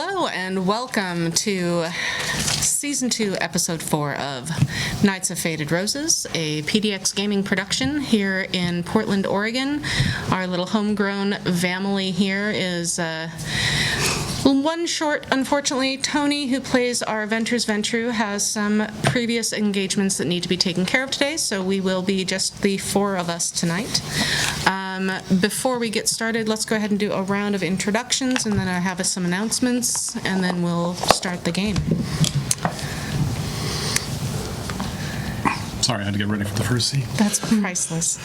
Hello and welcome to Season 2, Episode 4 of Knights of Faded Roses, a PDX Gaming production here in Portland, Oregon. Our little homegrown family here is one short, unfortunately. Tony, who plays our Ventures Ventru, has some previous engagements that need to be taken care of today, so we will be just the four of us tonight. Before we get started, let's go ahead and do a round of introductions, and then I have some announcements, and then we'll start the game. Sorry, I had to get ready for the first scene. That's priceless.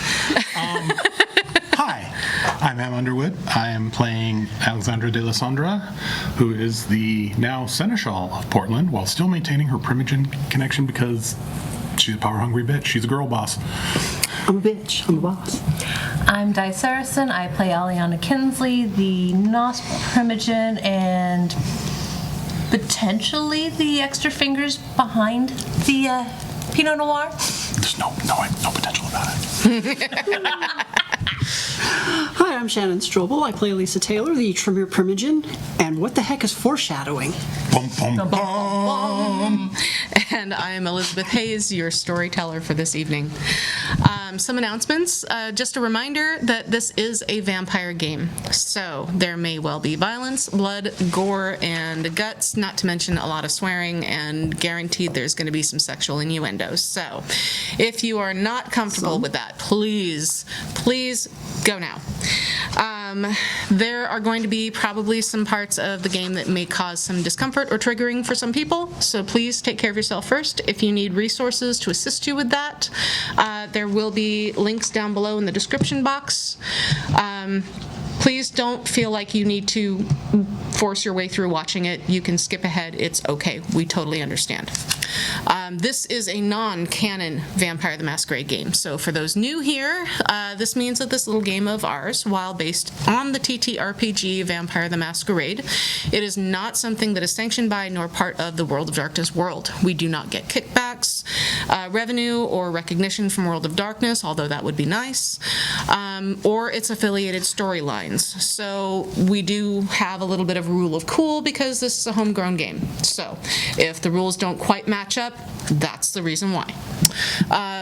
Hi, I'm Am Underwood. I am playing Alexandra de la Sondra, who is the now Seneschal of Portland, while still maintaining her Primogen connection because she's a power-hungry bitch. She's a girl boss. I'm a bitch. I'm a boss. I'm Di Saracen. I play Aliana Kinsley, the Nosp Primogen, and potentially the extra fingers behind the Pinot Noir. There's no potential about it. Hi, I'm Shannon Strobel. I play Lisa Taylor, the Tremere Primogen. And what the heck is foreshadowing? Bum, bum, bum. And I am Elizabeth Hayes, your storyteller for this evening. Some announcements. Just a reminder that this is a vampire game, so there may well be violence, blood, gore, and guts, not to mention a lot of swearing, and guaranteed there's going to be some sexual innuendos. So if you are not comfortable with that, please go now. There are going to be probably some parts of the game that may cause some discomfort or triggering for some people, so please take care of yourself first. If you need resources to assist you with that, there will be links down below in the description box. Please don't feel like you need to force your way through watching it. You can skip ahead. It's okay. We totally understand. This is a non-canon Vampire the Masquerade game. So for those new here, this means that this little game of ours, while based on the TTRPG Vampire the Masquerade, it is not something that is sanctioned by nor part of the World of Darkness world. We do not get kickbacks, revenue, or recognition from World of Darkness, although that would be nice, or its affiliated storylines. So we do have a little bit of rule of cool because this is a homegrown game. So if the rules don't quite match up, that's the reason why.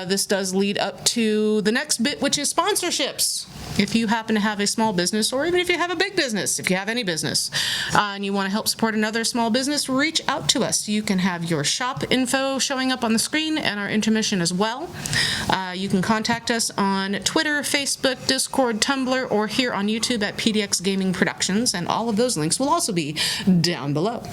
This does lead up to the next bit, which is sponsorships. If you happen to have a small business, or even if you have a big business, if you have any business, and you want to help support another small business, reach out to us. You can have your shop info showing up on the screen and our intermission as well. You can contact us on Twitter, Facebook, Discord, Tumblr, or here on YouTube at PDX Gaming Productions, and all of those links will also be down below.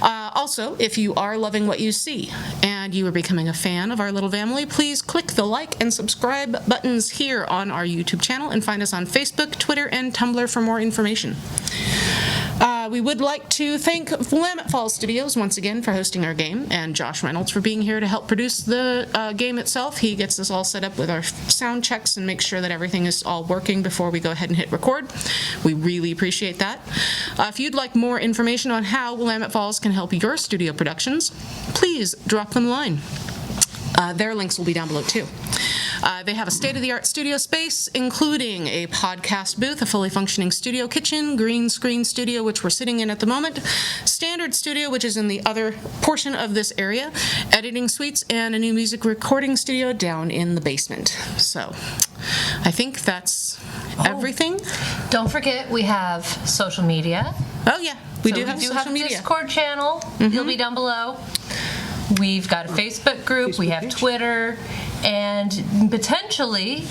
Also, if you are loving what you see and you are becoming a fan of our little family, please click the like and subscribe buttons here on our YouTube channel and find us on Facebook, Twitter, and Tumblr for more information. We would like to thank Willamette Falls Studios once again for hosting our game, and Josh Reynolds for being here to help produce the game itself. He gets us all set up with our sound checks and makes sure that everything is all working before we go ahead and hit record. We really appreciate that. If you'd like more information on how Willamette Falls can help your studio productions, please drop them a line. Their links will be down below too. They have a state-of-the-art studio space, including a podcast booth, a fully functioning studio kitchen, green screen studio, which we're sitting in at the moment, standard studio, which is in the other portion of this area, editing suites, and a new music recording studio down in the basement. So I think that's everything. Don't forget, we have social media. Oh, yeah. We do have social a media. Discord channel. It'll be down below. We've got a Facebook group, we have Twitter, and potentially,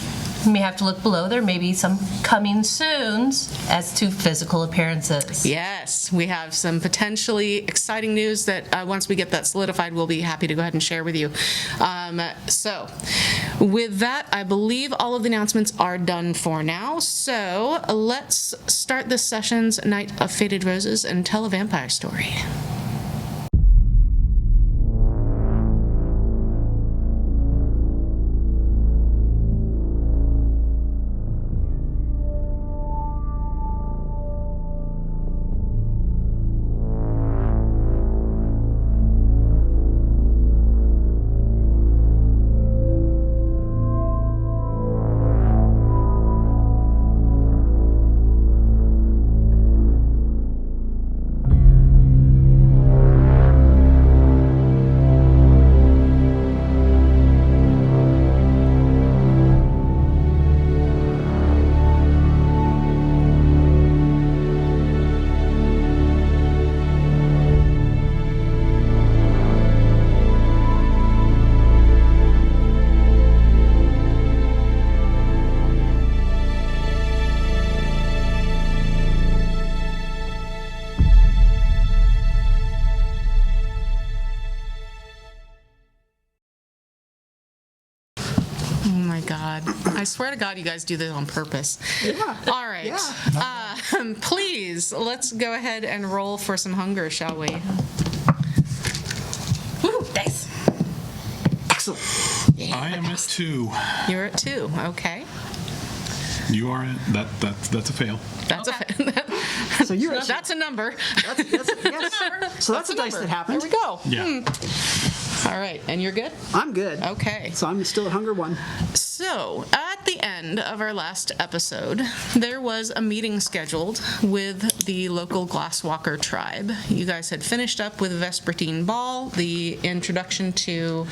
you may have to look below, there may be some coming soons as to physical appearances. Yes, we have some potentially exciting news that once we get that solidified, we'll be happy to go ahead and share with you. So, with that, I believe all of the announcements are done for now. So, let's start this session's Night of Faded Roses and tell a vampire story. Oh my God. I swear to God, you guys do this on purpose. Yeah. All right. Yeah. Please, let's go ahead and roll for some hunger, shall we? Woo, dice. Excellent. I am at 2. You're at 2. Okay. You are at that's a fail. That's So you're at that's a number. yes. So that's a dice that happened. There we go. Yeah. All right. And you're good? I'm good. Okay. So I'm still at hunger 1. So, at the end of our last episode, there was a meeting scheduled with the local Glasswalker tribe. You guys had finished up with Vespertine Ball, the introduction to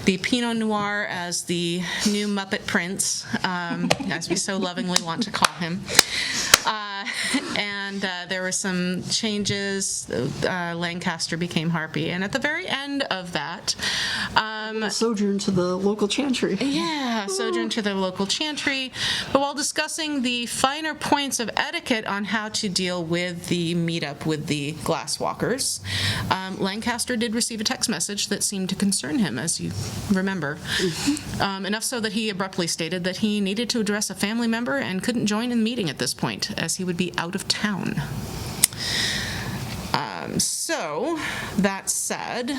the Pinot Noir as the new Muppet Prince, as we so lovingly want to call him. And there were some changes. Lancaster became Harpy. And at the very end of that, Sojourn to the local chantry. yeah, sojourn to the local chantry. But while discussing the finer points of etiquette on how to deal with the meetup with the Glasswalkers, Lancaster did receive a text message that seemed to concern him, as you remember. Enough so that he abruptly stated that he needed to address a family member and couldn't join in the meeting at this point, as he would be out of town. So, that said,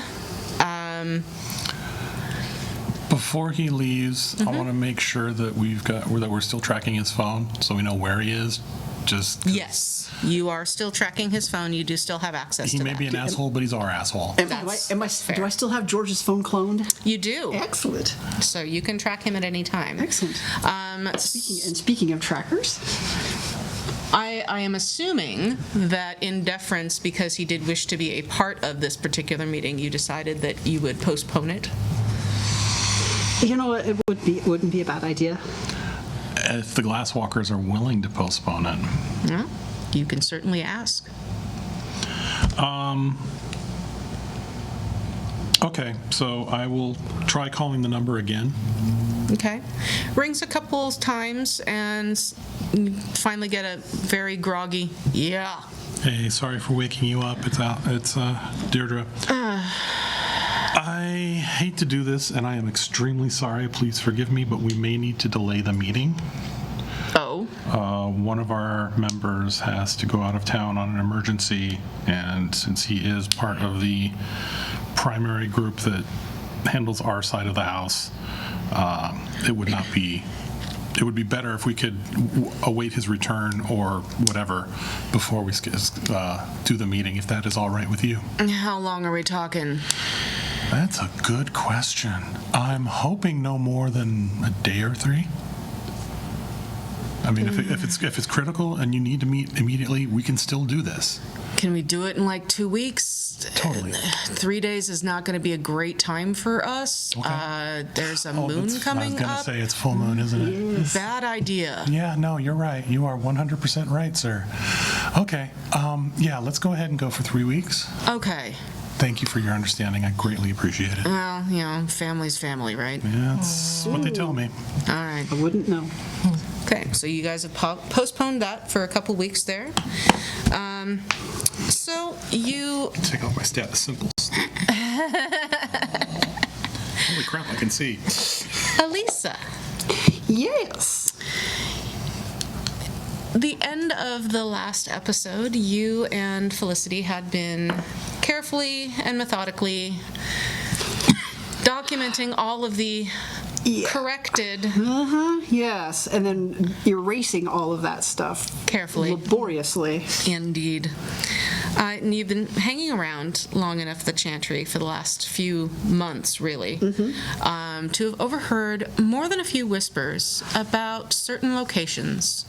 Before he leaves, I want to make sure that we're still tracking his phone, so we know where he is. Just yes, you are still tracking his phone. You do still have access he to may that. be an asshole, but he's our asshole. Do That's I fair. still have George's phone cloned? You do. Excellent. So you can track him at any time. Excellent. Speaking of trackers, I am assuming that in deference, because he did wish to be a part of this particular meeting, you decided that you would postpone it. you know what? It wouldn't be a bad idea. If the Glasswalkers are willing to postpone it. Well, you can certainly ask. Okay, so I will try calling the number again. Okay. Rings a couple times and finally get a very groggy, yeah. Hey, sorry for waking you up. It's Deirdre. I hate to do this, and I am extremely sorry. Please forgive me, but we may need to delay the meeting. Oh. One of our members has to go out of town on an emergency, and since he is part of the primary group that handles our side of the house, it would be better if we could await his return or whatever before we do the meeting, if that is all right with you. How long are we talking? That's a good question. I'm hoping no more than a day or 3. I mean, if it's critical and you need to meet immediately, we can still do this. Can we do it in like 2 weeks? Totally. 3 days is not going to be a great time for us. Okay. There's a moon coming I was going to up. say it's full moon, isn't it? Bad idea. Yeah, no, you're right. You are 100% right, sir. Okay. Yeah, let's go ahead and go for 3 weeks. Okay. Thank you for your understanding. I greatly appreciate it. Well, family's family, right? Yeah, that's what they tell me. All right. I wouldn't know. Okay, so you guys have postponed that for a couple weeks there. So you... Take off my status symbols. Holy crap, I can see. Elisa, Yes. the end of the last episode, you and Felicity had been carefully and methodically documenting all of the corrected Yes, and then erasing all of that stuff carefully. laboriously. Indeed. And you've been hanging around long enough at the chantry for the last few months, really, to have overheard more than a few whispers about certain locations,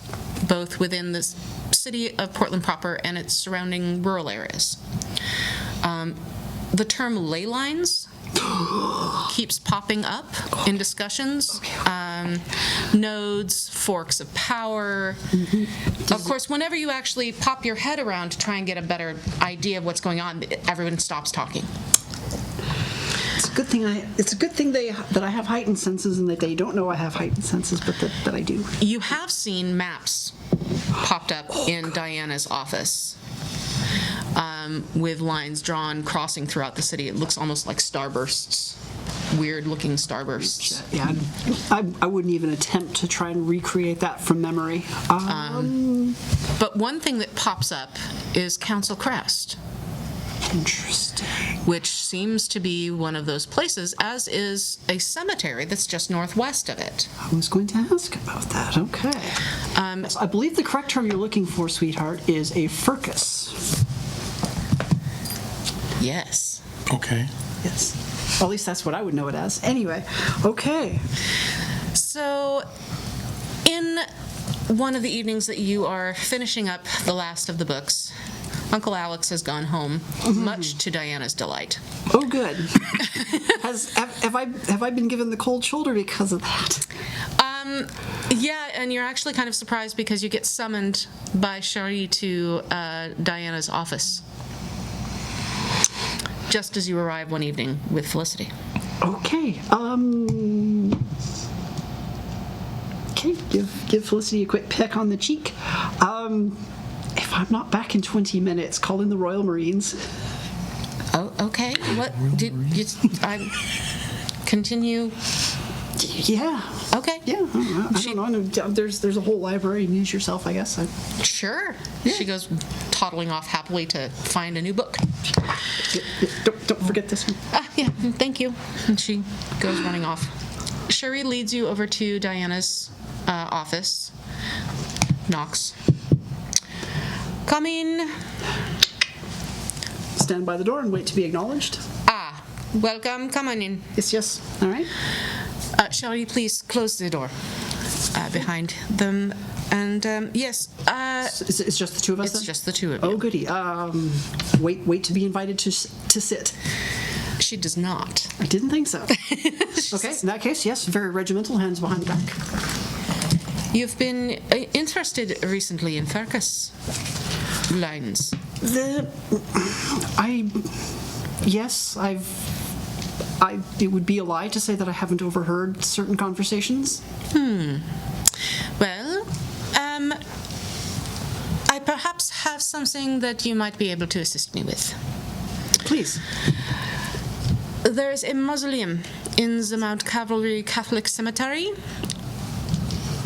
both within the city of Portland proper and its surrounding rural areas. The term ley lines keeps popping up in discussions. Nodes, forks of power. Of course, whenever you actually pop your head around to try and get a better idea of what's going on, everyone stops talking. It's a good thing that I have heightened senses, and that they don't know I have heightened senses, but that I do. You have seen maps popped up in Diana's office. With lines drawn crossing throughout the city. It looks almost like starbursts. weird-looking starbursts. Yeah, I wouldn't even attempt to try and recreate that from memory. But one thing that pops up is Council Crest, Interesting. which seems to be one of those places, as is a cemetery that's just northwest of it. I was going to ask about that. Okay. Yes, I believe the correct term you're looking for, sweetheart, is a furcus. Yes. Okay. Yes. At least that's what I would know it as. Anyway, okay. So, in one of the evenings that you are finishing up the last of the books, Uncle Alex has gone home, much to Diana's delight. Oh, good. Have I been given the cold shoulder because of that? Yeah, and you're actually kind of surprised because you get summoned by Cherie to Diana's office just as you arrive one evening with Felicity. Okay. Okay, give Felicity a quick peck on the cheek. If I'm not back in 20 minutes, call in the Royal Marines. Oh, okay. What did you? I continue. Yeah. Okay. Yeah. I don't know. There's a whole library. Amuse yourself, I guess. Sure. She goes toddling off happily to find a new book. Don't forget this one. Yeah, thank you. And she goes running off. Cherie leads you over to Diana's office. Knocks. Come in. Stand by the door and wait to be acknowledged. Ah, welcome. Come on in. Yes. All right. Shall you please close the door behind them? And yes, It's just the two of us. it's then? just the two of you. Oh, goody. Wait to be invited to sit. She does not. I didn't think so. Okay. In that case, yes. Very regimental. Hands behind the back. You've been interested recently in Farkas lines. It would be a lie to say that I haven't overheard certain conversations. Well, I perhaps have something that you might be able to assist me with. Please. There is a mausoleum in the Mount Calvary Catholic Cemetery.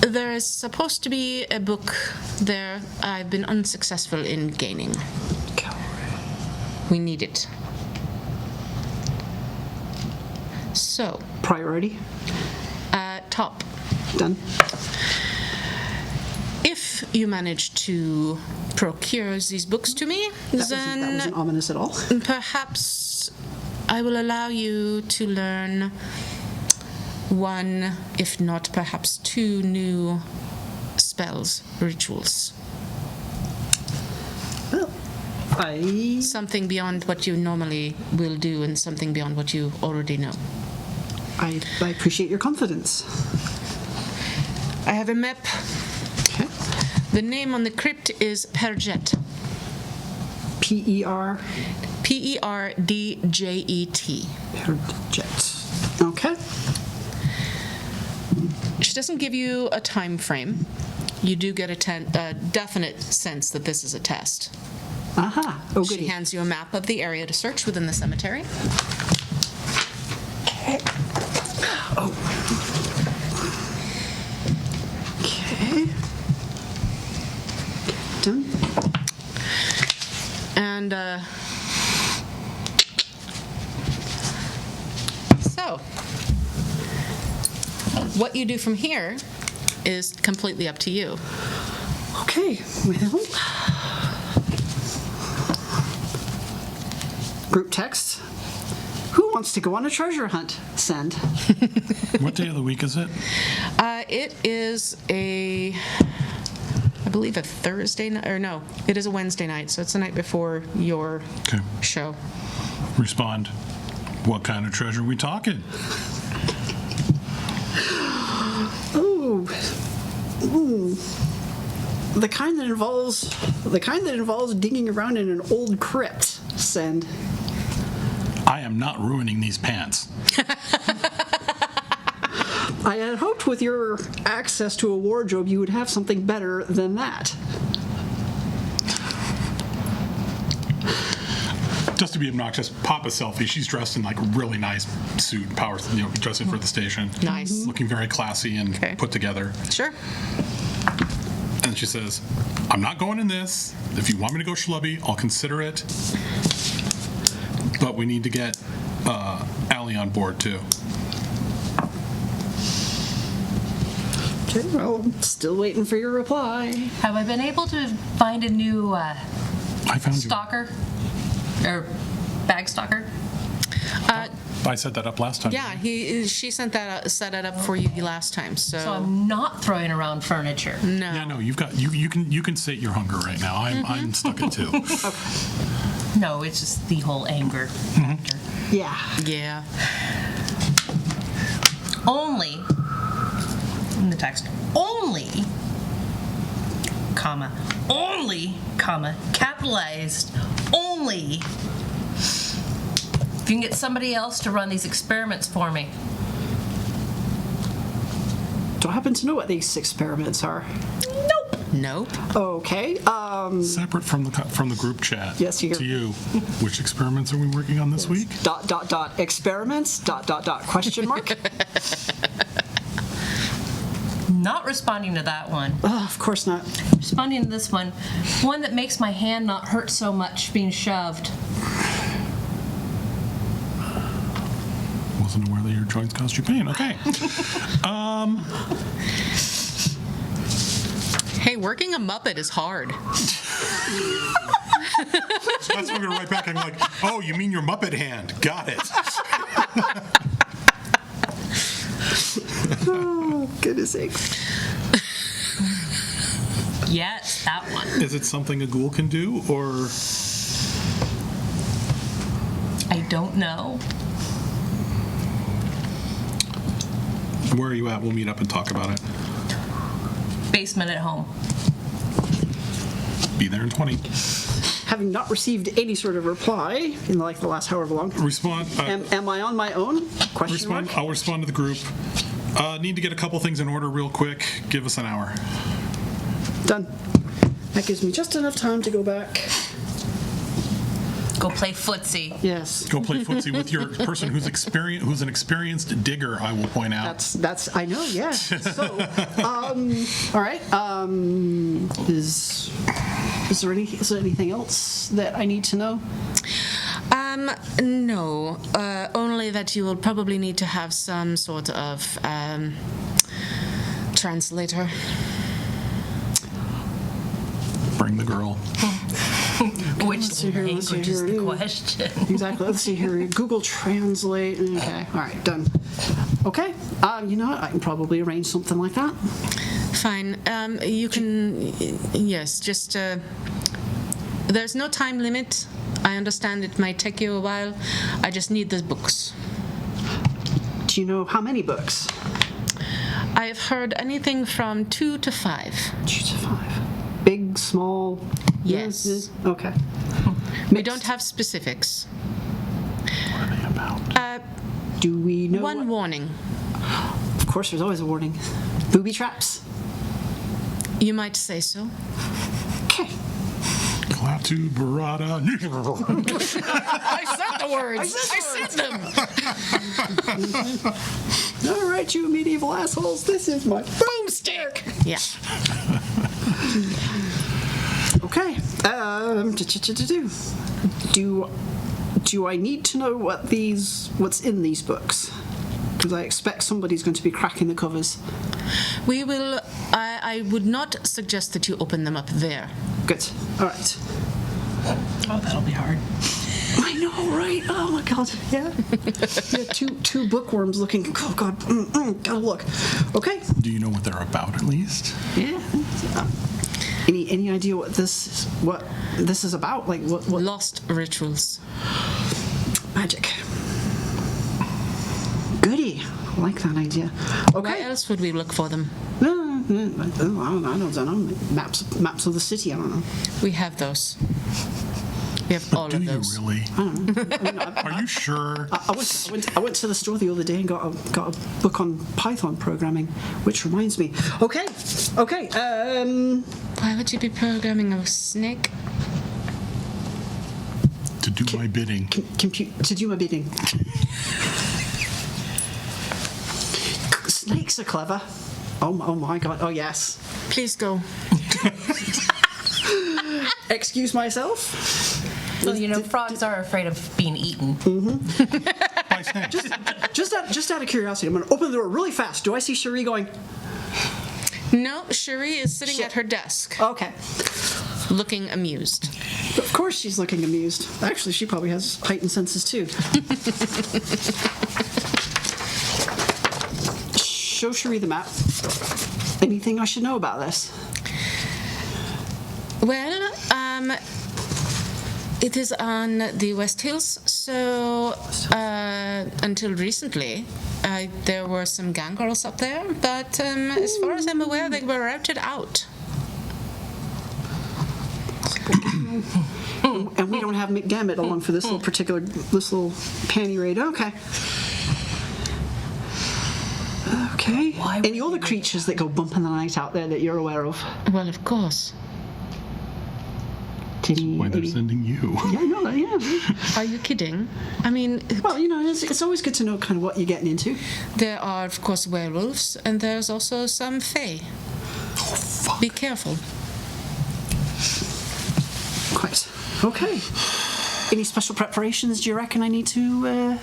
There is supposed to be a book there I've been unsuccessful in gaining. We need it. So, Priority. top. Done. If you manage to procure these books to me, That then wasn't ominous at all. perhaps I will allow you to learn one, if not perhaps two new spells, rituals. Well, Something beyond what you normally will do and something beyond what you already know. I appreciate your confidence. I have a map. Okay. The name on the crypt is Perjet. P-E-R. P-E-R-D-J-E-T. Perjet. Okay. She doesn't give you a time frame. You do get a definite sense that this is a test. Aha. Oh, She goody. hands you a map of the area to search within the cemetery. Oh. Okay. Done. And so, what you do from here is completely up to you. Okay. Well. Group text. Who wants to go on a treasure hunt? Send. What day of the week is it? It is I believe a Thursday night, or no, it is a Wednesday night, so it's the night before your Okay. show. Respond. What kind of treasure we talking? Ooh. Ooh. The kind that involves digging around in an old crypt. Send. I am not ruining these pants. I had hoped with your access to a wardrobe you would have something better than that. just to be obnoxious, pop a selfie. She's dressed in like a really nice suit, dressing for the station. Nice. Looking very classy and Okay. put together. Sure. And she says, I'm not going in this. If you want me to go schlubby, I'll consider it. But we need to get Allie on board too. Okay, well, still waiting for your reply. Have I been able to find a new I found stalker? Or bag stalker? I set that up last time. Yeah, she set it up for you last time. So I'm not throwing around furniture. No. Yeah, no, you can sate your hunger right now. I'm stuck at 2. No, it's just the whole anger factor. Yeah. Yeah. Only, in the text, only, capitalized, only, if you can get somebody else to run these experiments for me. Do I happen to know what these experiments are? Nope. Okay. Separate from the group chat. Yes, to you. Which experiments are we working on this week? ... experiments ... question mark. Not responding to that one. Of course not. Responding to this one. One that makes my hand not hurt so much being shoved. Wasn't aware that your joints cause you pain. Okay. Hey, working a Muppet is hard. That's when we right back. I'm like, oh, you mean your Muppet hand? Got it. Oh, goodness sakes. Yes, that one. Is it something a ghoul can do, or I don't know. where are you at? We'll meet up and talk about it. Basement at home. Be there in 20. Having not received any sort of reply in like the last however long, Respond. am I on my own? Question mark. I'll respond to the group. Need to get a couple things in order real quick. Give us an hour. Done. That gives me just enough time to go back. Go play footsie. Yes. Go play footsie with your person who's an experienced digger. I will point out. That's I know. Yeah. So, all right. Is there anything else that I need to know? No. Only that you will probably need to have some sort of translator. Bring the girl. Which see here, let's see language is here. the question? Exactly. Let's see here. Google Translate. Okay. All right. Done. Okay. You know what? I can probably arrange something like that. Fine. You can. Yes. Just. There's no time limit. I understand it might take you a while. I just need the books. Do you know how many books? I have heard anything from 2 to 5. 2 to 5. Big, small. Yes. Okay. We don't have specifics. What are they about? Do we know? One warning. Of course, there's always a warning. Booby traps. You might say so. Okay. Klaatu Barada. I said the words. I said them. All right, you medieval assholes. This is my boomstick. Yeah. Okay. Do I need to know what's in these books? Because I expect somebody's going to be cracking the covers. We will. I would not suggest that you open them up there. Good. All right. Oh, that'll be hard. I know, right? Oh my God. Yeah. Yeah. Two bookworms looking. Oh God. Gotta look. Okay. Do you know what they're about at least? Yeah. Any idea what this is about? Like what? Lost rituals. Magic. Goody. I like that idea. Where Okay. else would we look for them? No, I don't know. Maps of the city. I don't know. We have those. We have all Do of you those. really? Are you sure? I went to the store the other day and got a book on Python programming, which reminds me. Okay. Why would you be programming a snake? To Do my bidding. To do my bidding. Snakes are clever. Oh my god. Oh yes. Please go. Excuse myself. Well, frogs are afraid of being eaten. By snakes. Just out of curiosity, I'm going to open the door really fast. Do I see Cherie going? No, Cherie is sitting at her desk, Okay. looking amused. Of course she's looking amused. Actually, she probably has heightened senses too. Show Cherie the map. Anything I should know about this? Well, it is on the West Hills, so until recently, there were some gang girls up there, but as far as I'm aware, they were routed out. And we don't have McDammit along for this little panty raid. Okay. Okay. Any other creatures that go bump in the night out there that you're aware of? Well, of course. Why they're sending you. Yeah, I know that, yeah. Are you kidding? I mean, Well, it's always good to know kind of what you're getting into. there are, of course, werewolves, and there's also some fae. Oh, fuck. Be careful. Quite. Okay. Any special preparations do you reckon I need to...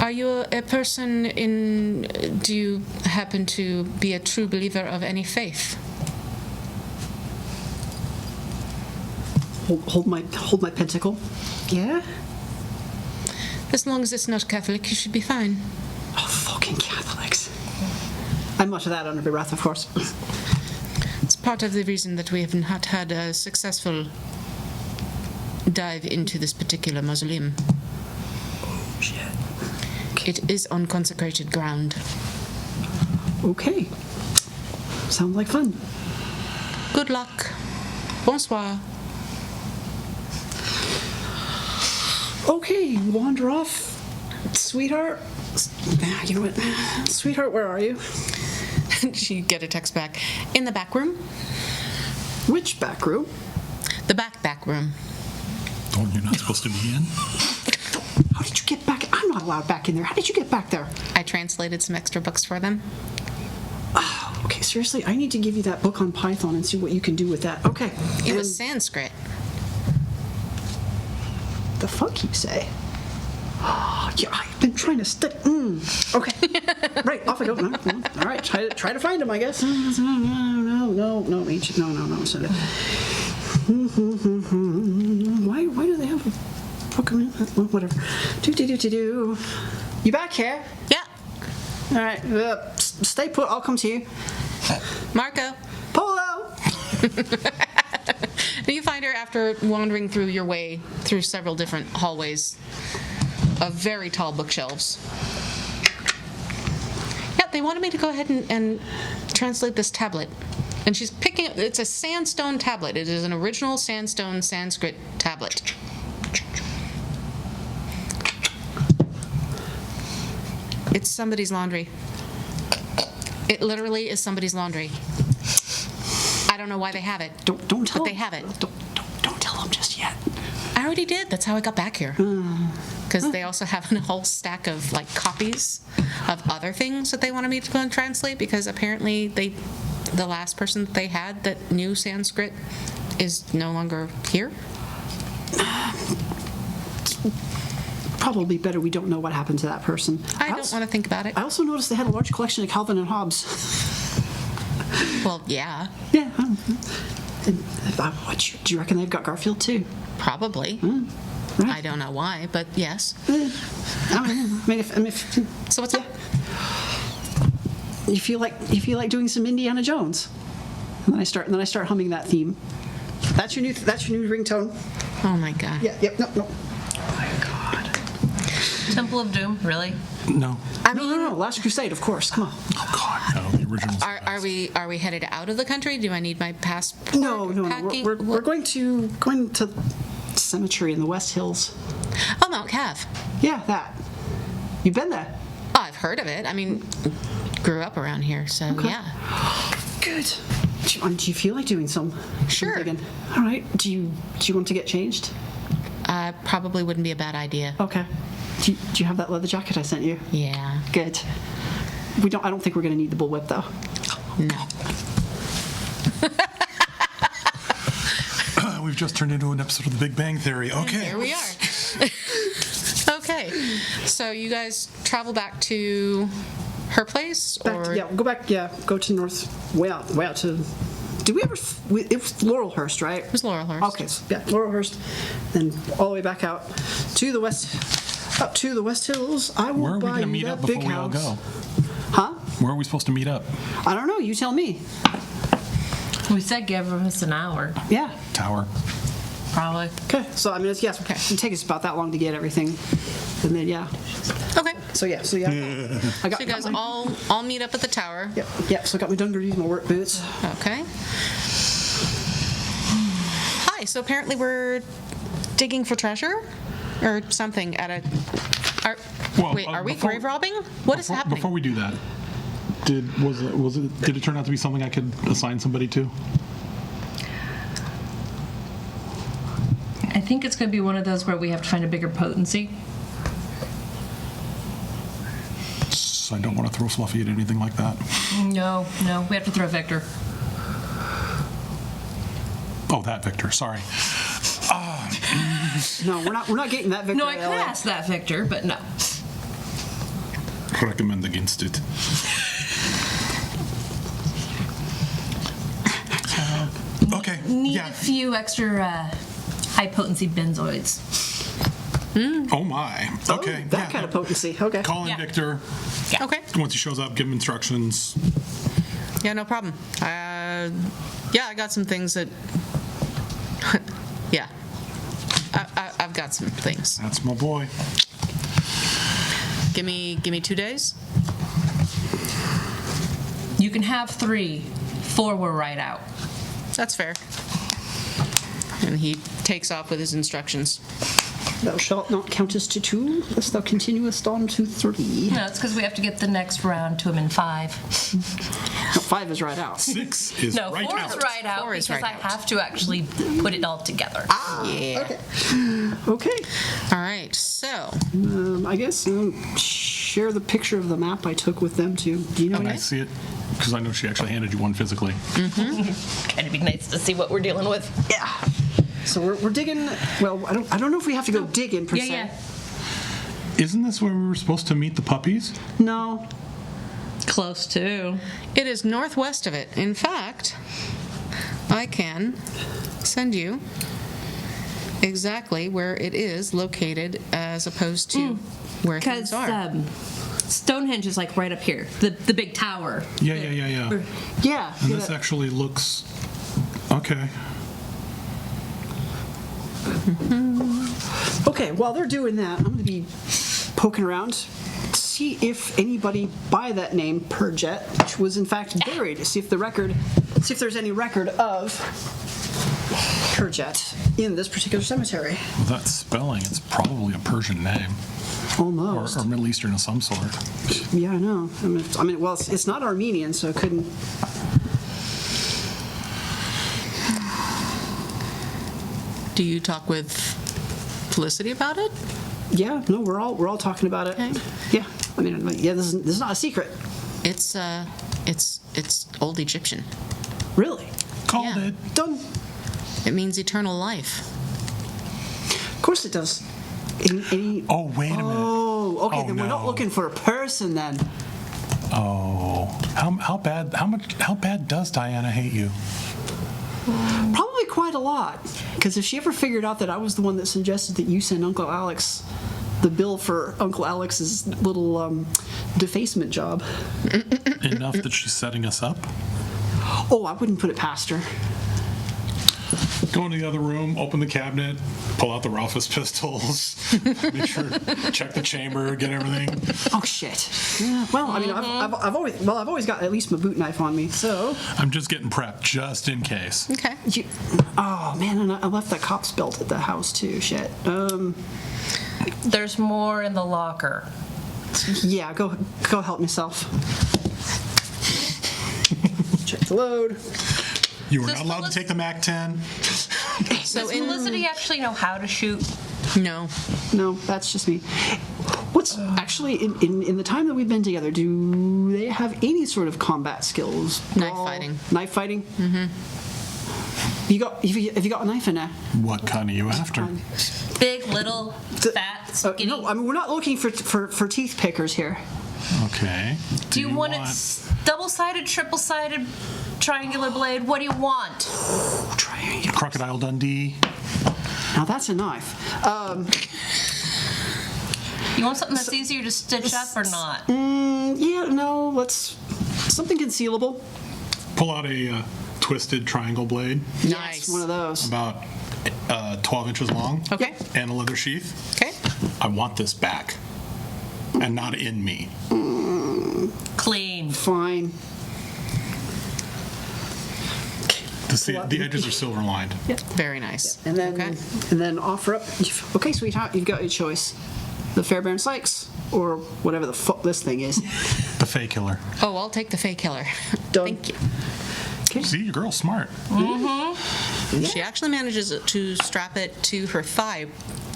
Are you a person do you happen to be a true believer of any faith? hold my pentacle? Yeah? As long as it's not Catholic, you should be fine. Oh, fucking Catholics. I mutter that under my breath, of course. It's part of the reason that we have not had a successful dive into this particular mausoleum. Oh, shit. It is on consecrated ground. Okay. Sounds like fun. Good luck. Bonsoir. Okay, wander off. Sweetheart. You know what? Sweetheart, where are you? She get a text back. In the back room? Which back room? The back room. Oh, you're not supposed to be in? How did you get back? I'm not allowed back in there. How did you get back there? I translated some extra books for them. Oh, okay, seriously, I need to give you that book on Python and see what you can do with that. Okay. It was Sanskrit. The fuck you say? Yeah, I've been trying to study. Okay. Right, off I go. No. All right, try to find him, I guess. No, ancient. No. So, why do they have a book? Whatever. Do. You back here? Yeah. All right. Stay put. I'll come to you. Marco. Polo. You find her after wandering through your way through several different hallways of very tall bookshelves. Yeah, they wanted me to go ahead and translate this tablet. And she's picking up, it's a sandstone tablet. It is an original sandstone Sanskrit tablet. It's somebody's laundry. It literally is somebody's laundry. I don't know why they have it. Don't tell But them. they have it. Don't tell them just yet. I already did. That's how I got back here. Because they also have a whole stack of copies of other things that they wanted me to go and translate. Because apparently the last person that they had that knew Sanskrit is no longer here. Probably better we don't know what happened to that person. I don't want to think about it. I also noticed they had a large collection of Calvin and Hobbes. Well, yeah, Yeah. Do you reckon they've got Garfield too? probably. Right. I don't know why, but yes. I mean, if So what's up? you feel like doing some Indiana Jones, and then I start humming that theme. That's your new ringtone. Oh my God. Yeah. Yep. No. Oh my God. Temple of Doom, really? No. No. Last Crusade, of course. Come on. Oh, God, no. The original's the Are best. we headed out of the country? Do I need my passport? No. Packing? We're going to cemetery in the West Hills. Oh, Mount Cav. Yeah, that. You've been there. Oh, I've heard of it. I mean, grew up around here, so yeah. Good. Do you feel like doing some Sure. digging? All right. Do you want to get changed? Probably wouldn't be a bad idea. Okay. Do you have that leather jacket I sent you? Yeah. Good. I don't think we're going to need the bullwhip though. No. We've just turned into an episode of The Big Bang Theory. Okay. Here we are. Okay. So you guys travel back to her place, or Go back. Yeah, go to north. Way out to. Did we ever? It was Laurelhurst, right? it was Laurelhurst. Okay, so yeah, Laurelhurst, then all the way back out to the west, up to the West Hills. I will Where are we buy going to you meet that up before big we all house. go? Huh? Where are we supposed to meet up? I don't know. You tell me. We said give us an hour, Yeah. Tower. probably. Okay. So I mean, it's it'll take us about that long to get everything, and then yeah. Okay. So yeah. I got. So you guys my, all meet up at the tower. Yep. So I got my dungarees, my work boots. Okay. Hi. So apparently we're digging for treasure, or something at a. Well, Wait, are we before- grave robbing? What is happening? Before we do that, did it turn out to be something I could assign somebody to? I think it's going to be one of those where we have to find a bigger potency. So I don't want to throw Fluffy at anything like that. No, we have to throw Victor. Oh, that Victor. Sorry. No, we're not getting that Victor. No, I could ask that Victor, but no. Recommend against it. Okay. Need Yeah. a few extra high potency benzoids. Oh my. Okay. That kind of potency. Okay. Call in Yeah. Victor. Okay. Once he shows up, give him instructions. Yeah, no problem. I got some things that. Yeah. I've got some things. That's my boy. Give me 2 days. You can have 3. 4 were right out. That's fair. And he takes off with his instructions. Thou shalt not count us to 2, lest thou continuest on to 3. No, it's because we have to get the next round to him in 5. No, 5 is right out. 6 is No, right 4 out. is right out 4 is because right I out. have to actually put it all together. Yeah. Okay. All right. So, I guess share the picture of the map I took with them too. Do you know Can I any? see it? Because I know she actually handed you one physically. Kind of be nice to see what we're dealing with. Yeah. So we're digging. Well, I don't know if we have to go digging per se. Yeah. Isn't this where we were supposed to meet the puppies? No. Close to. it is northwest of it. In fact, I can send you exactly where it is located as opposed to where things Because are. Stonehenge is like right up here, the big tower. Yeah. Yeah. And this actually looks okay. Okay. While they're doing that, I'm going to be poking around, see if anybody by that name Purjet, which was in fact buried. See if there's any record of Purjet in this particular cemetery. Well, that spelling, it's probably a Persian name Almost. or Middle Eastern of some sort. Yeah, I know. I mean, well, it's not Armenian, so it couldn't. Do you talk with Felicity about it? Yeah, no, we're all talking about it. Okay. Yeah, I mean, yeah, this is not a secret. It's old Egyptian. Really. Called Yeah. it. Done. It means eternal life. Of course it does. Any. Oh, wait a minute. Oh, okay. Oh, Then we're not no. looking for a person then. Oh, how bad does Diana hate you? Probably quite a lot. Because if she ever figured out that I was the one that suggested that you send Uncle Alex the bill for Uncle Alex's little defacement job. Enough that she's setting us up? Oh, I wouldn't put it past her. Go into the other room, open the cabinet, pull out the Ralphus pistols, make sure, check the chamber, get everything. Oh shit. Yeah, well, I mean, I've always got at least my boot knife on me. So. I'm just getting prepped, just in case. Okay. Oh man, and I left that cop's belt at the house too. Shit. There's more in the locker. Yeah, go help myself. check the load. You were Does not allowed to take the MAC-10. So Does in Felicity actually know how to shoot? no, No, that's just me. What's actually in the time that we've been together? Do they have any sort of combat skills? Knife fighting. Knife fighting. Mm-hmm. Have you got a knife in there? What kind are you after? Big, little, fat, skinny. No, I mean we're not looking for teeth pickers here. Okay. Do you want it double-sided, triple-sided, triangular blade? What do you want? Triangle. Crocodile Dundee? Now that's a knife. You want something that's easier to stitch up or not? Yeah, no. Let's something concealable. Pull out a twisted triangle blade, nice. One of those. about 12 inches long. Okay. And a leather sheath. Okay. I want this back. And not in me. Clean. Fine. The edges are silver lined. Very nice. And then okay. and then offer up. Okay, sweetheart, you've got your choice: the Fairbairn Sykes or whatever the fuck this thing is. The Fey Killer. Oh, I'll take the Fey Killer. Done. Thank you. See, your girl's smart. She actually manages to strap it to her thigh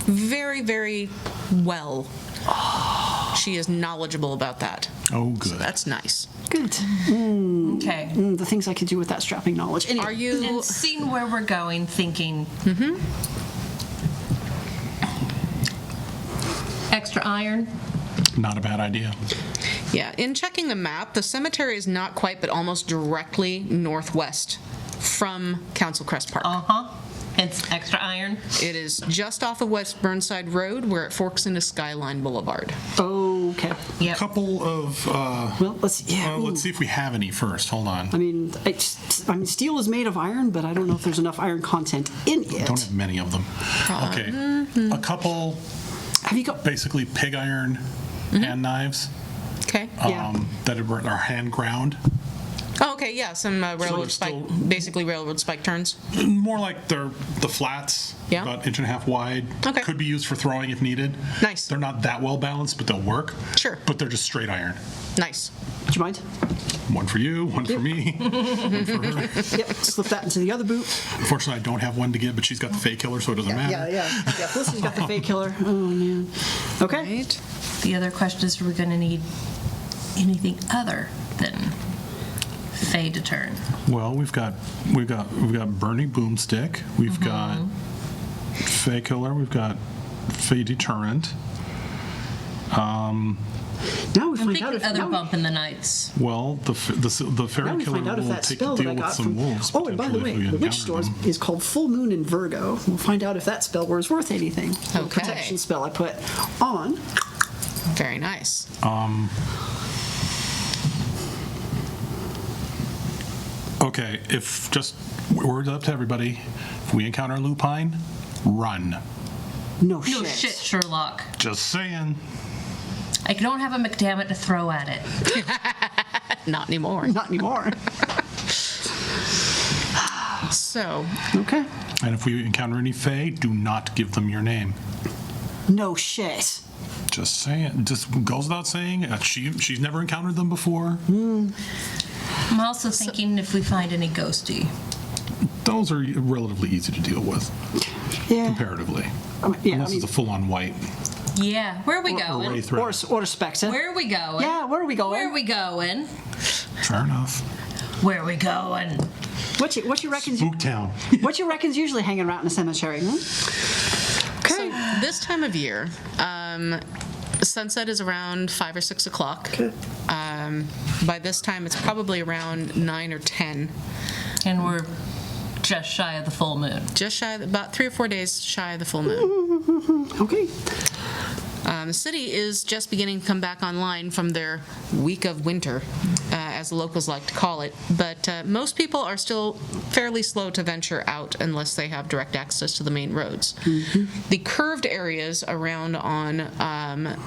very, very well. She is knowledgeable about that. Oh, good. So that's nice. Good. Okay. The things I could do with that strapping knowledge. Anyway, Are you? And seeing where we're going, thinking. Extra iron. Not a bad idea. Yeah. In checking the map, the cemetery is not quite, but almost directly northwest from Council Crest Park. It's extra iron. It is just off of West Burnside Road, where it forks into Skyline Boulevard. Okay. A couple of. Well, let's see if we have any first. Hold on. I mean, steel is made of iron, but I don't know if there's enough iron content in it. Don't have many of them. Okay. A couple. Have you got? Basically pig iron hand knives. Okay. Yeah. That are hand ground. Oh, okay. Yeah. Some railroad they're spike, still- basically railroad spike turns. More like they're the flats, Yeah. about 1.5 inches wide. Okay. Could be used for throwing if needed. Nice. They're not that well balanced, but they'll work. Sure. But they're just straight iron. Nice. Do you mind? One for you, one for me, one for her. Yep. Slip that into the other boot. Unfortunately, I don't have one to give, but she's got the Fey Killer, so it doesn't matter. Yeah. Felicity's got the fake killer. Oh man. Okay. Right. The other question is, we're going to need anything other than Fey to turn. Well, we've got Burning Boomstick. We've got Fey Killer. We've got Fey Deterrent. Now we I'm find out thinking if other now we- bump in the nights. Well, the Fairy Now we Killer find out if will that take spell that I deal with got some from. wolves. Oh, and by the potentially, way, if we the witch encounter store them. is called Full Moon in Virgo. We'll find out if that spell was worth anything. The Okay. protection spell I put on. Very nice. Okay, if just word up to everybody, if we encounter lupine, run. No No shit. shit, Sherlock. Just saying. I don't have a McDammit to throw at it. Not anymore. Not anymore. So, Okay. And if we encounter any Fae, do not give them your name. No shit. Just saying. Just goes without saying. She's never encountered them before. I'm also thinking if we find any ghosty. Those are relatively easy to deal with, Yeah. comparatively. Unless it's a full-on white. Yeah, where are we Or going? Wraith Or Red. or Spectre. Where are we going? Yeah, where are we going? Where are we going? Fair enough. Where are we going? What you reckon's Spooktown. what you reckon's usually hanging around in a cemetery? Hmm? so this time of year, sunset is around 5 or 6 o'clock. Okay. By this time, it's probably around 9 or 10. And we're just shy of the full moon. Just shy, about 3 or 4 days shy of the full moon. Okay. The city is just beginning to come back online from their week of winter, as the locals like to call it. But most people are still fairly slow to venture out unless they have direct access to the main roads. The curved areas around on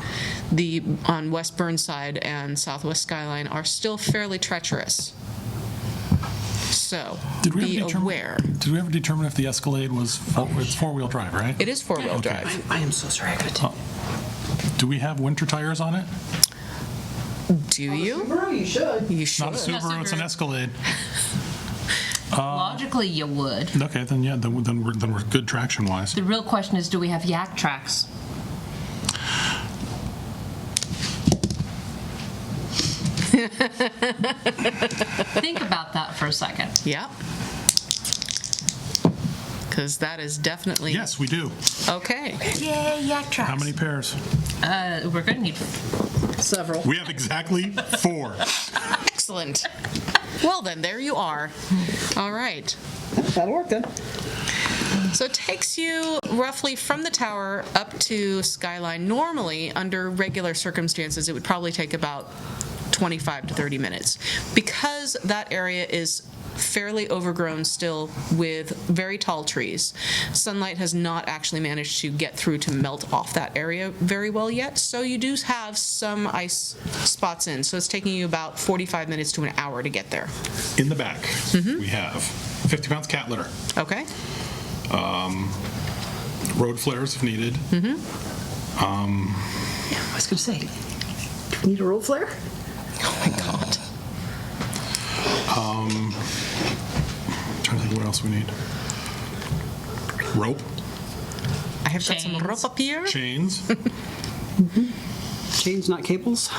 West Burnside and Southwest Skyline are still fairly treacherous. So be aware. Did we ever determine if the Escalade was it's four-wheel drive, right? It is 4-wheel drive. I am so sorry. I gotta take. Do we have winter tires on it? Do you? Subaru, you should. You should. Not a Subaru, it's an Escalade. Logically, you would. Okay, then yeah, then we're good traction-wise. The real question is, do we have yak tracks? Think about that for a second. Yep. Because that is definitely... Yes, we do. Okay. Yay, yak tracks. How many pairs? We're going to need... Several. We have exactly 4. Excellent. Well, then, there you are. All right. That'll work then. So it takes you roughly from the tower up to Skyline. Normally, under regular circumstances, it would probably take about 25 to 30 minutes. Because that area is fairly overgrown still with very tall trees, sunlight has not actually managed to get through to melt off that area very well yet, so you do have some ice spots in. So it's taking you about 45 minutes to an hour to get there. In the back, we have 50 pounds cat litter. Okay? Road flares if needed. I was going to say, do we need a road flare? Oh my God. Trying to think what else we need. Rope, I have got some Chains. rope up here. chains. Chains, not cables.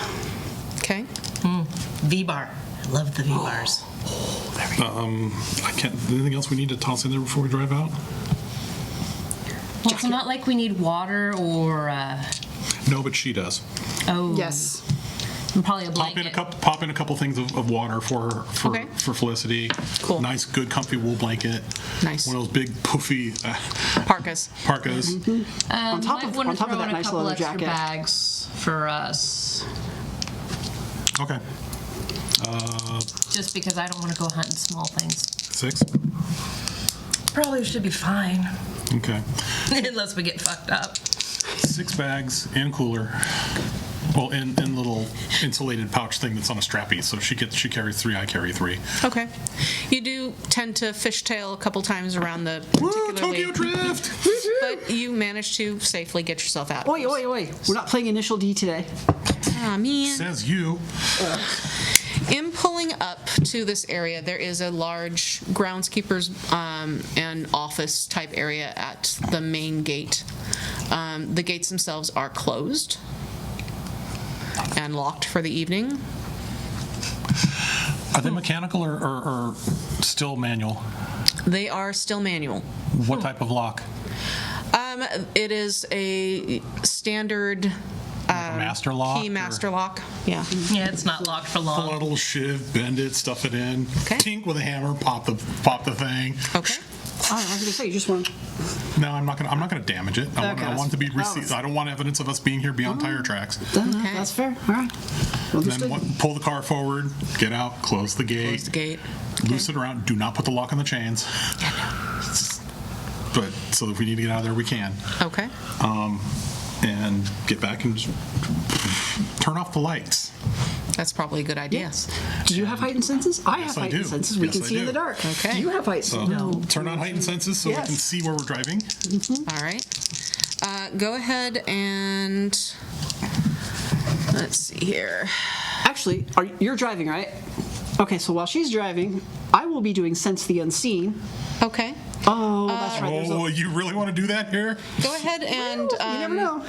Okay. V-bar. I love the V-bars. I can't. Anything else we need to toss in there before we drive out? Well, it's not like we need water or, No, but she does. Yes. and probably a Pop blanket. in a couple things of water for her, Okay. for Felicity. Cool. Nice, good, comfy wool blanket. Nice. One of those big poofy Parkas. parkas. On top Might of- want on to top of throw that in a nice couple leather extra jacket. bags for us, Okay. just because I don't want to go hunting small things. 6. Probably should be fine, Okay. unless we get fucked up. 6 bags and cooler. Well, in little insulated pouch thing that's on a strappy. So she carries 3. I carry 3. Okay. You do tend to fishtail a couple times around the Woo! particularly, Tokyo Drift. but you manage to safely get yourself out. Oi, oi, oi. We're not playing Initial D today. Aw, man. Says you. In pulling up to this area, there is a large groundskeeper's and office type area at the main gate. The gates themselves are closed and locked for the evening. Are they mechanical or still manual? They are still manual. What type of lock? It is a standard Like a master lock? key or- master lock. Yeah. Yeah, it's not locked for Pull out long. a little shiv, bend it, stuff it in. Okay. Tink with a hammer, pop the thing. Okay. Oh, I was going to say, you just want to... No, I'm not gonna damage it. I Okay. want it to be Oh. received. I don't want evidence of us being here beyond tire tracks. That's fair. All right. Understood. Then pull the car forward, get out, close the gate, Close the gate. loose it around. Do not put the lock on the chains. But so if we need to get out of there, we can. Okay. And get back and just turn off the lights. That's probably a good idea. Yes. Do you have heightened senses? I have I heightened do. senses. We Yes, can I see in do. the dark. Okay. Do you have heightened So senses? turn on heightened senses so we Yes. can see where we're driving. All right. Go ahead and let's see here. Actually, you're driving, right? Okay, so while she's driving, I will be doing Sense the Unseen. Okay. Oh, that's right. There's Oh, you really want to do that here? Go ahead and you never know.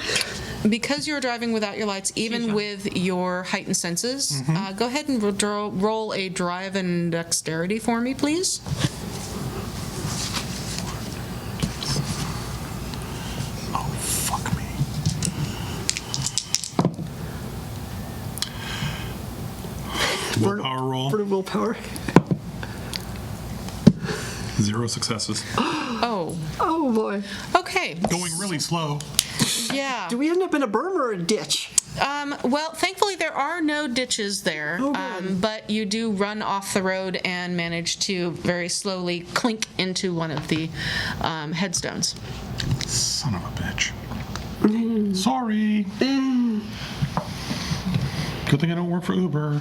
because you're driving without your lights, even with your heightened senses, go ahead and roll a drive and dexterity for me, please. Oh, fuck me. Willpower roll. For the willpower. 0 successes. Oh, Oh, boy. okay. Going really slow. Yeah. Do we end up in a berm or a ditch? Well, thankfully there are no ditches there, Oh, good. but you do run off the road and manage to very slowly clink into one of the headstones. Son of a bitch. Sorry. Good thing I don't work for Uber.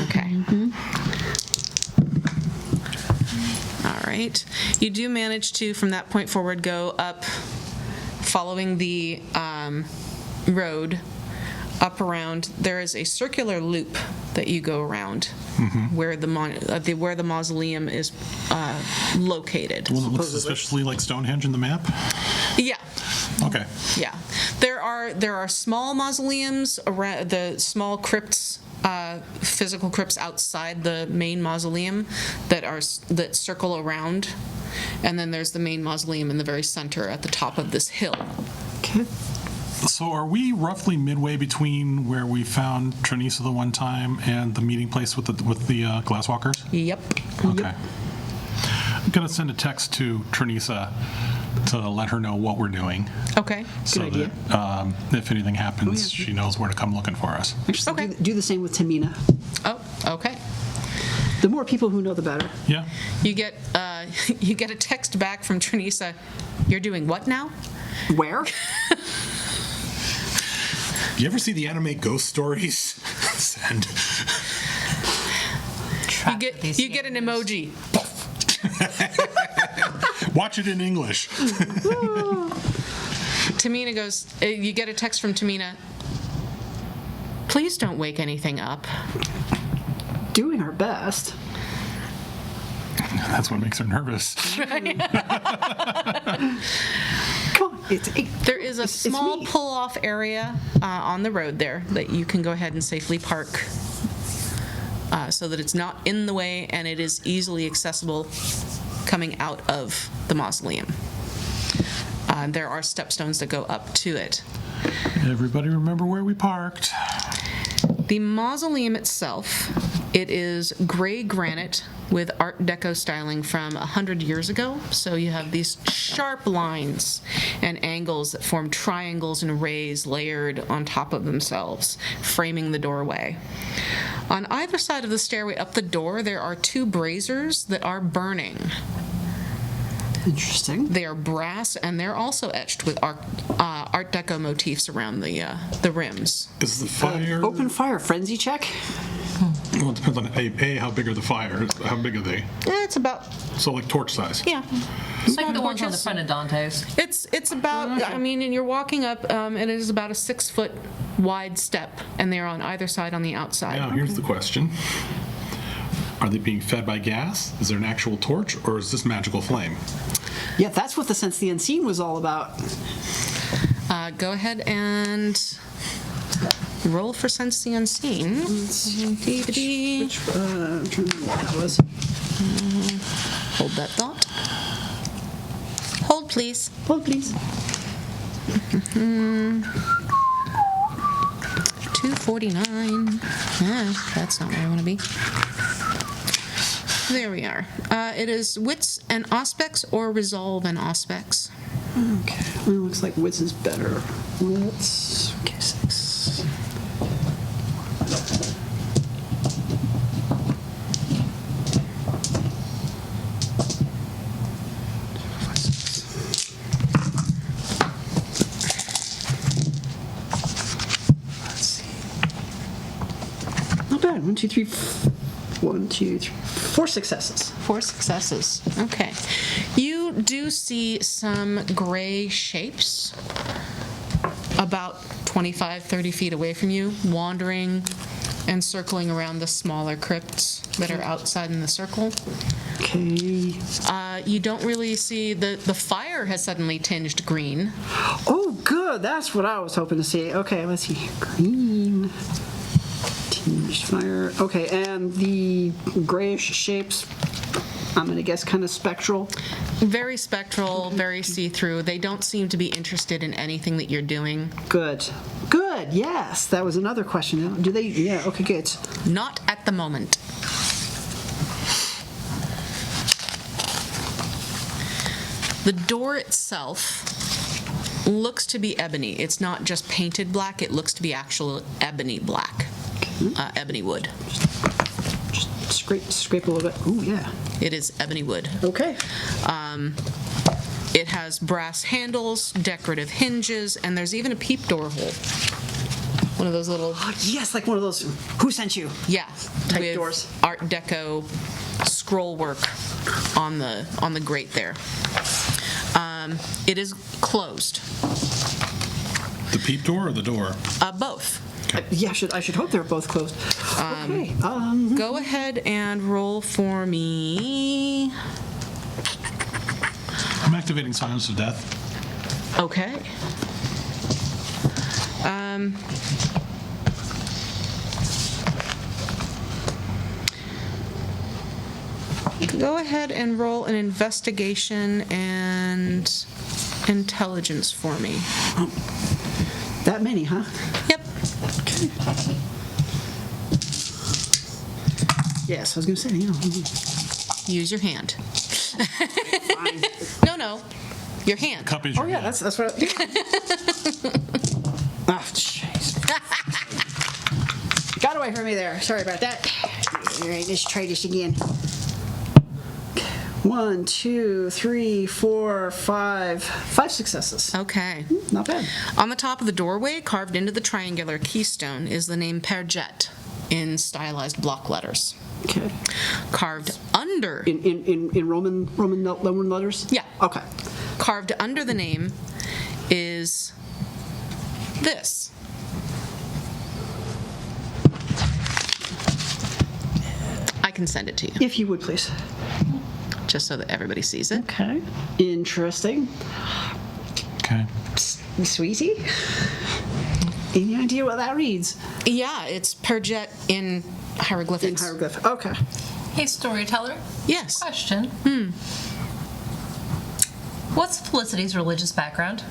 Okay. All right. You do manage to, from that point forward, go up following the road up around, there is a circular loop that you go around where the mausoleum is located. Well, it looks suspiciously like Stonehenge in the map. Yeah. Okay. Yeah, there are small mausoleums around the small crypts, physical crypts outside the main mausoleum that circle around, and then there's the main mausoleum in the very center at the top of this hill. Okay. So are we roughly midway between where we found Trinisa the one time and the meeting place with the glasswalkers? Yep. Okay. I'm gonna send a text to Trinisa to let her know what we're doing. Okay. So idea. that if anything happens, she knows where to come looking for us. Actually, Okay. do the same with Tamina. Oh, okay. The more people who know, the better. Yeah. You get you get a text back from Trinisa. You're doing what now? Where? You ever see the anime Ghost Stories? Send. You get an emoji. Watch it in English. Tamina goes. You get a text from Tamina. Please don't wake anything up. Doing our best. That's what makes her nervous. Come on, it's 8. There is a small me. pull-off area on the road there that you can go ahead and safely park so that it's not in the way and it is easily accessible coming out of the mausoleum. There are stepstones that go up to it. Everybody remember where we parked? The mausoleum itself, it is gray granite with Art Deco styling from 100 years ago. So you have these sharp lines and angles that form triangles and rays layered on top of themselves, framing the doorway. On either side of the stairway up the door, there are 2 braziers that are burning. Interesting. They are brass, and they're also etched with Art Deco motifs around the rims. Is the fire... Open fire, frenzy check. Well, it depends on A, how big are the fires? How big are they? It's about, So like torch size? yeah. It's like the ones on the front of Dante's. It's about, I mean, and you're walking up, it is about a 6-foot wide step, and they're on either side on the outside. Now, here's the question. Are they being fed by gas? Is there an actual torch, or is this magical flame? Yeah, that's what the Sense the Unseen was all about. Go ahead and roll for Sense the Unseen. I'm trying to remember what that was. Hold that thought. Hold, please. Hold, please. 249. That's not where I want to be. There we are. It is wits and aspects or resolve and aspects. Okay. Well, it looks like wits is better. Wits. Okay, 6. Let's see. Not bad. 1, 2, 3. 1, 2, 3. 4 successes. 4 successes. Okay. You do see some gray shapes about 25, 30 feet away from you, wandering and circling around the smaller crypts that are outside in the circle. Okay. You don't really see the fire has suddenly tinged green. Oh, good. That's what I was hoping to see. Okay, let's see. Green. Tinged fire. Okay, and the grayish shapes, I'm going to guess kind of spectral. Very spectral, very see-through. They don't seem to be interested in anything that you're doing. Good. Good, yes. That was another question. Do they? Yeah, okay, good. Not at the moment. The door itself looks to be ebony. It's not just painted black, it looks to be actual ebony black. Ebony wood. Just scrape a little bit. Ooh, yeah. It is ebony wood. Okay. It has brass handles, decorative hinges, and there's even a peep door hole. One of those little, Yes, like one of those, who sent you? yeah, Type with doors. Art Deco scroll work on the grate there. It is closed. The peep door or the door? Both. Yeah, I should hope they're both closed. Okay. Go ahead and roll for me. I'm activating Silence of Death. Okay. Go ahead and roll an investigation and intelligence for me. That many, huh? Yep. Yes, I was going to say, you know. Use your hand. Fine. No. Your hand. Cup is Oh, your yeah, hand. that's what. Ah, jeez. Got away from me there. Sorry about that. All right, let's try this again. 1, 2, 3, 4, 5. 5 successes. Okay. Not bad. On the top of the doorway, carved into the triangular keystone, is the name Perjet in stylized block letters. Okay. Carved under. In Roman letters? Yeah. Okay. Carved under the name is this. I can send it to you, If you would, please. just so that everybody sees it. Okay. Interesting. Okay. Sweetie? Any idea what that reads? Yeah, it's Perjet in hieroglyphics. In hieroglyph. Okay. Hey, storyteller. Yes. Question. What's Felicity's religious background?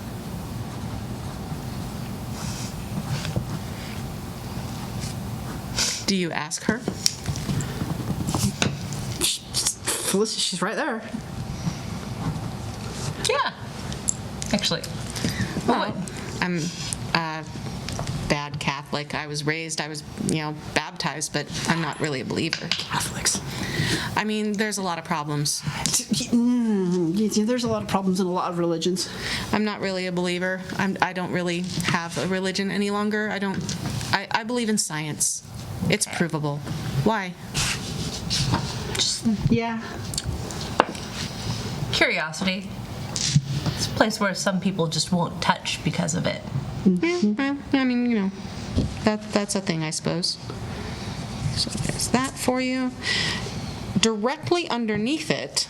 Do you ask her? Felicity, she's right there. Yeah. Actually. Well, I'm a bad Catholic. I was baptized, but I'm not really a believer. Catholics. I mean, there's a lot of problems. There's a lot of problems in a lot of religions. I'm not really a believer. I don't really have a religion any longer. I believe in science. It's provable. Why? Yeah. Curiosity. It's a place where some people just won't touch because of it. Yeah, I mean, that's a thing, I suppose. So there's that for you. Directly underneath it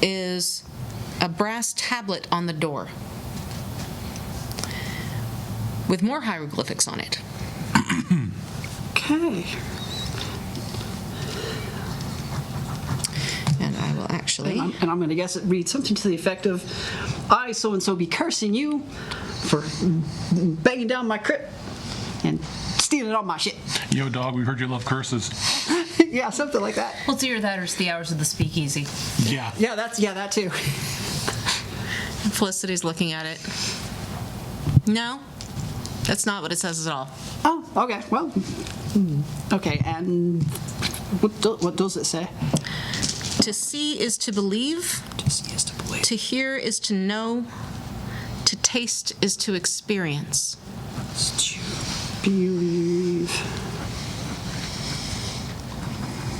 is a brass tablet on the door with more hieroglyphics on it. Okay. And I will actually... And I'm going to guess it reads something to the effect of, I so-and-so be cursing you for banging down my crypt and stealing all my shit. Yo, dog, we heard you love curses. Yeah, something like that. Well, it's either that or it's the hours of the speakeasy. Yeah. Yeah, that too. Felicity's looking at it. No, that's not what it says at all. Oh, okay. Well, okay. And what does it say? To see is to believe. To see is to believe. To hear is to know. To taste is to experience. To believe.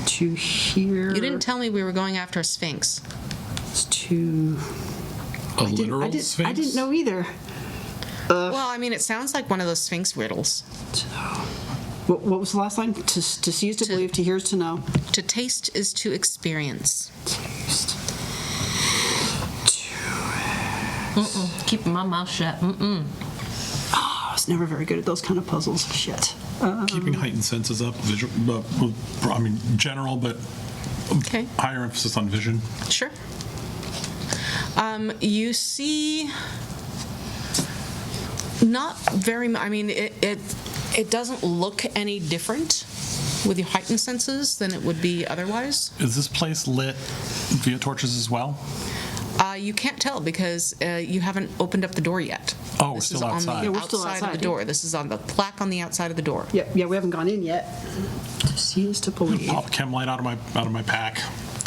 To hear. You didn't tell me we were going after a sphinx. To. A literal sphinx? I didn't know either. Well, I mean, it sounds like one of those sphinx riddles. What was the last line? To see is to believe. To hear is to know. To taste is to experience. Taste. Keep my mouth shut. I was never very good at those kind of puzzles. Shit. Keeping heightened senses up, visual, general, but Okay, higher emphasis on vision. sure. You see not very much. I mean, it doesn't look any different with your heightened senses than it would be otherwise. Is this place lit via torches as well? You can't tell because you haven't opened up the door yet. Oh, we're This still is on outside. the Yeah, we're still outside of outside, the door. This is on the plaque on the outside of the door. Yeah, we haven't gone in yet. To see is to believe. Pop a chem light out of my pack.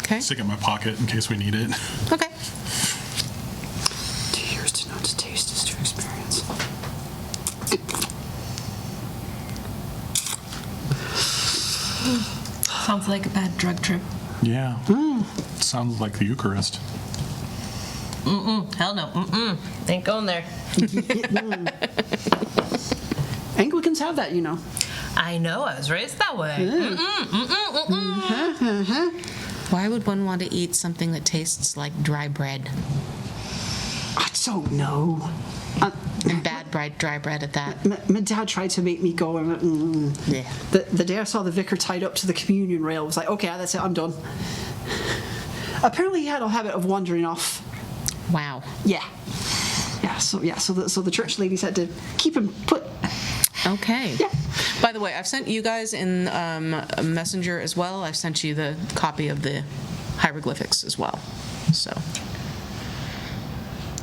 Okay. Stick it in my pocket in case we need it. Okay. To hear is to know. To taste is to experience. Sounds like a bad drug trip. Yeah. Sounds like the Eucharist. Hell no. Ain't going there. Anglicans have that, you know. I know, I was raised that way. Why would one want to eat something that tastes like dry bread? I don't know. And bad bread, dry bread at that. My dad tried to make me go. Yeah. The day I saw the vicar tied up to the communion rail, I was like, okay, that's it, I'm done. Apparently, he had a habit of wandering off. Wow. Yeah. So the church ladies had to keep him put. Okay. Yeah. By the way, I've sent you guys in a messenger as well. I've sent you the copy of the hieroglyphics as well. So,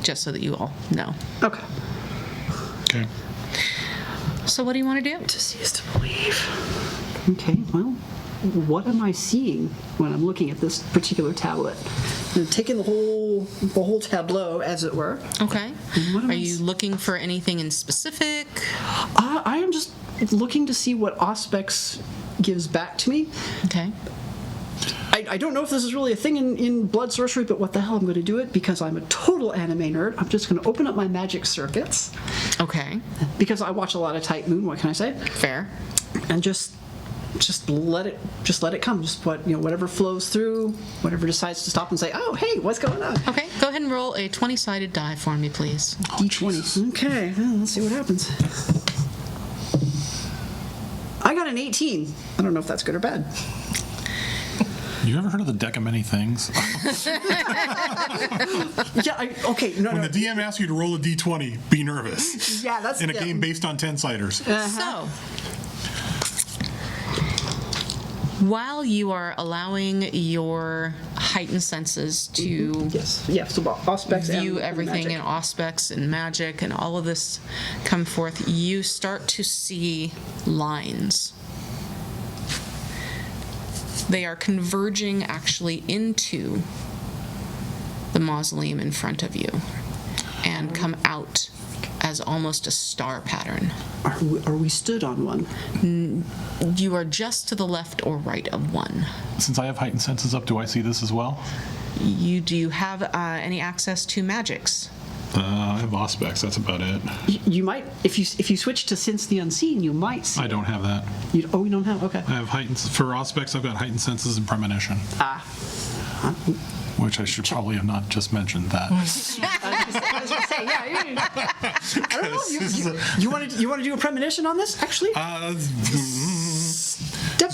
just so that you all know. Okay. Okay. So what do you want to do? To see is to believe. Okay. Well, what am I seeing when I'm looking at this particular tablet? I'm taking the whole tableau, as it were. Okay. What am Are I you looking for anything in specific? I am just looking to see what Auspex gives back to me. Okay. I don't know if this is really a thing in Blood Sorcery, but what the hell, I'm going to do it because I'm a total anime nerd. I'm just going to open up my magic circuits Okay. because I watch a lot of Type Moon. What can I say? Fair. And just let it come. Just whatever flows through, whatever decides to stop and say, oh, hey, what's going on? Okay. Go ahead and roll a 20-sided die for me, please. D20. Okay, well, let's see what happens. I got an 18. I don't know if that's good or bad. You ever heard of the deck of many things? Yeah, okay, no. When the DM asks you to roll a d20, be nervous. Yeah, that's in a game based on 10-siders. So, while you are allowing your heightened senses to Yes, so Auspex view and everything magic. in Auspex and magic and all of this come forth, you start to see lines. They are converging actually into the mausoleum in front of you and come out as almost a star pattern. Are we stood on one? You are just to the left or right of one. Since I have heightened senses up, do I see this as well? Do you have any access to magics? I have Auspex, that's about it. You might, if you switch to Sense the Unseen, you might see. I don't have that. You don't have? Okay. I have heightened, for Auspex, I've got heightened senses and premonition. Which I should probably have not just mentioned that. I was gonna say, yeah. I don't know. You want to do a premonition on this? Actually, Step.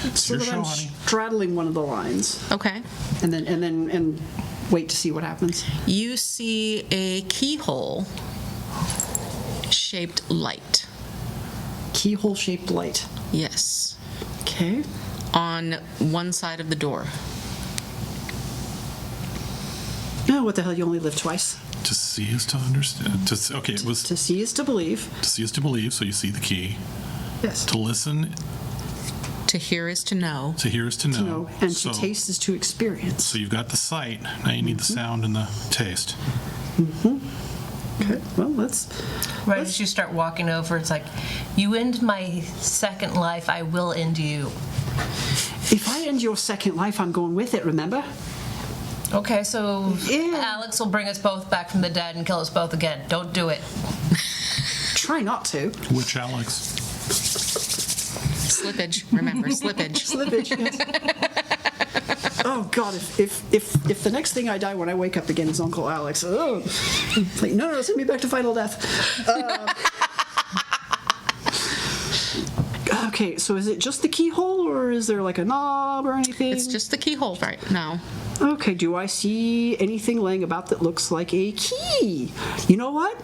It's So your that show, I'm honey. straddling one of the lines, Okay. and wait to see what happens. You see a keyhole shaped light. Keyhole shaped light. Yes. Okay. On one side of the door. Oh, what the hell? You only live twice. To see is to understand. Okay, it was To see is to believe. to see is to believe, so you see the key. Yes. To listen, To hear is to know. to hear is to know. To know, and so, to taste is to experience. So you've got the sight, now you need the sound and the taste. Okay. Well, let's. Right as you start walking over, it's like, you end my second life, I will end you. If I end your second life, I'm going with it. Remember? Okay, so Yeah. Alex will bring us both back from the dead and kill us both again. Don't do it. Try not to. Which Alex? Slippage. Remember, slippage. Slippage. Yes. Oh God! If the next thing I die when I wake up again is Uncle Alex, like no, send me back to final death. Okay, so is it just the keyhole, or is there like a knob or anything? It's just the keyhole right now. Okay, do I see anything laying about that looks like a key? You know what?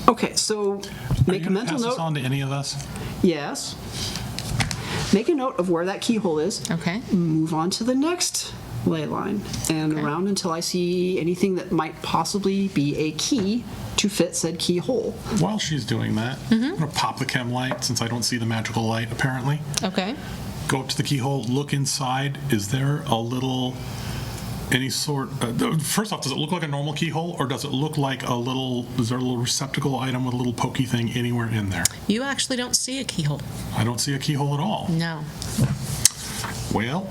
Okay, so make a mental Pass this note. on to any of us? Yes. Make a note of where that keyhole is. Okay. Move on to the next ley line and Okay. around until I see anything that might possibly be a key to fit said keyhole. While she's doing that, I'm going to pop the chem light since I don't see the magical light apparently. Okay. Go up to the keyhole, look inside. Is there a little, any sort, first off, does it look like a normal keyhole or does it look like is there a little receptacle item with a little pokey thing anywhere in there? You actually don't see a keyhole. I don't see a keyhole at all. No. Well,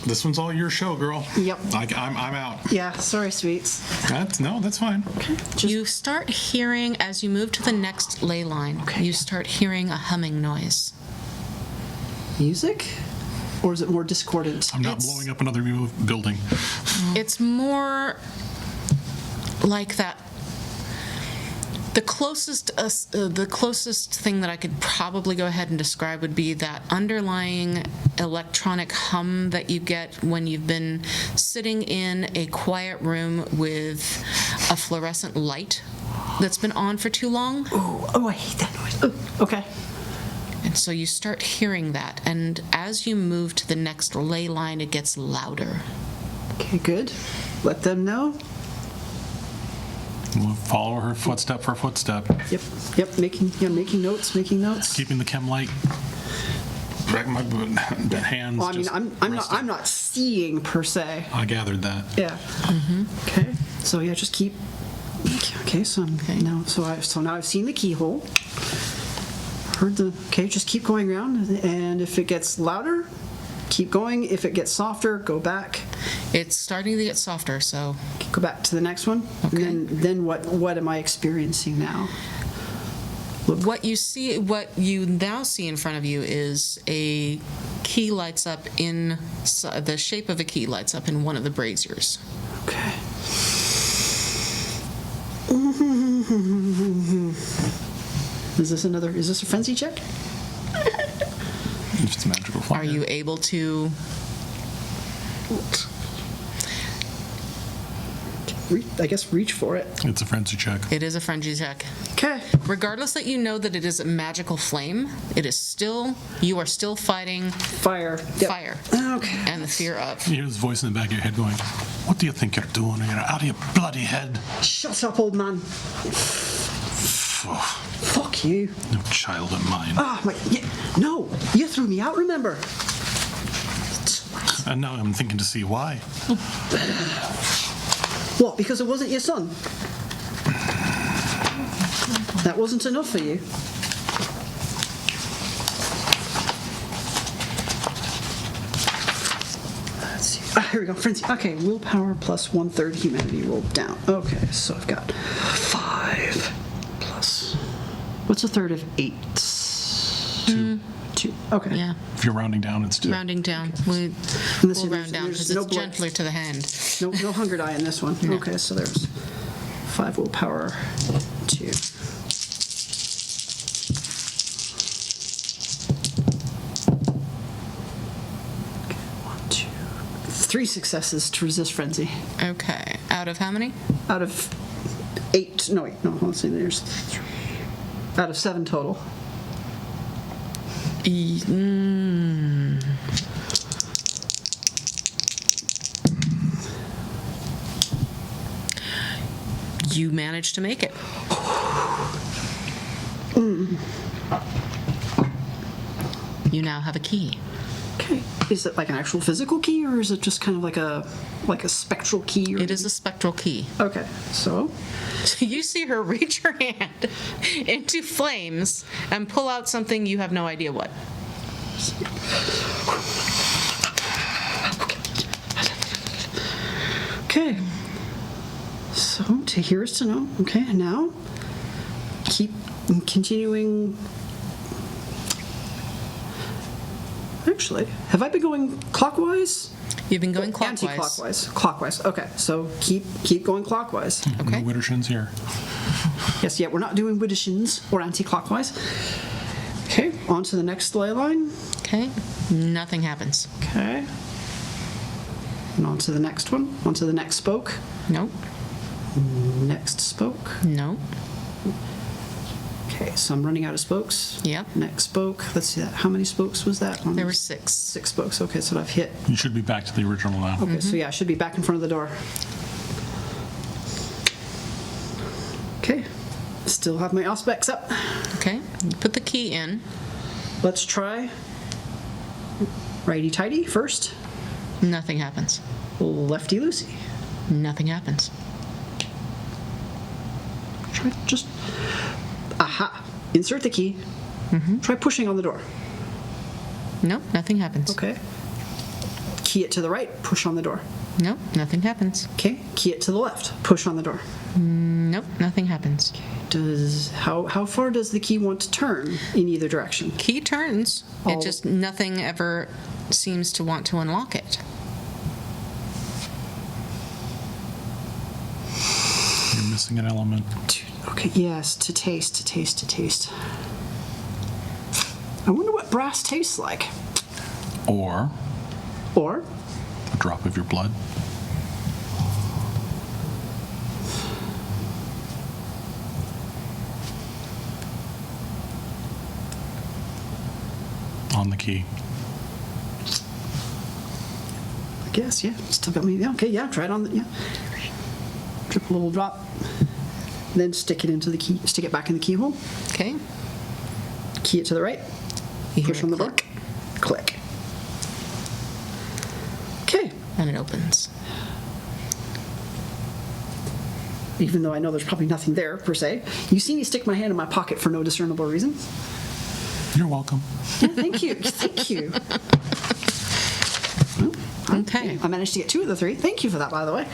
This one's all your show, girl. Yep. I'm out. Yeah, sorry, sweets. That's fine. You start hearing, as you move to the next ley line, you start hearing a humming noise. Music? Or is it more discordant? I'm not blowing up another building. It's more like that. The closest thing that I could probably go ahead and describe would be that underlying electronic hum that you get when you've been sitting in a quiet room with a fluorescent light that's been on for too long. Oh, I hate that noise. Oh, okay. And so you start hearing that, and as you move to the next ley line, it gets louder. Okay, good. Let them know. We'll follow her footstep for footstep. Yep. Making notes. Keeping the chem light. My hands. Well, I mean, just I'm resting. not seeing per se. I gathered that. Yeah. Okay. So yeah, just keep. Okay. So now I've seen the keyhole. Heard the. Okay. Just keep going around, and if it gets louder, keep going. If it gets softer, go back. It's starting to get softer, so Go back to the next one. Okay. And then what am I experiencing now? what you now see in front of you is a key lights up in the shape of a key lights up in one of the braziers. Okay. Is this a frenzy check? It's magical fire. Are you able to? I guess reach for it. It's a frenzy check. It is a frenzy check. Okay. Regardless that you know that it is a magical flame, you are still fighting Fire. Yep. fire Okay. and the fear of. You hear this voice in the back of your head going, "What do you think you're doing? You're out of your bloody head." Shut up, old man. Oh, Fuck you. no child of mine. Ah, no, you threw me out, remember? And now I'm thinking to see why. What, because it wasn't your son? That wasn't enough for you? Let's see. Here we go, frenzy. Okay, willpower plus 1/3 humanity rolled down. Okay, so I've got 5 plus. What's a third of 8? 2. Okay. Yeah, If you're rounding down, it's 2. rounding down. We'll Unless round down because no it's blood. gentler to the hand. No hunger die in this one. Okay, so there's 5 willpower, 2. Okay, 1, 2, 3 successes to resist frenzy. Okay, out of how many? Out of 8. No, wait. No, let's see. There's 3. Out of 7 total. You managed to make it. You now have a key. Okay. Is it like an actual physical key, or is it just kind of like a spectral key? Or It is a spectral key. Okay. So You see her reach her hand into flames and pull out something you have no idea what. okay. So to hear is to know. Okay. Now keep continuing. Actually, have I been going clockwise? You've been going clockwise. Anti-clockwise. Clockwise. Okay, so keep going clockwise. Okay. No Wittershins here. Yes, yeah, we're not doing Widdershins or anti-clockwise. Okay, on to the next ley line. Okay. Nothing happens. Okay. And on to the next one. On to the next spoke. Nope. Next spoke. Nope. Okay, so I'm running out of spokes. Yep. Next spoke. Let's see that. How many spokes was that? There were 6. 6 spokes. Okay, so I've hit. You should be back to the original now. Okay, so yeah, I should be back in front of the door. Okay. Still have my aspects up. Okay. You put the key in. Let's try righty-tighty first. Nothing happens. Lefty-loosey. Nothing happens. Try just... Aha! Insert the key. Try pushing on the door. Nope. Nothing happens. Okay. Key it to the right, push on the door. Nope, nothing happens. Okay, key it to the left, push on the door. Nope, nothing happens. How far does the key want to turn in either direction? Key turns. It just, nothing ever seems to want to unlock it. You're missing an element. Okay, yes, to taste. I wonder what brass tastes like. Or Or, a drop of your blood. On the key. I guess, yeah, still got me. Yeah, okay, yeah, try it on the, yeah. Drip a little drop, then stick it back in the keyhole. Okay. Key it to the right, You hear push a on the door, click, click. Okay, and it opens. even though I know there's probably nothing there per se. You see me stick my hand in my pocket for no discernible reason. You're welcome. Yeah, thank you, thank you. Well, Okay. I managed to get 2 of the 3. Thank you for that, by the way.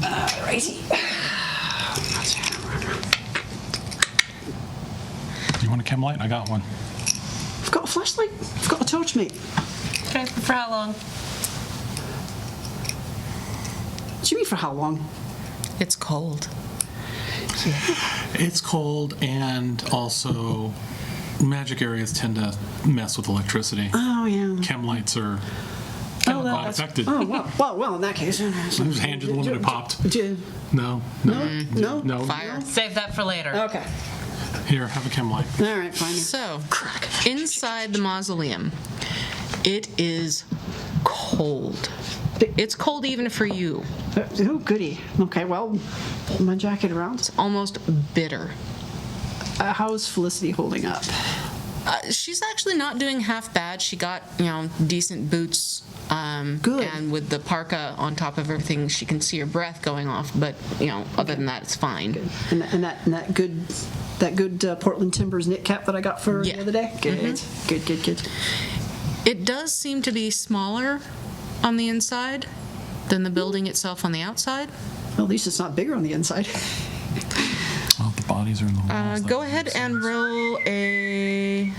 Alrighty. You want a chem light? I got one. I've got a flashlight. I've got a torch, mate. Okay, for how long? What do you mean for how long? It's cold. It's cold, and also magic areas tend to mess with electricity. Oh, yeah. Chem lights are Oh, not affected. Oh, well, in that case. I just handed you the one that popped. Do- No. No? Fire. Save that for later. Okay. Here, have a chem light. All right, fine. So, inside the mausoleum, it is cold. It's cold even for you. Oh, goody. Okay, well, pull my jacket around. Almost bitter. How's Felicity holding up? She's actually not doing half bad. She got, decent boots. Good. And with the parka on top of everything, she can see her breath going off. But, other than that, it's fine. And that good Portland Timbers knit cap that I got for her Yeah. the other day? Good. Good. It does seem to be smaller on the inside than the building itself on the outside. Well, at least it's not bigger on the inside. Oh, the bodies are in the walls. Go ahead and roll a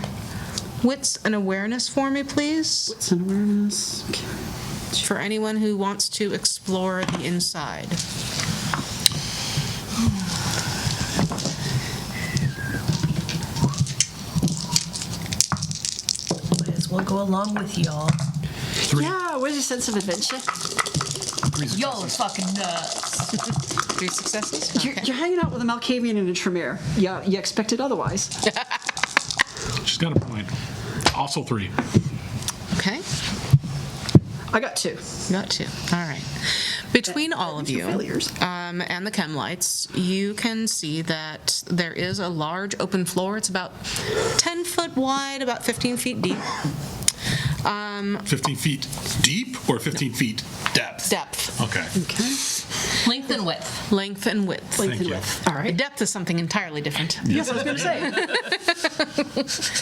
wits and awareness for me, please, It's an awareness. Okay. for anyone who wants to explore the inside. Might as well go along with y'all. Yeah, where's your sense of adventure? Y'all are fucking nuts. 3 successes? You're, Okay. you're hanging out with a Malkavian and a Tremere. Yeah, you expected otherwise. She's got a point. Also 3. Okay. I got 2. Got 2. All right. Between all of you failures. and the chem lights, you can see that there is a large open floor. It's about 10 foot wide, about 15 feet deep. 15 feet deep or 15 feet depth? Depth, Okay. Okay. Length and width. length, and width. Length and you. width. All right. Depth is something entirely different. Yes, I was going to say.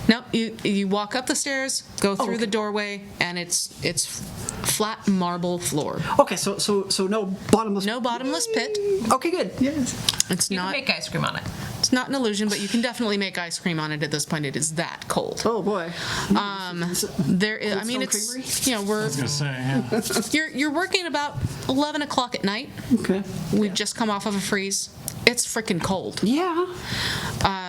No, you walk up the stairs, go through okay. the doorway, and it's flat marble floor. Okay, so no bottomless. No bottomless pit. Okay, good. Yes. It's You can not. make ice cream on it. It's not an illusion, but you can definitely make ice cream on it at this point. It is that cold. Oh boy. There is. I Cold mean, Stone it's Creamery? we're I was going to say, yeah. you're working about 11 o'clock at night. Okay. We've just come off of a freeze. It's freaking cold. Yeah.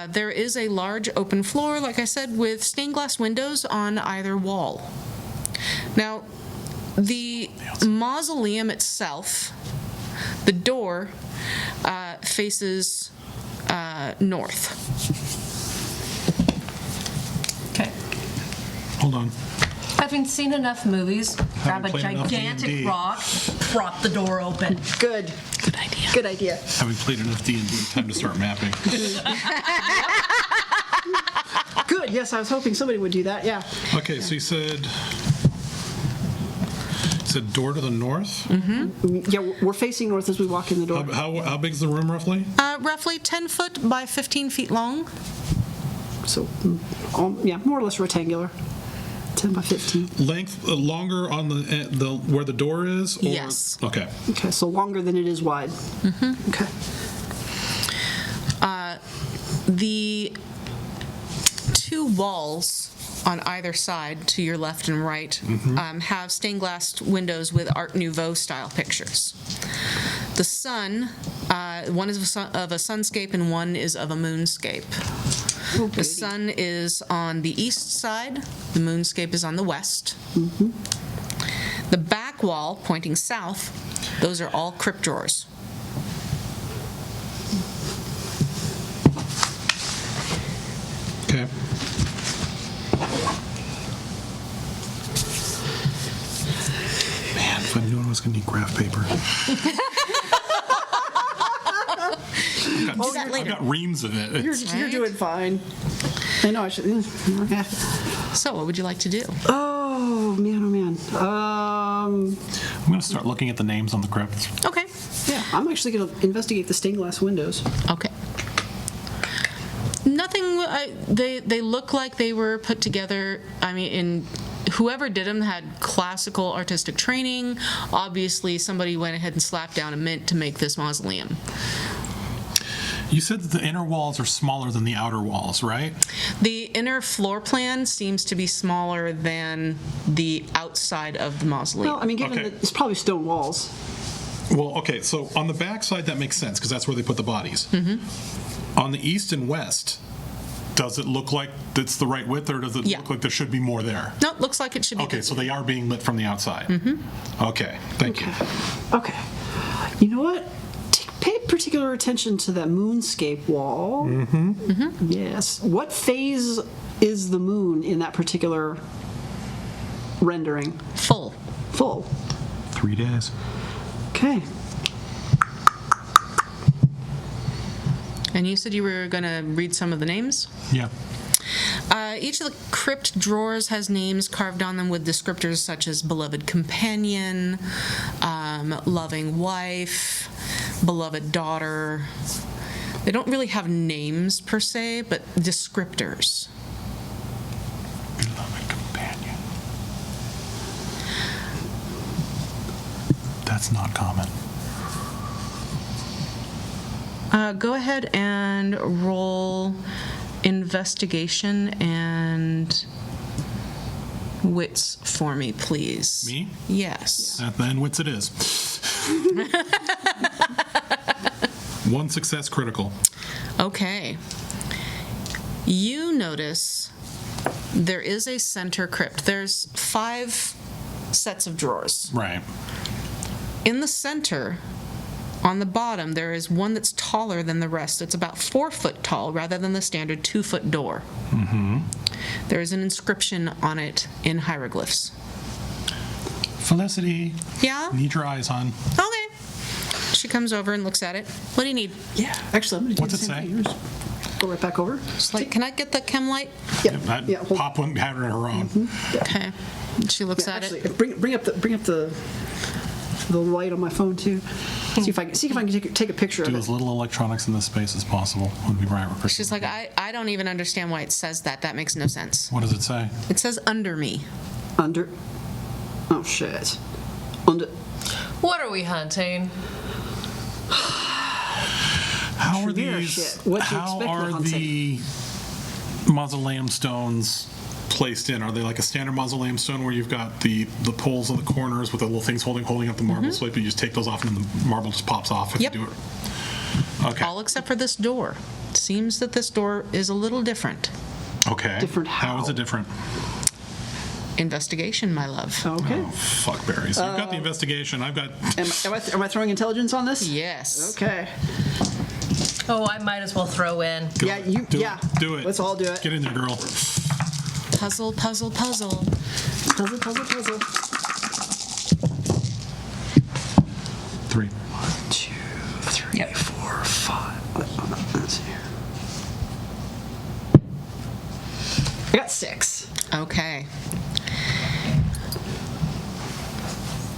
There is a large open floor, like I said, with stained glass windows on either wall. Now, the mausoleum itself, the door faces north. Okay. Hold on. Having seen enough movies, grab a played enough gigantic D&D. rock, prop the door open. Good. Good idea. Good idea. Having played enough D&D, time to start mapping. Good. Yes, I was hoping somebody would do that. Yeah. Okay, so you said door to the north? Yeah, we're facing north as we walk in the door. How big is the room roughly? Roughly 10 foot by 15 feet long. So, yeah, more or less rectangular. 10 by 15. Length longer on the where the door is? Or? Yes. Okay. Okay, so longer than it is wide. Okay. The two walls on either side, to your left and right, have stained glass windows with Art Nouveau style pictures. The sun, one is of a sunscape and one is of a moonscape. The sun is on the east side, the moonscape is on the west. The back wall, pointing south, those are all crypt drawers. Okay. Man, if I knew I was going to need graph paper. I've got reams of it. You're doing fine. I know I should. Okay. So what would you like to do? Oh man, oh man. I'm going to start looking at the names on the crypts. Okay. Yeah, I'm actually going to investigate the stained glass windows. Okay. Nothing, they look like they were put together, I mean, whoever did them had classical artistic training. Obviously, somebody went ahead and slapped down a mint to make this mausoleum. You said that the inner walls are smaller than the outer walls, right? The inner floor plan seems to be smaller than the outside of the mausoleum. Well, I mean, given Okay. that it's probably stone walls. Well, okay, so on the back side, that makes sense, because that's where they put the bodies. On the east and west, does it look like it's the right width, or does it Yeah. look like there should be more there? No, it looks like it should be. Okay, so they are being lit from the outside. Okay, thank you. Okay. You know what? Pay particular attention to that moonscape wall. Yes. What phase is the moon in that particular rendering? Full. Full. 3 days. Okay. And you said you were going to read some of the names? Yeah. Each of the crypt drawers has names carved on them with descriptors such as beloved companion, loving wife, beloved daughter. They don't really have names per se, but descriptors. Beloved companion. That's not common. Go ahead and roll investigation and wits for me, please. Me? Yes. Then wits it is. 1 success critical. Okay. You notice there is a center crypt. There's 5 sets of drawers. Right. In the center, on the bottom, there is one that's taller than the rest. It's about 4 foot tall rather than the standard 2-foot door. There is an inscription on it in hieroglyphs. Felicity. Yeah? Need your eyes on. Okay. She comes over and looks at it. What do you need? Yeah. Actually, I'm going to do What's the it same say? thing. Go right back over. She's like, can I get the chem light? Yeah. That Yeah. Hold. Pop wouldn't have her own. Okay. She looks Yeah, at actually, it. bring up the light on my phone too. See if I can take a picture Do of as it. little electronics in this space as possible would be right. She's like, I don't even understand why it says that. That makes no sense. What does it say? It says under me. Under. Oh shit. Under. What are we hunting? How are Tremere these? shit. What do you How expect are we're hunting? the mausoleum stones placed in? Are they like a standard mausoleum stone where you've got the poles on the corners with the little things holding up the marble, so you just take those off and then the marble just pops off if Yep. you do it? Okay. All except for this door. Seems that this door is a little different. Okay. Different How is how? it different? Investigation, my love. Okay. Oh, fuck berries. You've got the investigation. I've got. Am I throwing intelligence on this? Yes. Okay. Oh, I might as well throw in. Go. Yeah, you. Do yeah. It. Do it. Let's all do it. Get in there, girl. Puzzle, puzzle, puzzle. Puzzle, puzzle, puzzle. 3. 1, 2, 3, 4, 5. Let's see here. I got 6. Okay.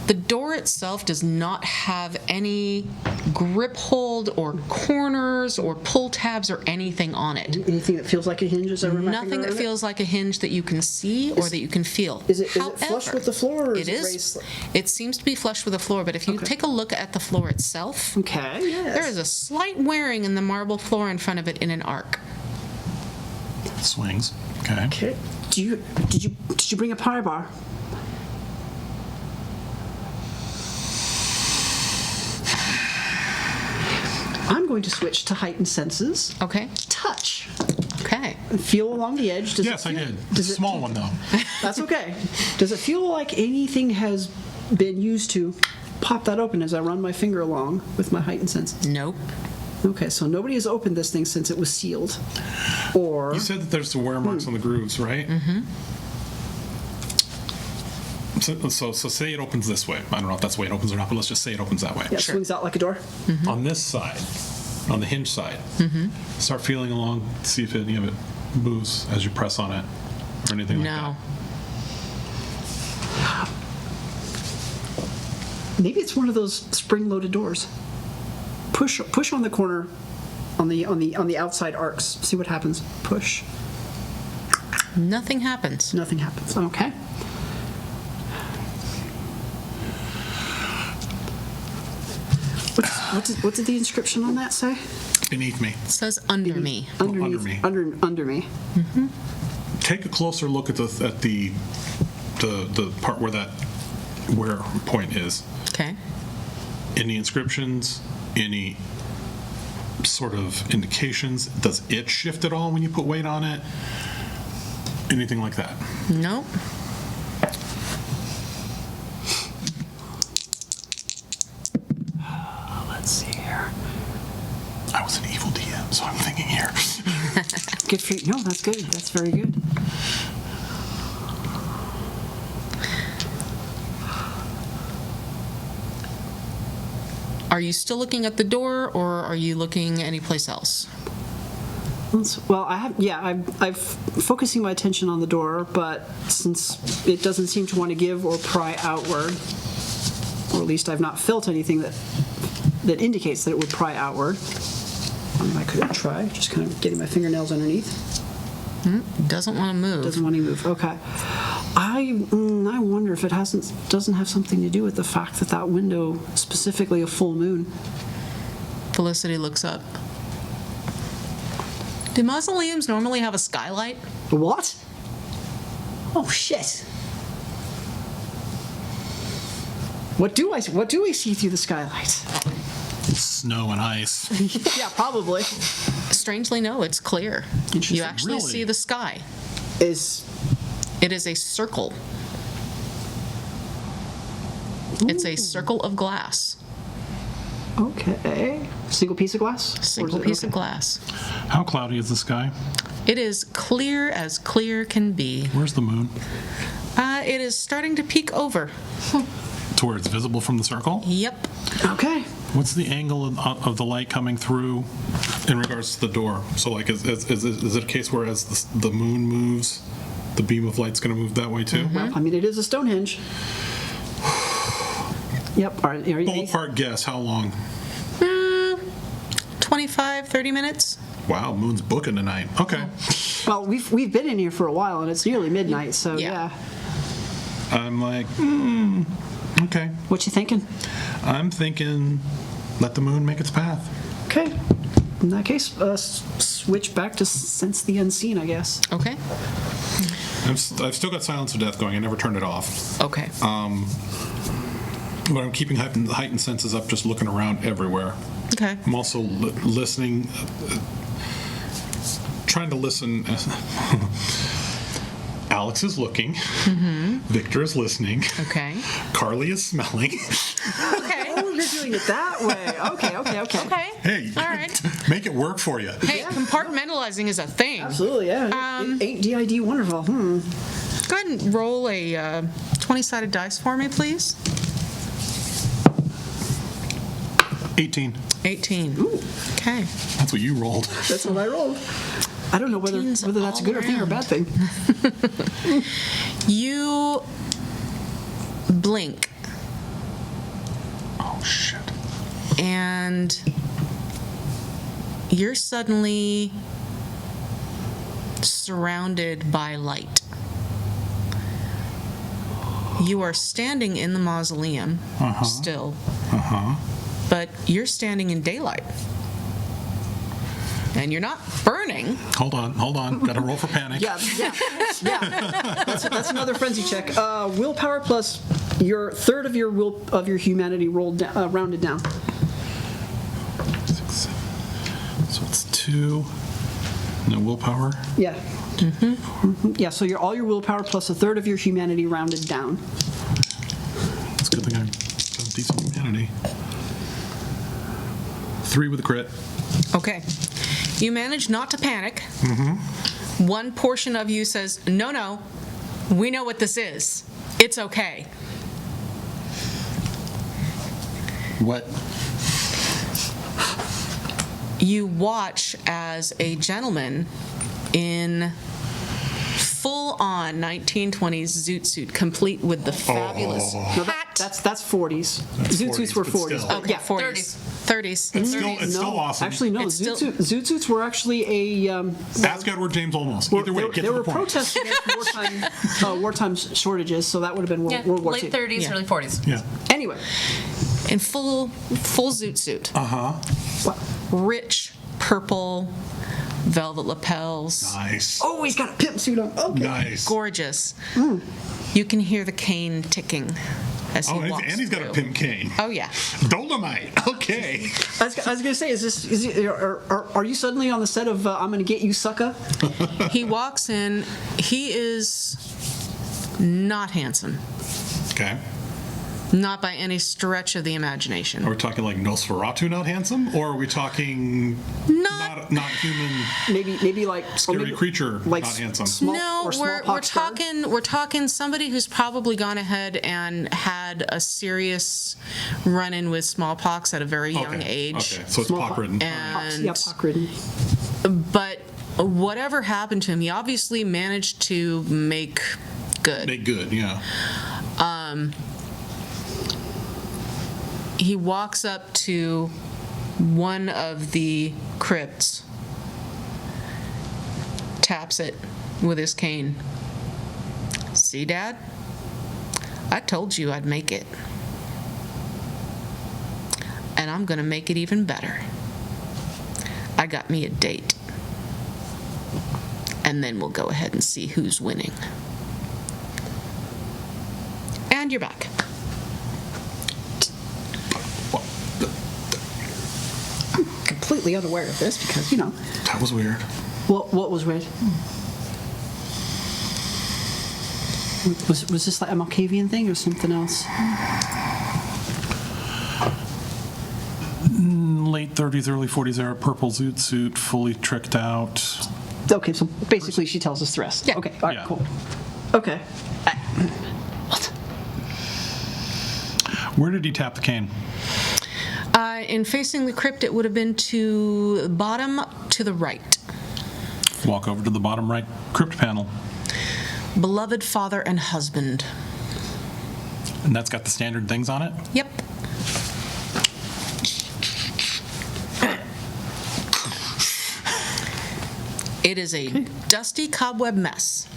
The door itself does not have any grip hold or corners or pull tabs or anything on it. Anything that feels like a hinge as I run my finger Nothing that around it? feels like a hinge that you can see or that you can feel. Is it flush with the floor, or is it raised? It seems to be flush with the floor, but if you take a look at the floor itself, Okay, yes. there is a slight wearing in the marble floor in front of it in an arc. Swings. Okay. Okay. Did you bring a pie bar? I'm going to switch to heightened senses. Okay. Touch. Okay. Feel along the edge. Does Yes, it I feel- did. Does it, Small one, though. That's okay. Does it feel like anything has been used to pop that open as I run my finger along with my heightened senses? Nope. Okay, so nobody has opened this thing since it was sealed. Or You said that there's the wear marks on the grooves, right? Mm-hmm. So say it opens this way. I don't know if that's the way it opens or not, but let's just say it opens that way. yeah, it swings out like a door. On this side, on the hinge side, start feeling along, see if any of it moves as you press on it or anything like No. that. Maybe it's one of those spring-loaded doors. Push on the corner, on the outside arcs. See what happens. Push. Nothing happens. Nothing happens. Okay. What did the inscription on that say? Beneath me. It says under me. Underneath. me. Under me. Take a closer look at the part where that wear point is. Okay. Any inscriptions? Any sort of indications? Does it shift at all when you put weight on it? Anything like that? Nope. Let's see here. I was an evil DM, so I'm thinking here. Good for you. No, that's good. That's very good. Are you still looking at the door, or are you looking anyplace else? Well, I'm focusing my attention on the door, but since it doesn't seem to want to give or pry outward, or at least I've not felt anything that indicates that it would pry outward, I could try just kind of getting my fingernails underneath. Doesn't want to move. Doesn't want to move. Okay. I wonder if it doesn't have something to do with the fact that window, specifically a full moon. Felicity looks up. Do mausoleums normally have a skylight? What? Oh shit! What do we see through the skylight? Snow and ice. Yeah, probably. Strangely, no, it's clear. Interesting. You actually Really? see the sky. It is a circle. It's a circle of glass. Okay. Single piece of glass? Single piece of glass. How cloudy is the sky? It is clear as clear can be. Where's the moon? It is starting to peek over. To where it's visible from the circle? Yep. Okay. What's the angle of the light coming through in regards to the door? So, like, is it a case where as the moon moves, the beam of light's going to move that way too? Well, I mean, it is a Stonehenge. Yep. Are you, Ballpark guess, how long? 25, 30 minutes. Wow, moon's booking tonight. Okay. well, we've been in here for a while, and it's nearly midnight, so Yeah. yeah. I'm like, okay. What you thinking? I'm thinking, let the moon make its path. Okay. In that case, switch back to sense the unseen, I guess. Okay. I've still got Silence of Death going. I never turned it off. Okay. But I'm keeping heightened senses up, just looking around everywhere. Okay. I'm also listening, trying to listen. Alex is looking. Victor is listening. Okay. Carly is smelling. Okay. Oh, you're doing it that way. Okay. Okay. Hey, All right. make it work for you. Hey, compartmentalizing is a thing. Absolutely, yeah. It ain't DID wonderful. Go ahead and roll a 20-sided dice for me, please. 18. 18. Ooh, Okay. That's what you rolled. that's what I rolled. I don't know whether 18's that's a good all thing or a bad thing. You blink Oh, shit. And you're suddenly surrounded by light. You are standing in the mausoleum still, but you're standing in daylight. And you're not burning. Hold on. Gotta roll for panic. Yeah. That's another frenzy check. Willpower plus your third of your humanity rounded down. 6, 7. So it's 2. No willpower. Yeah. Yeah. So all your willpower plus a third of your humanity rounded down. It's a good thing I've got decent humanity. 3 with a crit. Okay. You manage not to panic. One portion of you says, no, we know what this is. It's okay. What? You watch as a gentleman in full-on 1920s zoot suit, complete with the fabulous No, hat. that's 40s. That's Zoot suits 40s, were but 40s. still. But Okay, yeah. 40s. 30s. It's still awesome. Actually, no. It's Zoot suits were actually a. Ask Edward James Olmos. Either way, get they to were the point. protests against wartime shortages, so that would have been Yeah, World War late II. 30s, Yeah. early 40s. Yeah. Anyway, In full zoot suit. what? Rich purple velvet lapels. Nice. Oh, he's got a pimp suit on. Okay. Nice. Gorgeous. You can hear the cane ticking as he walks and he's got a through. pimp cane. Oh, yeah. Dolomite. Okay. I was gonna say, are you suddenly on the set of I'm gonna get you, sucker? He walks in. He is not handsome. Okay. Not by any stretch of the imagination. Are we talking like Nosferatu not handsome? Or are we talking not human, Maybe like scary creature like not handsome? Small, No, or we're smallpox bird? talking somebody who's probably gone ahead and had a serious run-in with smallpox at a very young age. Okay, so it's pock-ridden. And Yeah, pock-ridden. but whatever happened to him, he obviously managed to make good. Make good, yeah. He walks up to one of the crypts, taps it with his cane. See, Dad? I told you I'd make it. And I'm gonna make it even better. I got me a date. And then we'll go ahead and see who's winning. And you're back. Completely unaware of this because That was weird. what was weird. Was this like a Malkavian thing or something else? Late 30s, early 40s era, purple zoot suit, fully tricked out. Okay, so basically she tells us the rest. Yeah. Okay, all right, Yeah. cool. Okay. What? Where did he tap the cane? In facing the crypt, it would have been to the bottom to the right. Walk over to the bottom right crypt panel. Beloved father and husband. And that's got the standard things on it? Yep. It is a dusty cobweb mess.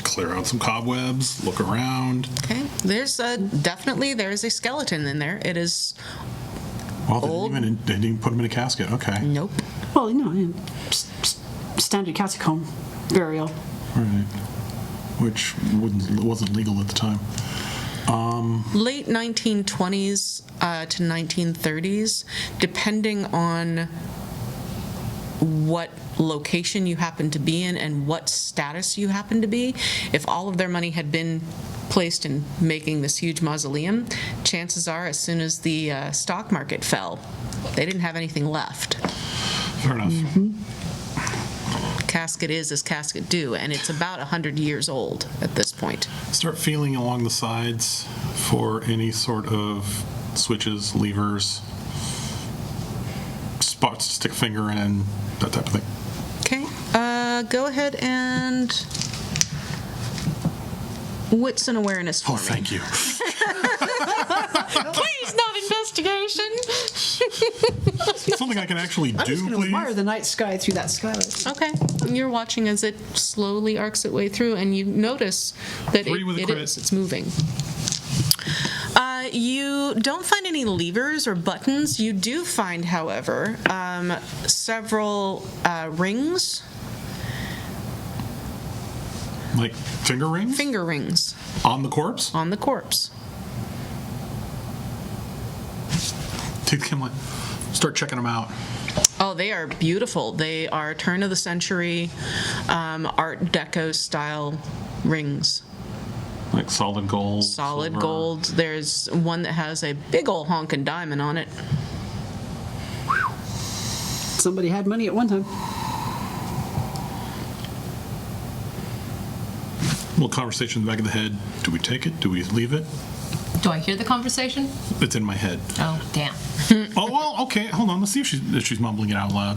Clear out some cobwebs, look around. Okay, there's definitely there's a skeleton in there. It is Well, Old. they didn't even put him in a casket. Okay. nope. Well, standard catacomb burial. Right. Which wasn't legal at the time. Late 1920s to 1930s, depending on what location you happen to be in and what status you happen to be. If all of their money had been placed in making this huge mausoleum, chances are as soon as the stock market fell, they didn't have anything left. Fair enough. Casket is as casket do, and it's about 100 years old at this point. Start feeling along the sides for any sort of switches, levers, spots to stick a finger in, that type of thing. Okay, go ahead and wits and awareness for me. Oh, thank you. Please, not investigation. Something I can actually I'm just do, going to please. admire the night sky through that skylight. Okay, you're watching as it slowly arcs its way through, and you notice that Three with a crit. it's moving. You don't find any levers or buttons. You do find, however, several rings, Like finger rings finger rings on the corpse. on the corpse. Take the camera. Start checking them out. Oh, they are beautiful. They are turn of the century Art Deco style rings. Like solid gold. Solid silver. gold. There's one that has a big old honkin' diamond on it. Somebody had money at one time. Little conversation in the back of the head. Do we take it? Do we leave it? Do I hear the conversation? It's in my head. Oh, damn. Oh, well, okay. Hold on. Let's see if she's mumbling it out loud.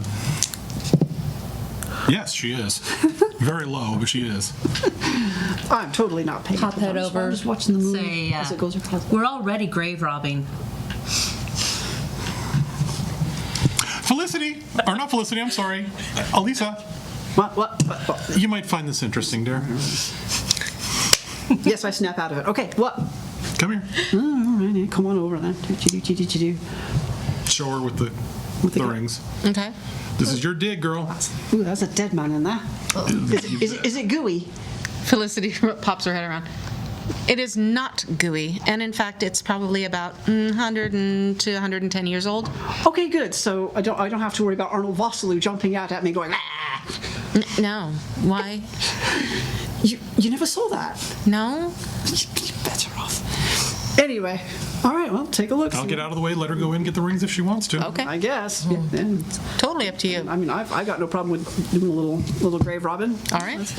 Yes, she is. Very low, but she is. I'm totally not paying Pop attention. head over. I'm just watching the movie Say, as it goes across. We're already grave robbing. Felicity! Or not Felicity, I'm sorry. Alisa, What? you might find this interesting, dear. Yes, I snap out of it. Okay, what? Come here. All right, come on over then. Do. Show her with the rings. Okay. This is your dig, girl. Ooh, that's a dead man in there. Is it gooey? Felicity pops her head around. It is not gooey, and in fact, it's probably about 100 to 110 years old. Okay, good. So I don't have to worry about Arnold Vosloo jumping out at me going, ah! No. Why? You never saw that. No? You're better off. Anyway, all right, well, take a look. I'll get out of the way, let her go in and get the rings if she wants to. Okay. I guess. Yeah. Totally up to you. I mean, I got no problem with doing a little grave robbing. All right.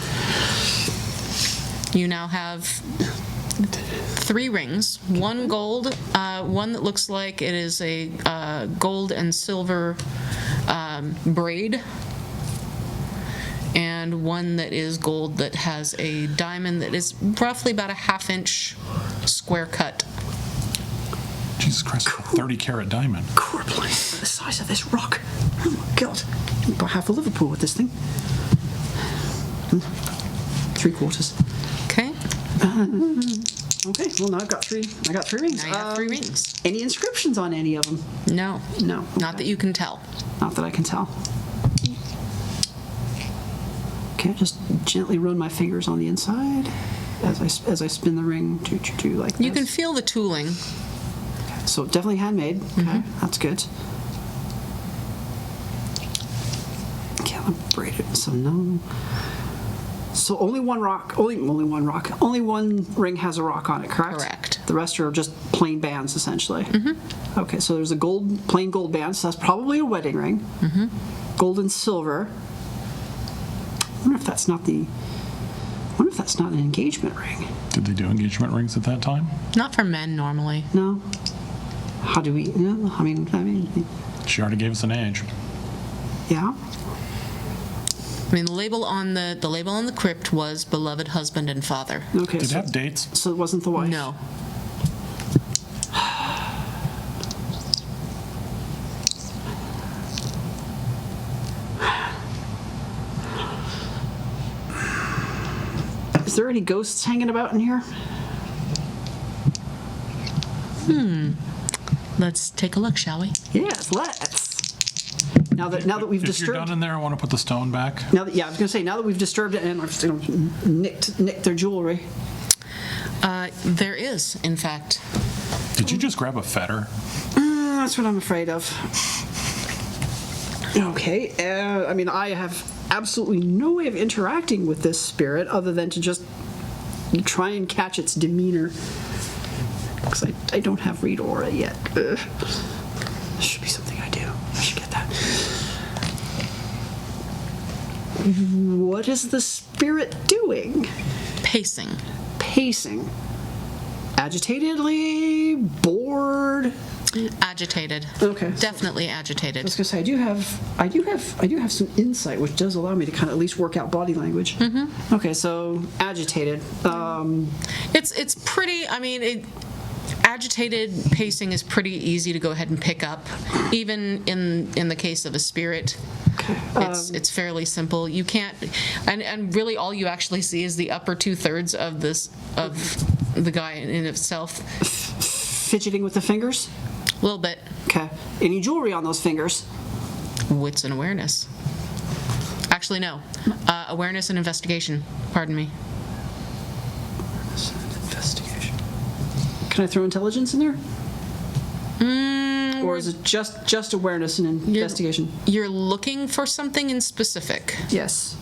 You now have 3 rings. One gold, one that looks like it is a gold and silver braid, and one that is gold that has a diamond that is roughly about a half-inch square cut. Jesus Christ, 30-carat diamond. Corpulent, the size of this rock. Oh my God! About half of Liverpool with this thing. 3/4. Okay. Okay. Well, now I've got 3. I got 3 rings. Now you have 3 rings. Any inscriptions on any of them? No. No. Not that you can tell. Not that I can tell. Okay, just gently run my fingers on the inside as I spin the ring to like this. You can feel the tooling. So definitely handmade. Okay, that's good. Calibrated. So no. So only one rock. Only one rock. Only one ring has a rock on it. Correct. Correct. The rest are just plain bands, essentially. Okay, so there's a plain gold band. So that's probably a wedding ring. Gold and silver. I wonder if that's not an engagement ring. Did they do engagement rings at that time? Not for men normally. No. How do we? No, I mean, She already gave us an age. yeah. I mean, the label on the crypt was beloved husband and father. Okay. Did it So, have dates? so it wasn't the wife. No. Is there any ghosts hanging about in here? Let's take a look, shall we? Yes, let's. Now that we've If you're disturbed. done in there, I want to put the stone back. I was going to say, now that we've disturbed it and nicked their jewelry. There is, in fact. Did you just grab a fetter? That's what I'm afraid of. Okay. I mean, I have absolutely no way of interacting with this spirit other than to just try and catch its demeanor. Because I don't have read aura yet. This should be something I do. I should get that. What is the spirit doing? Pacing. Pacing. Agitatedly? Bored? Agitated. Okay. Definitely I agitated. was gonna say I do have some insight, which does allow me to kind of at least work out body language. Okay, so agitated. It's pretty. I mean, agitated pacing is pretty easy to go ahead and pick up. Even in the case of a spirit, it's fairly simple. You can't, and really all you actually see is the upper 2/3 of the guy in itself. Fidgeting with the fingers? A little bit. Okay. Any jewelry on those fingers? Wits and awareness. Actually, no. Awareness and investigation. Pardon me. Investigation. Can I throw intelligence in there? Or is it just awareness and investigation? You're looking for something in specific. Yes.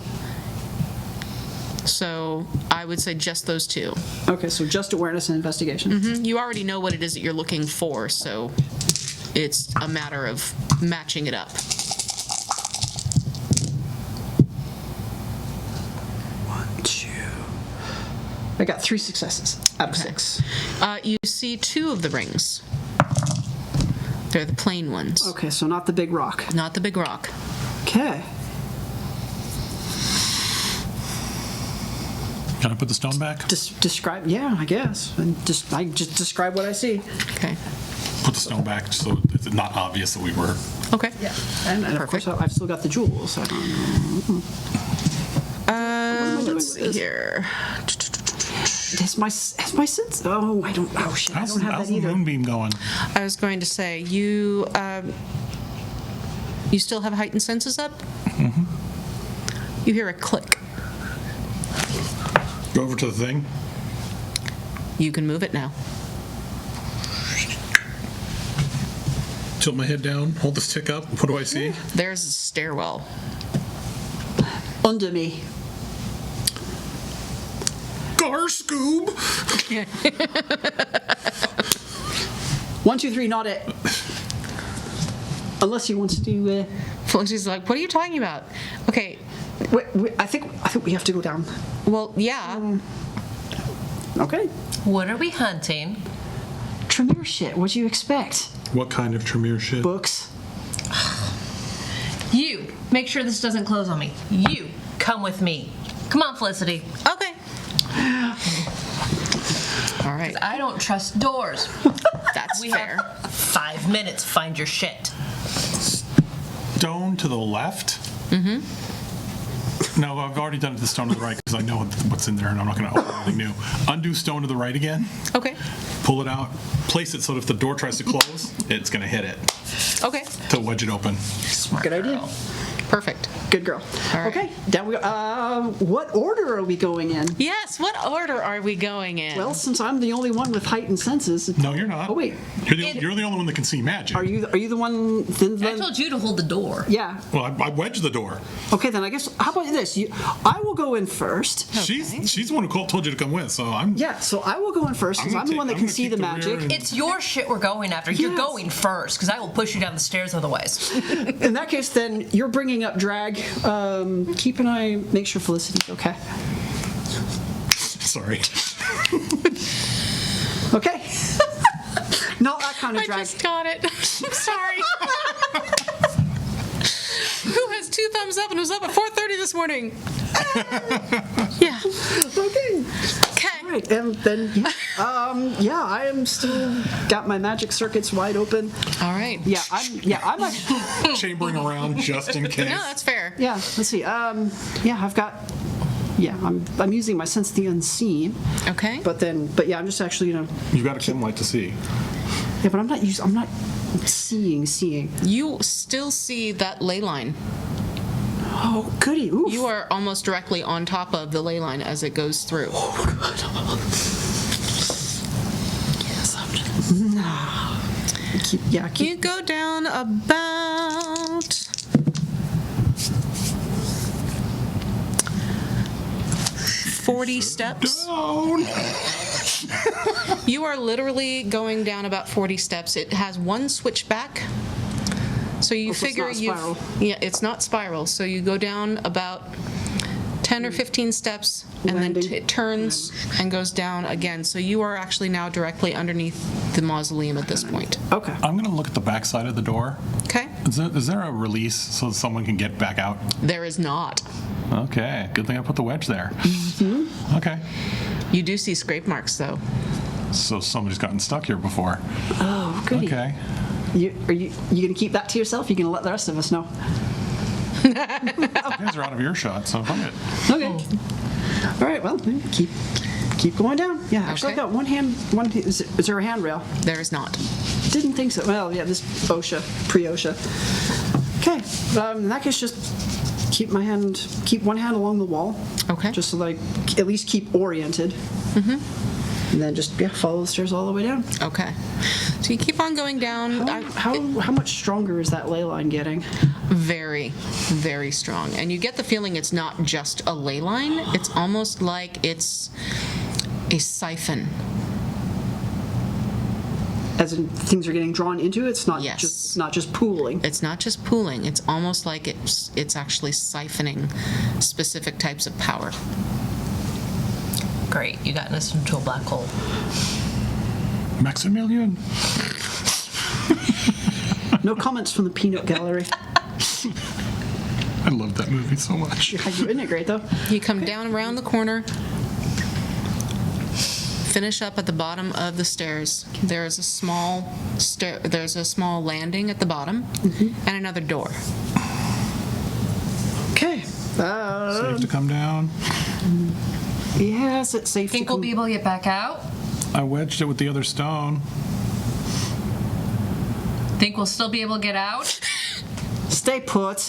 So I would say just those two. Okay, so just awareness and investigation. You already know what it is that you're looking for, so it's a matter of matching it up. 1, 2. I got 3 successes out of 6. You see 2 of the rings. They're the plain ones, Okay, so not the big rock. not the big rock. Okay. Can I put the stone back? Describe, yeah, I guess. And I just describe what I see. Okay. Put the stone back so it's not obvious that we were. Okay. Yeah. And of course, I've still got the jewels. I don't know. Let's see here. Has my sense? Oh, I don't. Oh shit! I don't have How's that the either. moonbeam going? I was going to say, you still have heightened senses up? Mm-hmm. You hear a click. Go over to the thing. You can move it now. Tilt my head down. Hold the stick up. What do I see? There's a stairwell. Under me. Gar Scoob! 1, 2, 3, not it. Unless he wants to do. Felicity's like, what are you talking about? Okay, I think we have to go down. well, yeah. Okay. What are we hunting? Tremere shit. What'd you expect? What kind of Tremere shit? Books. You, make sure this doesn't close on me. You, come with me. Come on, Felicity. Okay. All right. I don't trust doors. That's We fair. have 5 minutes. Find your shit. Stone to the left? Mm-hmm. No, I've already done it to the stone to the right because I know what's in there and I'm not going to open anything new. Undo stone to the right again. Okay. Pull it out. Place it so that if the door tries to close, it's going to hit it Okay. to wedge it open. Good idea. Perfect. Good girl. All right. Okay. Down we go. What order are we going in? Yes. What order are we going in? Well, since I'm the only one with heightened senses. No, you're not. Oh wait. You're the only one that can see magic. Are you the one? I told you to hold the door. Yeah. Well, I wedged the door. Okay, then I guess. How about this? I will go in first. She's the one who told you to come with, so I'm. Yeah. So I will go in first since I'm I'm gonna the one that take- can I'm see the gonna keep the rear magic. and- It's your shit we're going after. You're Yes. going first, because I will push you down the stairs otherwise. In that case, then you're bringing up drag. Keep an eye. Make sure Felicity's okay. Sorry. Okay. Not that kind of I drag. just got it. I'm sorry. Who has 2 thumbs up and was up at 4:30 this morning? Yeah. Okay. Okay. All right, and then yeah, I am still got my magic circuits wide open. All right. I'm actually, Chambering around just in case. No, that's fair. yeah. Let's see. I've got. Yeah, I'm using my sense of the unseen. Okay. But yeah, I'm just actually You've got a dim light to see. Yeah, but I'm not seeing. You still see that ley line. Oh, goody. Oof. You are almost directly on top of the ley line as it goes through. Yes, I'm just. Keep. You go down about 40 steps. Down. You are literally going down about 40 steps. It has one switchback. So you so it's figure not you spiral. Yeah, it's not spiral. So you go down about 10 or 15 steps and Landing. then it turns and goes down again. So you are actually now directly underneath the mausoleum at this point. Okay. I'm going to look at the back side of the door. Okay? Is there a release so someone can get back out? There is not. Okay, good thing I put the wedge there. Okay. You do see scrape marks though. So somebody's gotten stuck here before. Oh, goody. Okay. You going to keep that to yourself? You're going to let the rest of us know? You guys are out of earshot, so fuck it. Okay. All right, well, keep going down. Yeah, actually, Okay. I got one hand. Is there a handrail? There is not. Didn't think so. Well, yeah, this OSHA, pre-OSHA. Okay, in that case, just keep one hand along the wall. Okay. Just so that I at least keep oriented. Mm-hmm. And then just follow the stairs all the way down. Okay. So you keep on going down. How much stronger is that ley line getting? Very, very strong. And you get the feeling it's not just a ley line. It's almost like it's a siphon. As in, things are getting drawn into it. It's not Yes. just pooling. It's not just pooling. It's almost like it's actually siphoning specific types of power. Great, you gotten us into a black hole. Maximilian. No comments from the peanut gallery. I love that movie so much. Isn't it great though? You come down around the corner, finish up at the bottom of the stairs. There's a small landing at the bottom, and another door. Okay. Safe to come down. Yes, it's safe Think to we'll be able to get back out? I wedged it with the other stone. Think we'll still be able to get out? Stay put.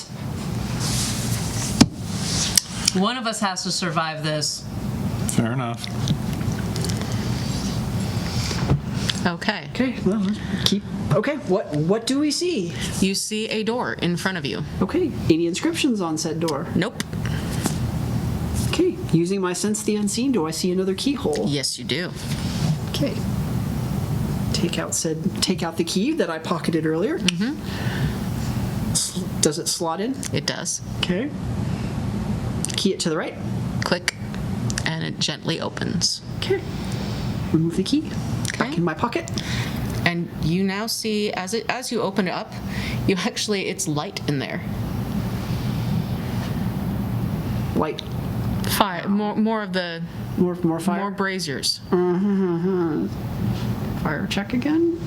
One of us has to survive this. Fair enough. Okay. Okay, well, let's keep. Okay, what do we see? You see a door in front of you. Okay, any inscriptions on said door? Nope. Okay, using my sense the unseen, do I see another keyhole? Yes, you do. Okay. Take out the key that I pocketed earlier. Mm-hmm. Does it slot in? It does. Okay. Key it to the right. Click, and it gently opens. Okay. Remove the key. Back Okay. in my pocket. And you now see, as you open it up, it's light in there. Light. Fire, more of the More fire. more braziers. Fire check again.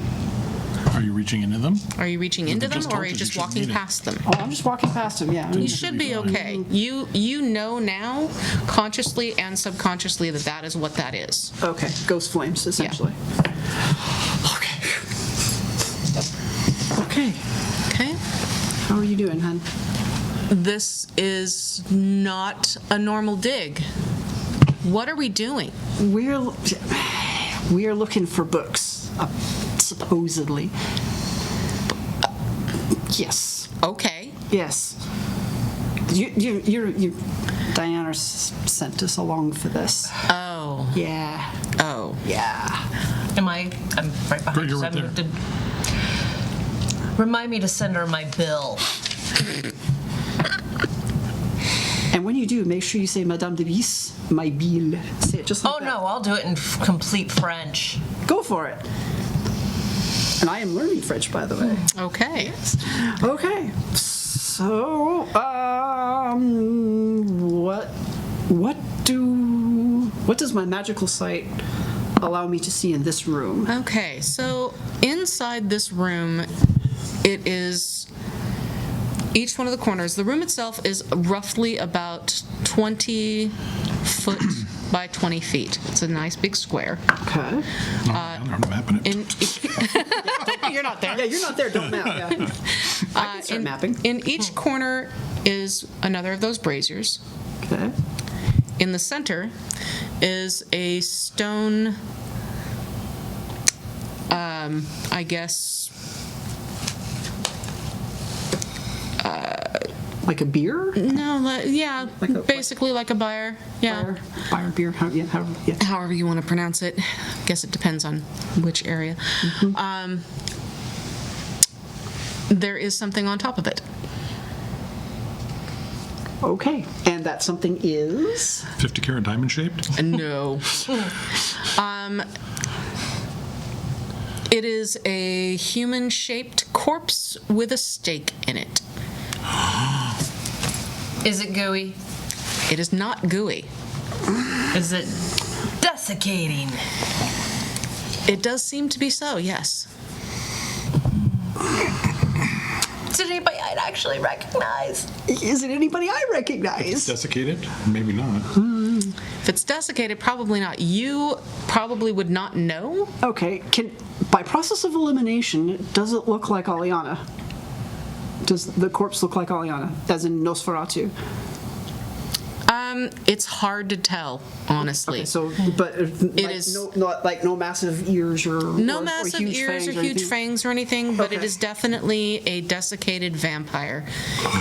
Are you reaching into them? Are you reaching into them, just or are you torches, just you shouldn't walking need it. past them? Oh, I'm just walking past him. Yeah. You should be okay. You know now, consciously and subconsciously, that is what that is. Okay. Ghost flames, essentially. Okay. Okay. Okay. How are you doing, hun? This is not a normal dig. What are we doing? We're looking for books, supposedly. Yes. Okay. Yes. You Diana sent us along for this. Oh. Yeah. Oh. Yeah. I'm right behind you. You're right so I'm gonna remind me to send her my bill. And when you do, make sure you say Madame de Bis, my bill. Say it just like Oh that. no, I'll do it in complete French. Go for it. And I am learning French, by the way. Okay. Okay. So, what does my magical sight allow me to see in this room? Okay. So inside this room, it is each one of the corners. The room itself is roughly about 20 foot by 20 feet. It's a nice big square. Okay. I'm mapping it. You're not there. Yeah, you're not there. Don't map. Yeah. I can start mapping. In each corner is another of those braziers. Okay. In the center is a stone, I guess, Like a beer? no, yeah, basically like a byre. Yeah. Fire beer. Yeah. However you want to pronounce it. I guess it depends on which area. There is something on top of it. Okay. And that something is? 50 carat diamond shaped? No. It is a human-shaped corpse with a stake in it. Is it gooey? It is not gooey. Is it desiccating? It does seem to be so, yes. Is it anybody I'd actually recognize? Is it anybody I recognize? Desiccated? Maybe not. If it's desiccated, probably not. You probably would not know. Okay, by process of elimination, does it look like Aliana? Does the corpse look like Aliana, as in Nosferatu? It's hard to tell, honestly. Okay, so, but it is- no massive ears or No massive huge ears fangs or huge anything? fangs or anything, but it Okay. is definitely a desiccated vampire.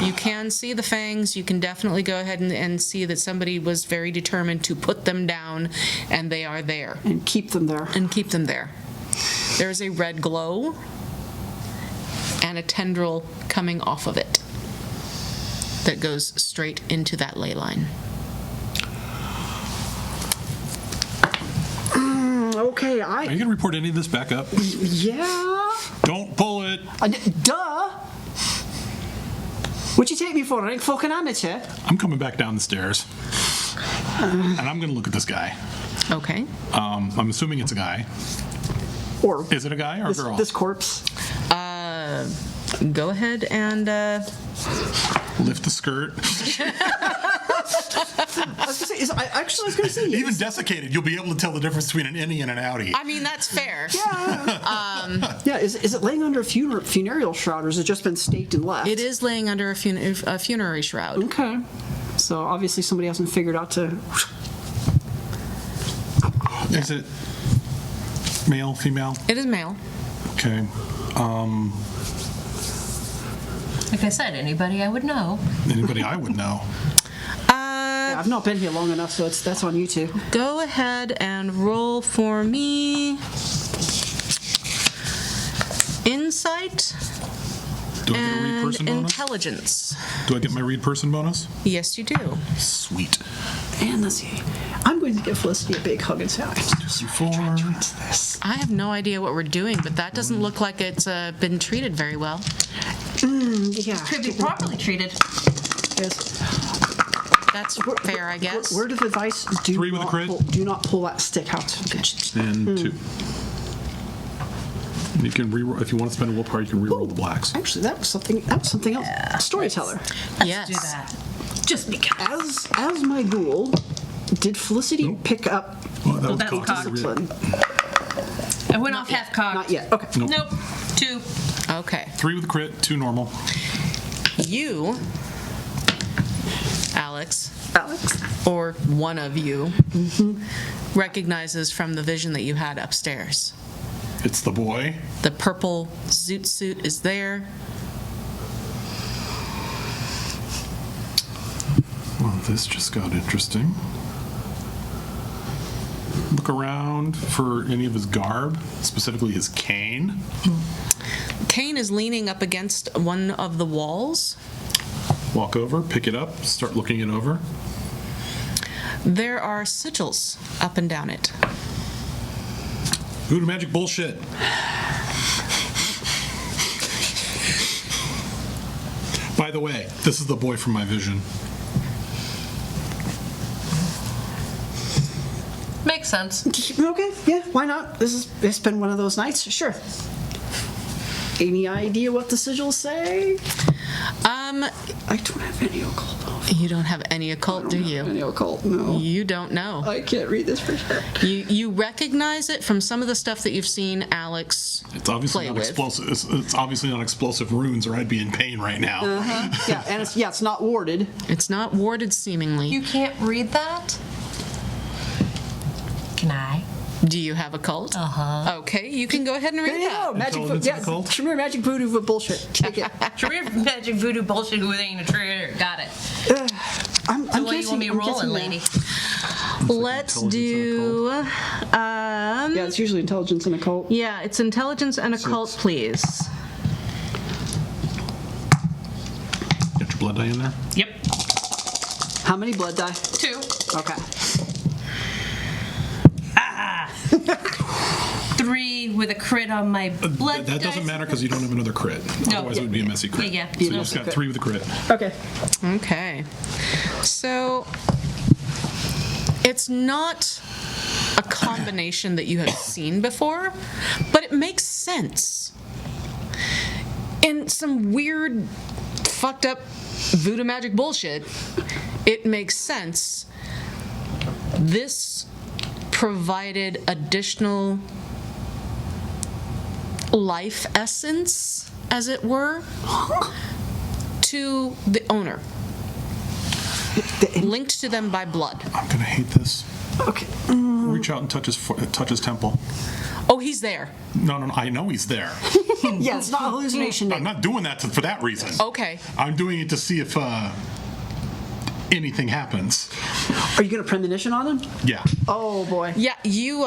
You can see the fangs. You can definitely go ahead and see that somebody was very determined to put them down, and they are there. And keep them there. And keep them there. There's a red glow and a tendril coming off of it that goes straight into that ley line. Okay, Are you going to report any of this back up? yeah. Don't pull it. Duh. What'd you take me for, rank fucking amateur? I'm coming back down the stairs. And I'm going to look at this guy. Okay. I'm assuming it's a guy. Or Is it a guy or a girl? this corpse? Go ahead and Lift the skirt. I was gonna say, Even desiccated, you'll be able to tell the difference between an innie and an outie. I mean, that's fair. yeah. Is it laying under a funereal shroud, or has it just been staked and left? It is laying under a funerary shroud. Okay. So obviously somebody hasn't figured out to. Is it male, female? It is male. Okay. Like I said, anybody I would know. Anybody I would know. I've not been here long enough, so that's on you two. Go ahead and roll for me insight Do I get a read and person bonus? intelligence. Do I get my read person bonus? Yes, you do. Sweet. And let's see. I'm going to give Felicity a big hug and say, C4. this. I have no idea what we're doing, but that doesn't look like it's been treated very well. Yeah. Could be properly treated. Yes. That's fair, I guess. Word of advice: Three with a crit. do not pull that stick out. And 2. You can reroll if you want to spend a willpower. You can reroll the blacks. Actually, that was something else. Storyteller. Yes. Do that. Just because. As my ghoul, did Felicity pick up Well, that was that's cocked. cocked. discipline? I went off half cocked. Not yet. Okay. Nope. 2. Okay. 3 with a crit, 2 normal. You, Alex, Alex. or one of you, recognizes from the vision that you had upstairs. It's the boy. The purple zoot suit is there. Well, this just got interesting. Look around for any of his garb, specifically his cane. Kane is leaning up against one of the walls. Walk over, pick it up, start looking it over. There are sigils up and down it. Voodoo magic bullshit. By the way, this is the boy from my vision. Makes sense. Okay. Yeah. Why not? It's been one of those nights. Sure. Any idea what the sigils say? I don't have any occult. You don't have any occult, do you? Any occult? No. You don't know. I can't read this for sure. You recognize it from some of the stuff that you've seen Alex It's obviously play not with. explosive. It's obviously not explosive runes, or I'd be in pain right now. Yeah, and it's not warded. It's not warded, seemingly. You can't read that? Can I? Do you have occult? Uh-huh. Okay, you can go ahead and read There you that. go. Magic Intelligence voodoo. and occult? Tremere magic voodoo with bullshit. Take it. Tremere magic voodoo bullshit who ain't a traitor. Got it. I'm So what do you guessing. want me I'm rolling, guessing lady? Let's do. Yeah, it's usually intelligence and occult. Yeah, it's intelligence and occult, please. Got your blood die in there? Yep. How many blood die? 2. Okay. 3 with a crit on my blood. That doesn't dice. matter because you don't have another crit. No. Otherwise, it would be a messy crit. Yeah. So you just got 3 with a crit. Okay. Okay. So it's not a combination that you have seen before, but it makes sense. In some weird, fucked up voodoo magic bullshit, it makes sense. This provided additional life essence, as it were, to the owner, linked to them by blood. I'm gonna hate this. Okay. Reach out and touch his temple. Oh, he's there. No, I know he's there. Yeah, it's not a hallucination. I'm not doing that for that reason. Okay. I'm doing it to see if anything happens. Are you going to premonition on him? Yeah. Oh boy. Yeah, you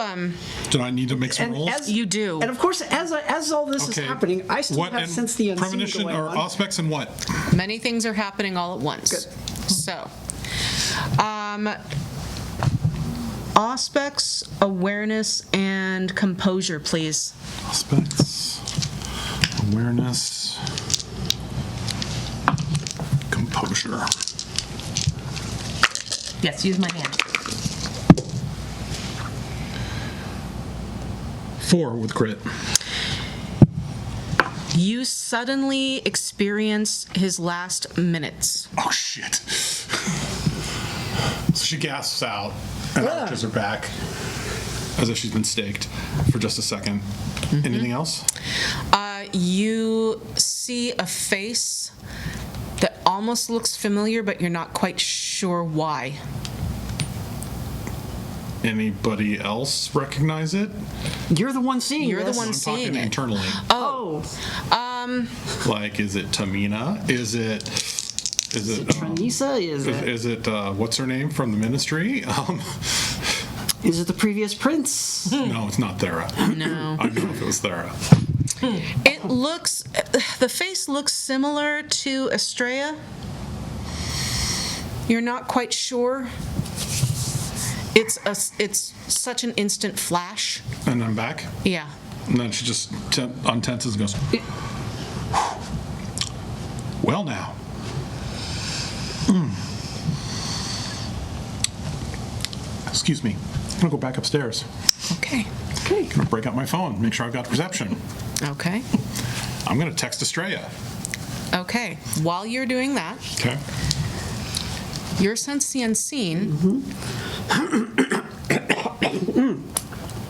Do I need to make some rolls? you do. And of course, as all this is happening, I still have and sense the unseen premonition going or on. aspects and what? Many things are happening all at once. Good. So, aspects, awareness, and composure, please. Aspects, awareness, composure. Yes, use my hand. 4 with crit. You suddenly experience his last minutes. Oh shit. So she gasps out and arches her back as if she's been staked for just a second. Anything else? You see a face that almost looks familiar, but you're not quite sure why. Anybody else recognize it? You're the one seeing You're the this. one I'm seeing talking it. internally. Oh. Like, is it Tamina? Is it Tranisa? Is it what's her name from the ministry? Is it the previous prince? No, it's not Thera. No. I know if it was Thera. It looks, the face looks similar to Estrella. You're not quite sure. It's such an instant flash. And I'm back. Yeah. And then she just untenses and goes, well now. Excuse me. I'm gonna go back upstairs. Okay. I'm gonna break out my phone, make sure I've got reception. Okay. I'm gonna text Estrella. Okay. While you're doing that, Okay. your sense the unseen,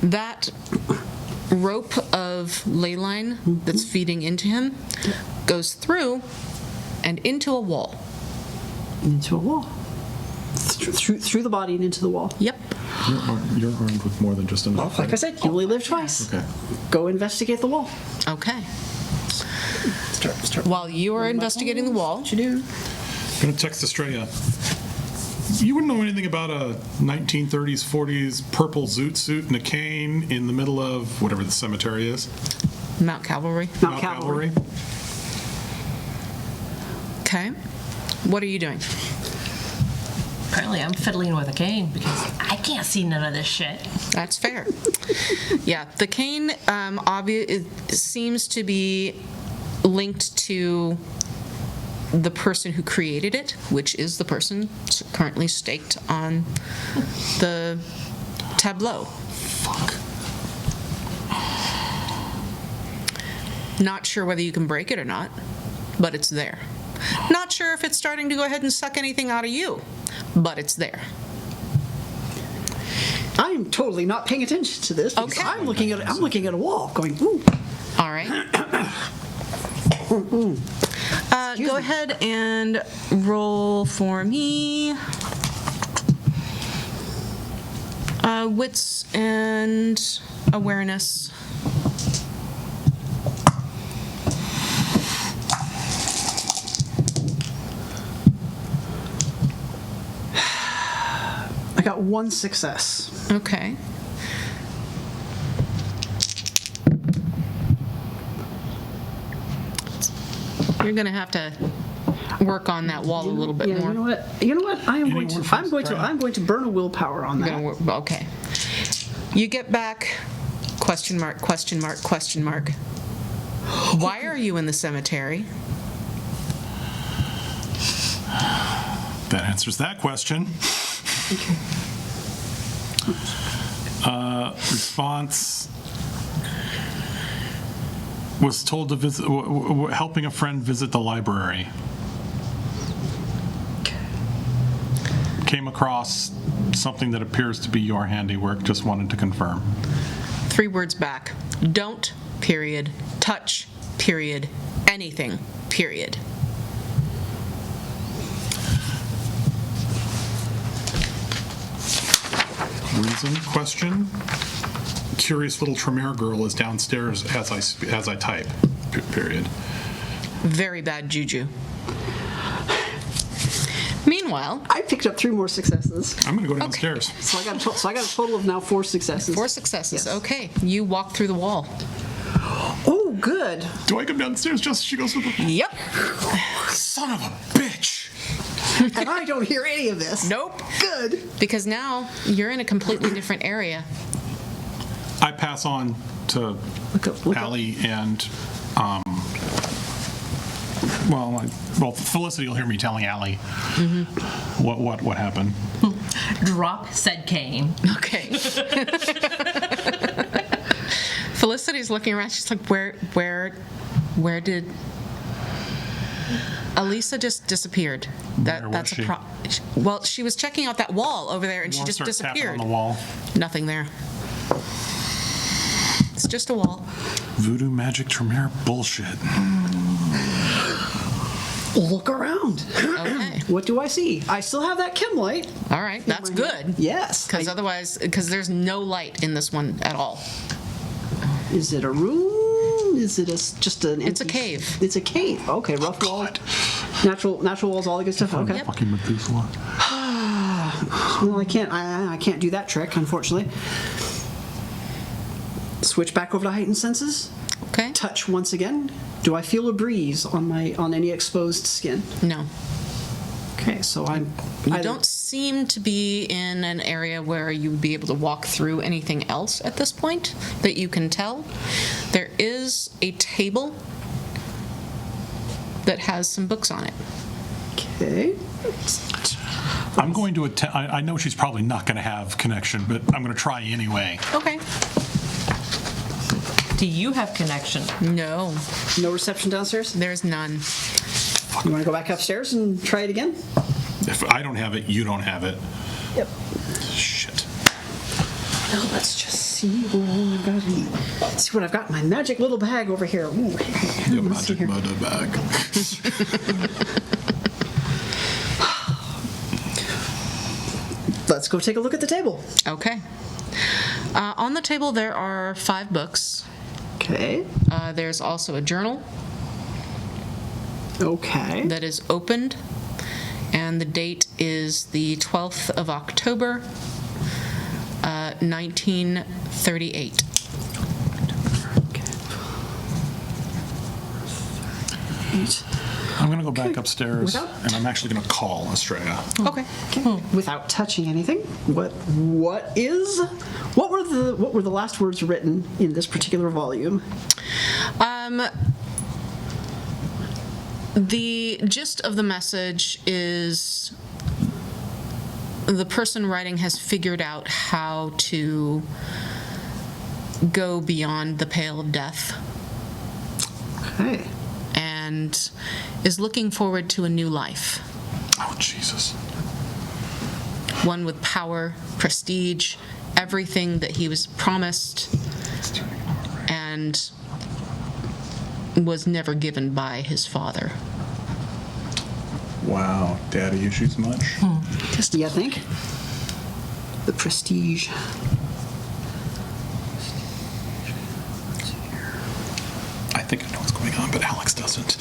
that rope of ley line that's feeding into him goes through and into a wall. Into a wall. Through the body and into the wall. Yep. You're armed with more than just enough. Like I said, you only live twice. Okay. Go investigate the wall. Okay. Start. While you are investigating the wall, What you do? I'm gonna text Estrella. You wouldn't know anything about a 1930s, 40s purple zoot suit and a cane in the middle of whatever the cemetery is? Mount Cavalry. Mount Cavalry. Okay. What are you doing? Apparently, I'm fiddling with a cane because I can't see none of this shit. That's fair. Yeah, the cane it seems to be linked to the person who created it, which is the person currently staked on the tableau. Fuck. Not sure whether you can break it or not, but it's there. Not sure if it's starting to go ahead and suck anything out of you, but it's there. I am totally not paying attention to this because Okay. I'm looking at a wall, going, ooh. All right. Go ahead and roll for me. Wits and awareness. I got 1 success. Okay. You're gonna have to work on that wall a little bit Yeah, more. you know what? I'm Anyone going to burn a willpower on You're that. gonna work, okay. You get back, question mark, question mark, question mark. Why are you in the cemetery? That answers that question. Response was told to visit, helping a friend visit the library. Came across something that appears to be your handiwork, just wanted to confirm. 3 words back. Don't, period, touch, period, anything, period. Reason? Question? Curious little Tremere girl is downstairs as I type. Period. Very bad juju. Meanwhile, I picked up 3 more successes. I'm gonna go downstairs. So I got a total of now 4 successes. 4 successes. Yes. Okay, you walk through the wall. Oh, good. Do I come downstairs just as she goes through the... Yep. Son of a bitch! And I don't hear any of this. Nope. Good. Because now you're in a completely different area. I pass on to Look up. Allie and, Felicity will hear me telling Allie what happened. Drop said cane. Okay. Felicity's looking around. She's like, where did... Elisa just disappeared. Where was That's she? Well, she was checking out that wall over there, and she just Start tapping disappeared. on the wall. Nothing there. It's just a wall. Voodoo magic Tremere bullshit. Look around. Okay. What do I see? I still have that chem light. All right. That's good. Yes. Because there's no light in this one at all. Is it a room? Is it just an? It's a empty- cave. It's a cave. Okay, rough wall. Natural walls, all the good stuff. Okay. Fucking Methuselah. Well, I can't do that trick, unfortunately. Switch back over to heightened senses. Okay. Touch once again. Do I feel a breeze on any exposed skin? No. Okay, so You don't seem to be in an area where you would be able to walk through anything else at this point that you can tell. There is a table that has some books on it. Okay. I'm going to attempt. I know she's probably not going to have connection, but I'm going to try anyway. Okay. Do you have connection? No, No reception downstairs? there's none. You want to go back upstairs and try it again? If I don't have it, you don't have it. Yep. Shit. Well, let's just see what I've got in my magic little bag over here. Ooh. Your Let's see magic here. murder bag. Let's go take a look at the table. Okay. On the table there are 5 books. Okay. There's also a journal Okay. that is opened, and the date is the 12th of October, 1938. I'm going to go back upstairs, Without- and I'm actually going to call Estrella. Okay. Without touching anything, what were the last words written in this particular volume? The gist of the message is the person writing has figured out how to go beyond the pale of death Okay. and is looking forward to a new life. Oh, Jesus. One with power, prestige, everything that he was promised and was never given by his father. Wow. Daddy issues much? You think? The prestige. I think I know what's going on, but Alex doesn't.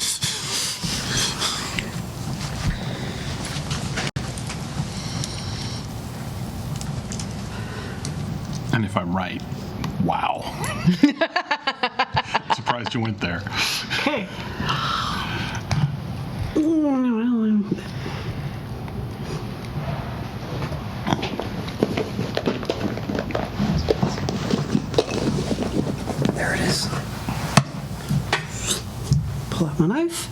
And if I'm right, wow. Surprised you went there. Okay. There it is. Pull out my knife,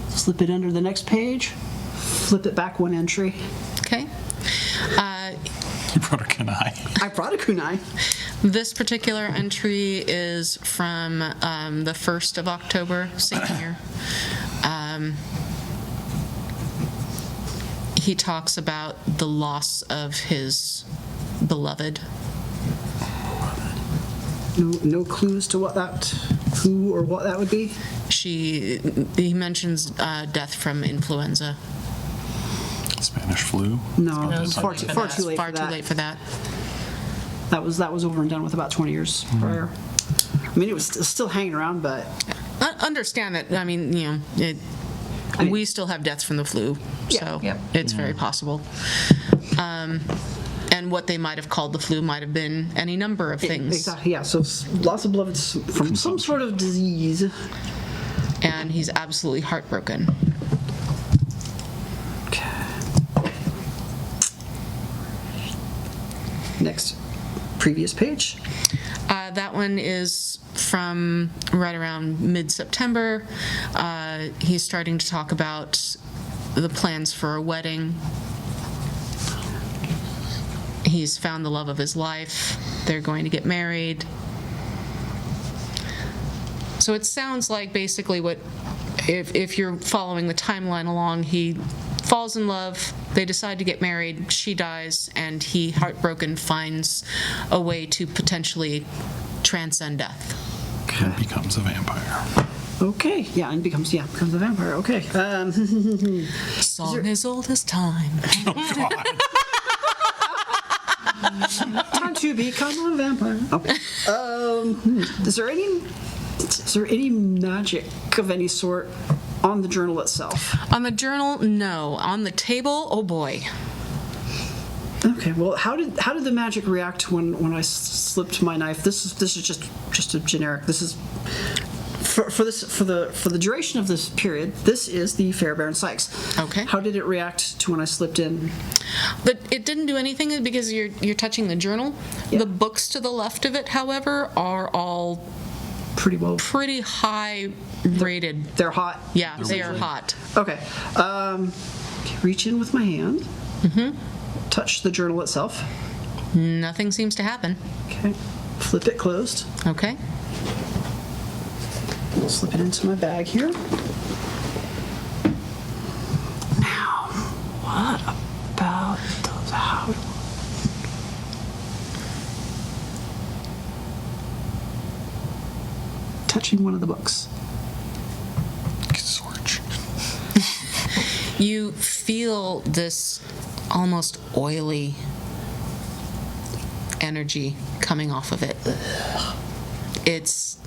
slip it under the next page, flip it back 1 entry. Okay? You brought her can I? I brought a kunai. This particular entry is from the 1st of October, same year. He talks about the loss of his beloved. No clues to who or what that would be? He mentions death from influenza. Spanish flu. No, it's far too late Far for too that. late for that. That was over and done with about 20 years prior. I mean, it was still hanging around, but Understand that, I mean, we still have deaths from the flu, so Yep. it's very possible. And what they might have called the flu might have been any number of things. exactly, yeah. So lots of blood from some sort of disease. And he's absolutely heartbroken. Next, previous page. That one is from right around mid-September. He's starting to talk about the plans for a wedding. He's found the love of his life. They're going to get married. So it sounds like basically if you're following the timeline along, he falls in love, they decide to get married, she dies, and he, heartbroken, finds a way to potentially transcend death. And becomes a vampire. Okay, yeah, and becomes a vampire. Okay. Song as old as time. Time to become a vampire. Okay. Is there any magic of any sort on the journal itself? On the journal, no. On the table, oh boy. Okay. Well, how did the magic react when I slipped my knife? This is just a generic. This is for the duration of this period. This is the Fairbairn Sykes. Okay. How did it react to when I slipped in? But it didn't do anything because you're touching the journal. Yeah. The books to the left of it, however, are all pretty high rated. They're hot. Yeah, they are hot. Okay. Reach in with my hand. Mm-hmm. Touch the journal itself. Nothing seems to happen. Okay. Flip it closed. Okay. Slip it into my bag here. Now, what about those? Touching one of the books. Sorge. You feel this almost oily energy coming off of it. It's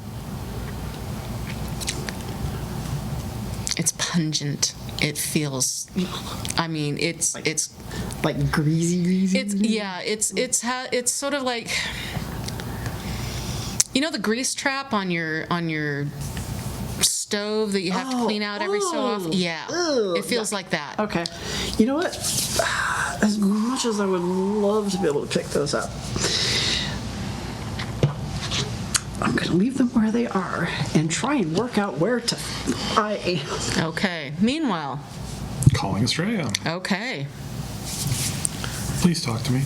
pungent. It feels, I mean, it's Like greasy. it's sort of like, you know, the grease trap on your stove that you have to clean out every so often? Yeah. It feels like that. Okay. You know what? As much as I would love to be able to pick those up, I'm going to leave them where they are and try and work out where to. Okay. Meanwhile. Calling Australia. Okay. Please talk to me.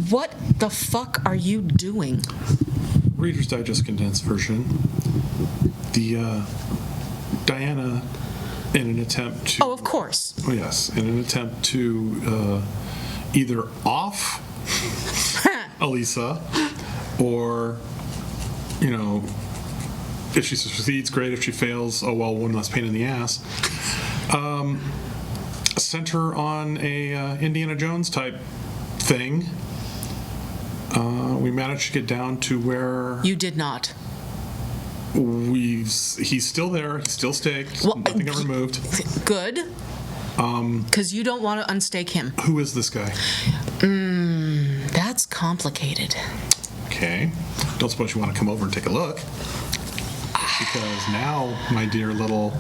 What the fuck are you doing? Reader's Digest condensed version. The Diana, in an attempt to. Oh, of course. Oh, yes, in an attempt to either off Elisa, or, you know, if she succeeds, great. If she fails, oh well, one less pain in the ass. Sent her on a Indiana Jones type thing. We managed to get down to where You did not. he's still there. He's still staked. Well, nothing got removed. Good. Because you don't want to unstake him. Who is this guy? That's complicated. Okay. Don't suppose you want to come over and take a look? Because now my dear little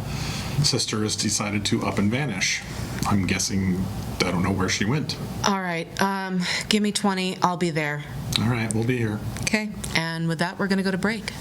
sister has decided to up and vanish. I'm guessing, I don't know where she went. All right. Give me 20. I'll be there. All right, we'll be here. Okay. And with that, we're going to go to break.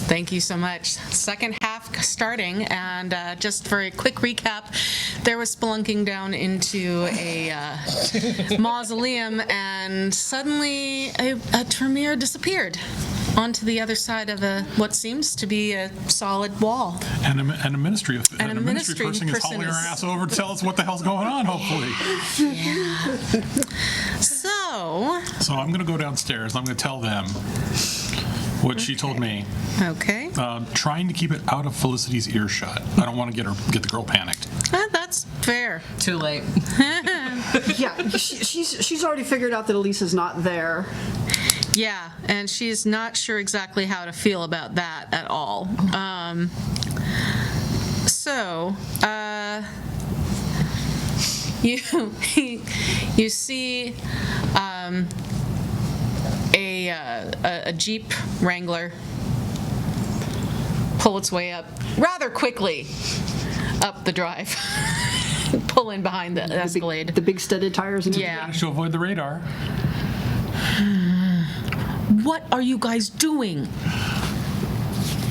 Thank you so much. Second half starting, and just for a quick recap, there was spelunking down into a mausoleum, and suddenly a Tremere disappeared onto the other side of what seems to be a solid wall. And a ministry ministry person is hauling her is- ass over to tell us what the hell's going on, hopefully. So I'm going to go downstairs. I'm going to tell them what she told me. Okay. Trying to keep it out of Felicity's earshot. I don't want to get the girl panicked. That's fair. Too late. Yeah, she's already figured out that Elisa's not there. Yeah, and she's not sure exactly how to feel about that at all. You see a Jeep Wrangler pull its way up rather quickly up the drive, pull in behind the Escalade. The big studded tires and Yeah. Managed to avoid the radar. What are you guys doing?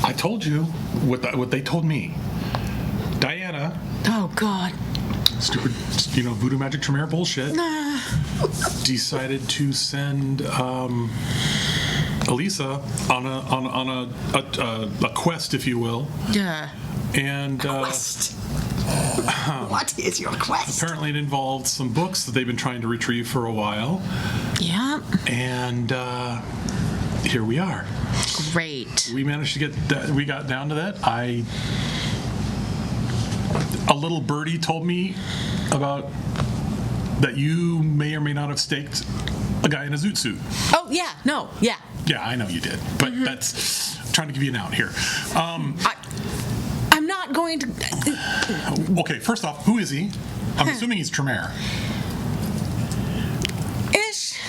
I told you what they told me. Diana, Oh, God. stupid, voodoo magic Tremere bullshit, decided to send Elisa on a quest, if you will, Yeah. and What is your quest? apparently it involved some books that they've been trying to retrieve for a while, Yeah. and here we are. Great. We managed to get that. We got down to that. A little birdie told me about that you may or may not have staked a guy in a zoot suit. Oh, yeah. No. Yeah. Yeah, I know you did, but that's trying to give you an out here. I'm not going to. Okay, first off, who is he? I'm assuming he's Tremere. Ish.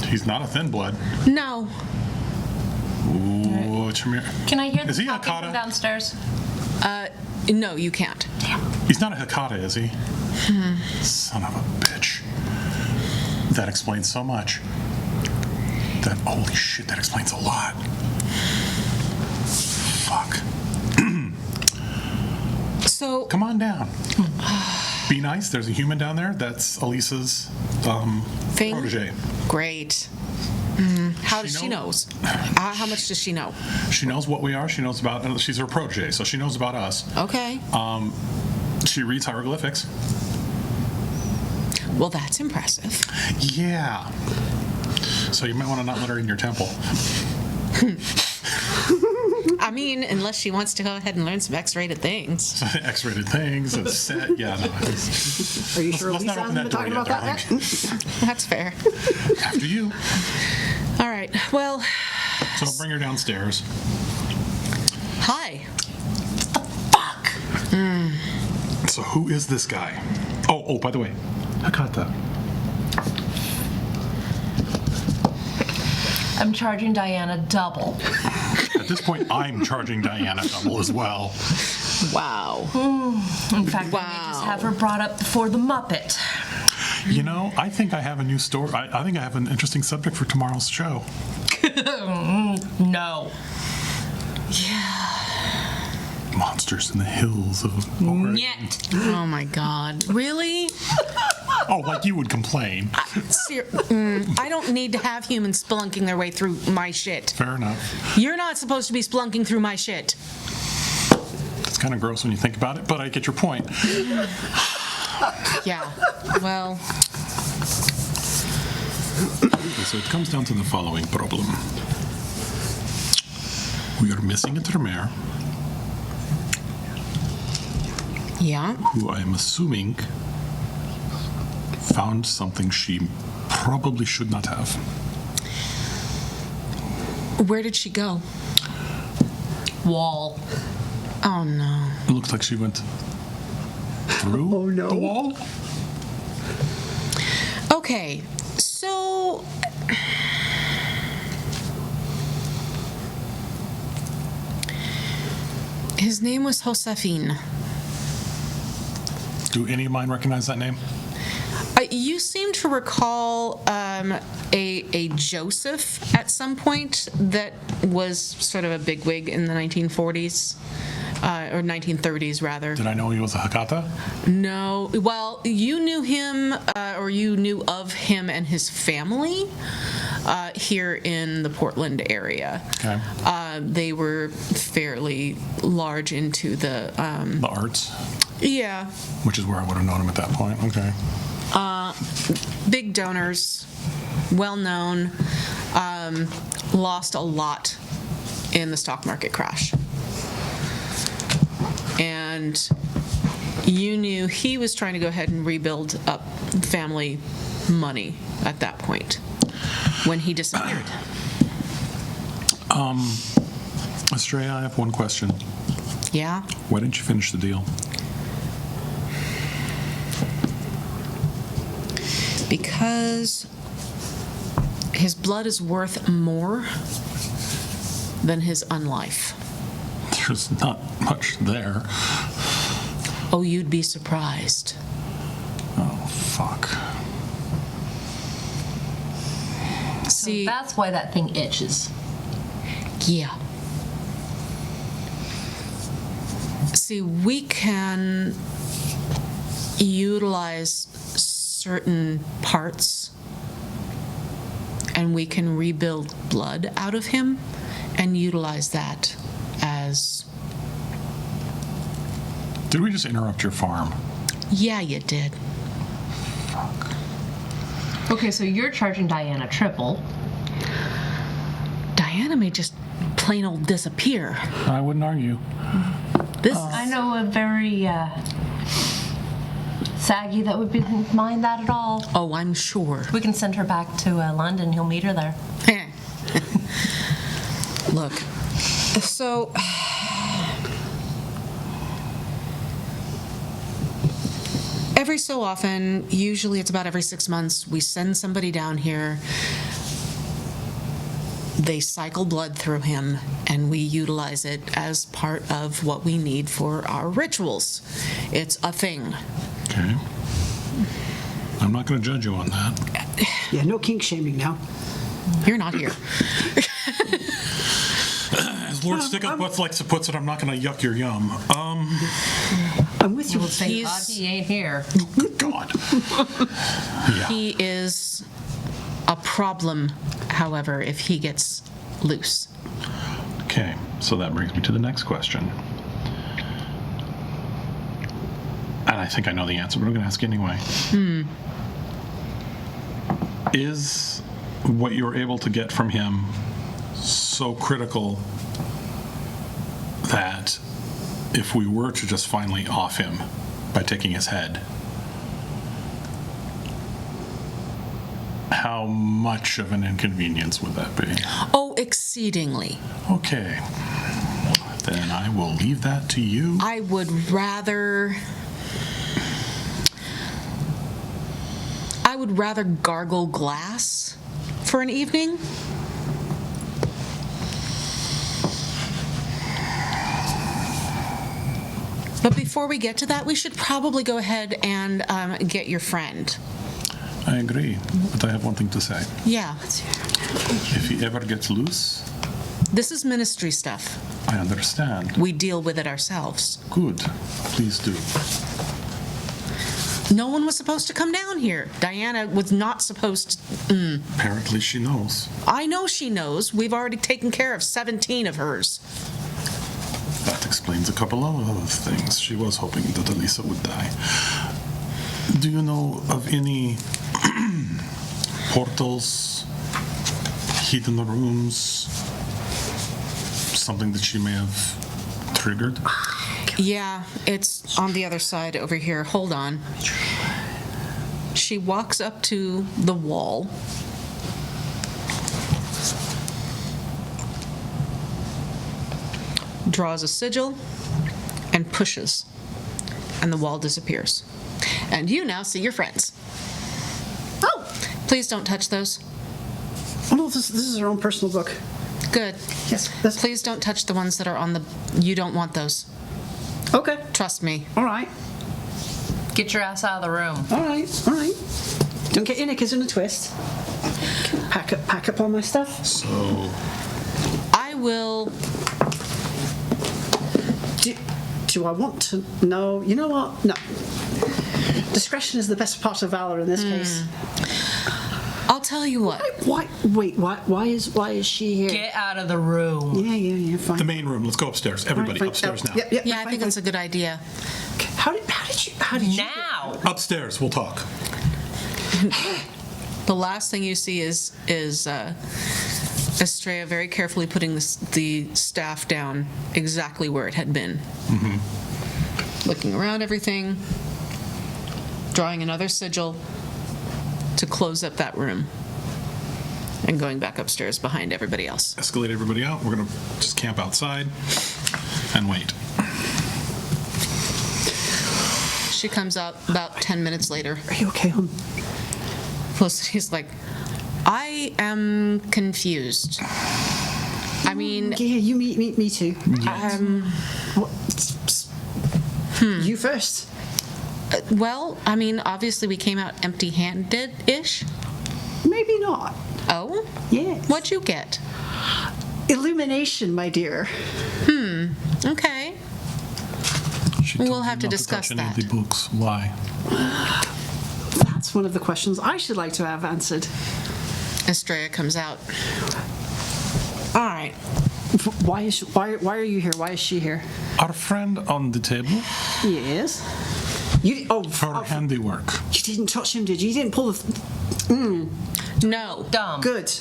He's not a thin blood. No. Ooh, Tremere. Can I hear Is the he talking Hakata? from downstairs? No, you can't. He's not a Hakata, is he? Son of a bitch. That explains so much. Holy shit, that explains a lot. Fuck. So. Come on down. Be nice. There's a human down there. That's Elisa's Thing? protege. Great. How does she knows? How much does she know? She knows what we are. She knows about. She's her protege, so she knows about us. Okay. She reads hieroglyphics. Well, that's impressive. Yeah. So you might want to not let her in your temple. I mean, unless she wants to go ahead and learn some X-rated things. X-rated things and set. Yeah, no. Are you sure Let's not Elisa open hasn't that been door talking yet, about that darling. yet? That's fair. After you. All right. Well, So bring her downstairs. hi. So who is this guy? Oh, by the way, Hakata. I'm charging Diana double. At this point, I'm charging Diana double as well. Wow. In fact, I may just have her brought up before the Muppet. I think I have a new story. I think I have an interesting subject for tomorrow's show. No. Monsters in the hills of Oregon. Yet. Oh my God. Really? Oh, like you would complain. I don't need to have humans spelunking their way through my shit. Fair enough. You're not supposed to be spelunking through my shit. It's kind of gross when you think about it, but I get your point. Yeah. Well, Okay, so it comes down to the following problem. We are missing a Tremere, yeah. who I am assuming found something she probably should not have. Where did she go? Wall. Oh no. It looks like she went through the wall. Okay. So. His name was Josefine. Do any of mine recognize that name? You seem to recall a Joseph at some point that was sort of a bigwig in the 1940s. Or 1930s, rather. Did I know he was a Hakata? No. Well, you knew him, or you knew of him and his family here in the Portland area. Okay. They were fairly large into the... The arts, yeah. which is where I would have known him at that point. Okay. Big donors, well known, lost a lot in the stock market crash. And you knew he was trying to go ahead and rebuild up family money at that point when he disappeared. Estrella, I have one question. Yeah? Why didn't you finish the deal? Because his blood is worth more than his unlife. There's not much there. Oh, you'd be surprised. Oh, fuck. See, That's why that thing itches. yeah. See, we can utilize certain parts and we can rebuild blood out of him and utilize that as... Did we just interrupt your farm? Yeah, you did. Okay, so you're charging Diana triple. Diana may just plain old disappear. I wouldn't argue. This I know a very saggy that would not mind that at all. Oh, I'm sure. We can send her back to London. He'll meet her there. Look, so every so often, usually it's about every 6 months, we send somebody down here. They cycle blood through him, and we utilize it as part of what we need for our rituals. It's a thing. Okay. I'm not going to judge you on that. Yeah, no kink shaming now. You're not here. As Lord Stick-Up puts it, I'm not going to yuck your yum. I'm with you. Thank God he ain't here. Good God. Yeah. He is a problem, however, if he gets loose. Okay, so that brings me to the next question. And I think I know the answer, but I'm going to ask anyway. Is what you're able to get from him so critical that if we were to just finally off him by taking his head, how much of an inconvenience would that be? Oh, exceedingly. Okay. Then I will leave that to you. I would rather gargle glass for an evening. But before we get to that, we should probably go ahead and get your friend. I agree, but I have one thing to say. Yeah. If he ever gets loose, This is ministry stuff. I understand. We deal with it ourselves. Good. Please do. No one was supposed to come down here. Diana was not supposed to. Apparently she knows. I know she knows. We've already taken care of 17 of hers. That explains a couple of other things. She was hoping that Elisa would die. Do you know of any portals, hidden rooms, something that she may have triggered? Yeah, it's on the other side over here. Hold on. She walks up to the wall. Draws a sigil and pushes, and the wall disappears. And you now see your friends. Oh! Please don't touch those. Oh, no, this is her own personal book. Good. Yes, that's... Please don't touch the ones that are on the... You don't want those. Okay, Trust me. all right. Get your ass out of the room. All right. Don't get your knickers in a twist. Pack up all my stuff. So, I will. Do I want to? No. You know what? No. Discretion is the best part of valor in this case. I'll tell you what. Why? Wait. Why is she here? Get out of the room. Yeah. Fine. the main room. Let's go upstairs. Everybody, Fine. upstairs now. Yeah, Yeah, I think it's a good idea. How did you? Now. Upstairs. We'll talk. The last thing you see is Estrella very carefully putting the staff down exactly where it had been. Looking around everything, drawing another sigil to close up that room, and going back upstairs behind everybody else. Escalate everybody out. We're going to just camp outside and wait. She comes out about 10 minutes later. Are you okay, hon? Felicity's like, I am confused. I mean, Yeah, you me too. What? You first. well, I mean, obviously we came out empty-handed-ish. Maybe not. Oh? Yes. What'd you get? Illumination, my dear. Okay. She We'll told have you to not discuss touch any of that. the books. Why? That's one of the questions I should like to have answered. Estrella comes out. All right. Why are you here? Why is she here? Our friend on the table, Yes. You her handiwork. you didn't touch him, did you? You didn't pull the. No. Dumb. Good.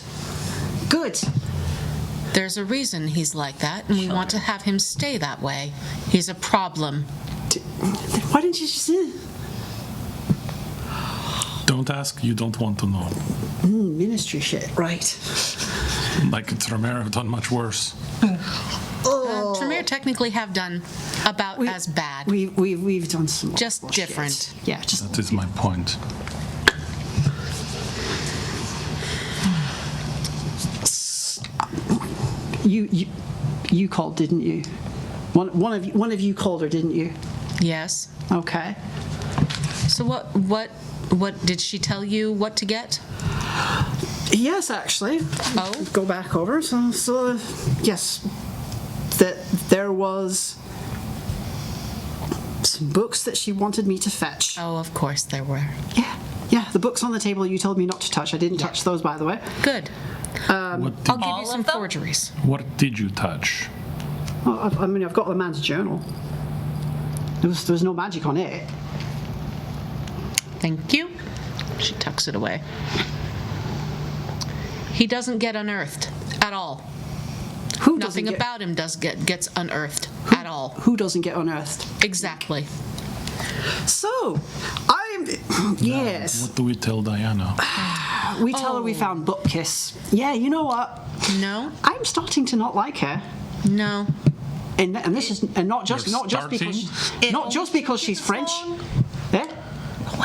There's a reason he's like that, and we want to have him stay that way. He's a problem. Then why didn't you just? Don't ask, you don't want to know. Ministry shit, right? Like Tremere have done much worse. Tremere technically have done about as bad. We've done some Just awful shit. different. Yeah, just That is my point. you called, didn't you? One of you called her, didn't you? Yes. Okay. So what did she tell you what to get? Yes, actually. Oh? Go back over. So yes, that there was some books that she wanted me to fetch. Oh, of course there were. Yeah, the books on the table you told me not to touch. I didn't touch those, by the way. Good. What I'll did, give All you of some them? forgeries. what did you touch? Well, I mean, I've got the man's journal. There was no magic on it. Thank you. She tucks it away. He doesn't get unearthed at all. Who doesn't Nothing get, about him gets unearthed at all. Who doesn't get unearthed? Exactly. So, yes. What do we tell Diana? We tell her we found Bookkiss. Yeah, you know what? No. I'm starting to not like her. No. And this is not just You're because she's French. Yeah?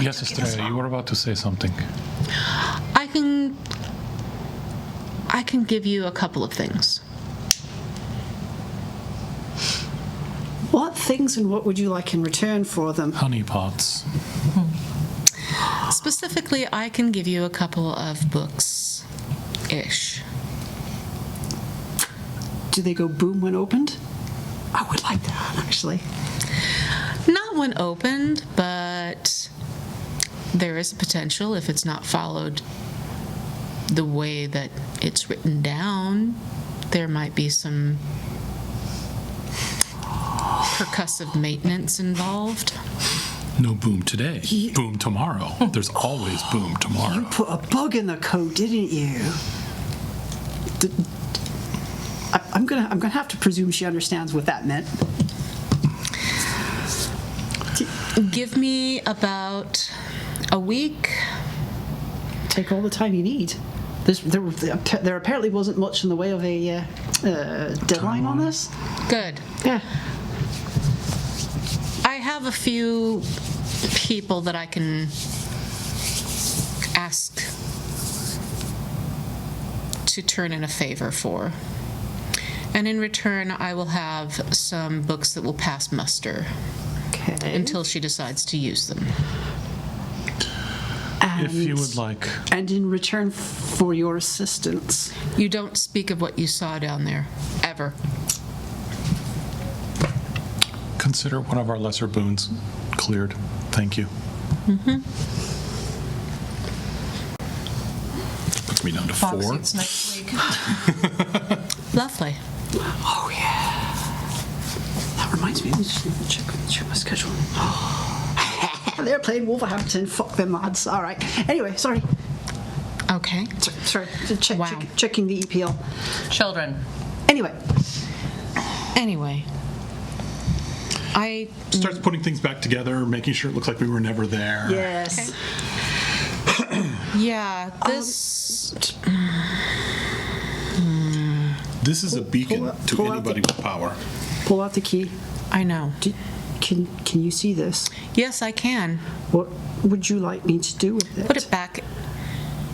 Yes, Estrella, you were about to say something. I can give you a couple of things. What things and what would you like in return for them? Honeypots. Specifically, I can give you a couple of books-ish. Do they go boom when opened? I would like that, actually. Not when opened, but there is a potential if it's not followed the way that it's written down. There might be some percussive maintenance involved. No boom today. Boom tomorrow. There's always boom tomorrow. You put a bug in the code, didn't you? I'm gonna have to presume she understands what that meant. Give me about a week. Take all the time you need. There apparently wasn't much in the way of a deadline on this. Good. Yeah. I have a few people that I can ask to turn in a favor for. And in return, I will have some books that will pass muster. Okay. until she decides to use them. If you would like. And in return for your assistance. You don't speak of what you saw down there, ever. Consider one of our lesser boons cleared. Thank you. Puts me down to Box 4. seats next week. Lovely. Oh, yeah. That reminds me, let me just check my schedule. They're playing Wolverhampton. Fuck them lads. All right. Anyway, sorry. Okay. Sorry. Wow. Checking the EPL. Children. Anyway. Starts putting things back together, making sure it looks like we were never there. Yes. Yeah, this... This is a beacon to pull out anybody with power. Pull out the key. I know. Can you see this? Yes, I can. What would you like me to do with it? Put it back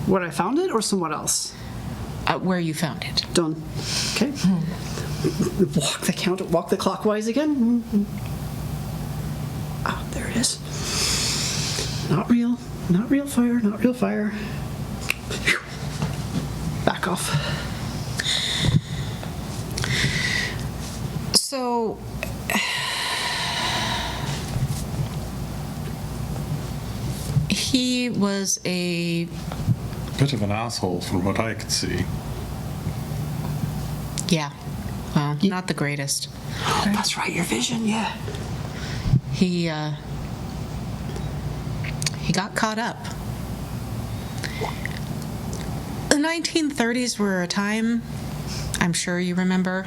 Where I found it or somewhere else? where you found it. Done. Okay. Walk the clockwise again. Ah, there it is. Not real fire, not real fire. Phew. Back off. So... He was a... Bit of an asshole from what I could see. Yeah. Well, not the greatest. Oh, that's right, your vision, yeah. He got caught up. The 1930s were a time, I'm sure you remember.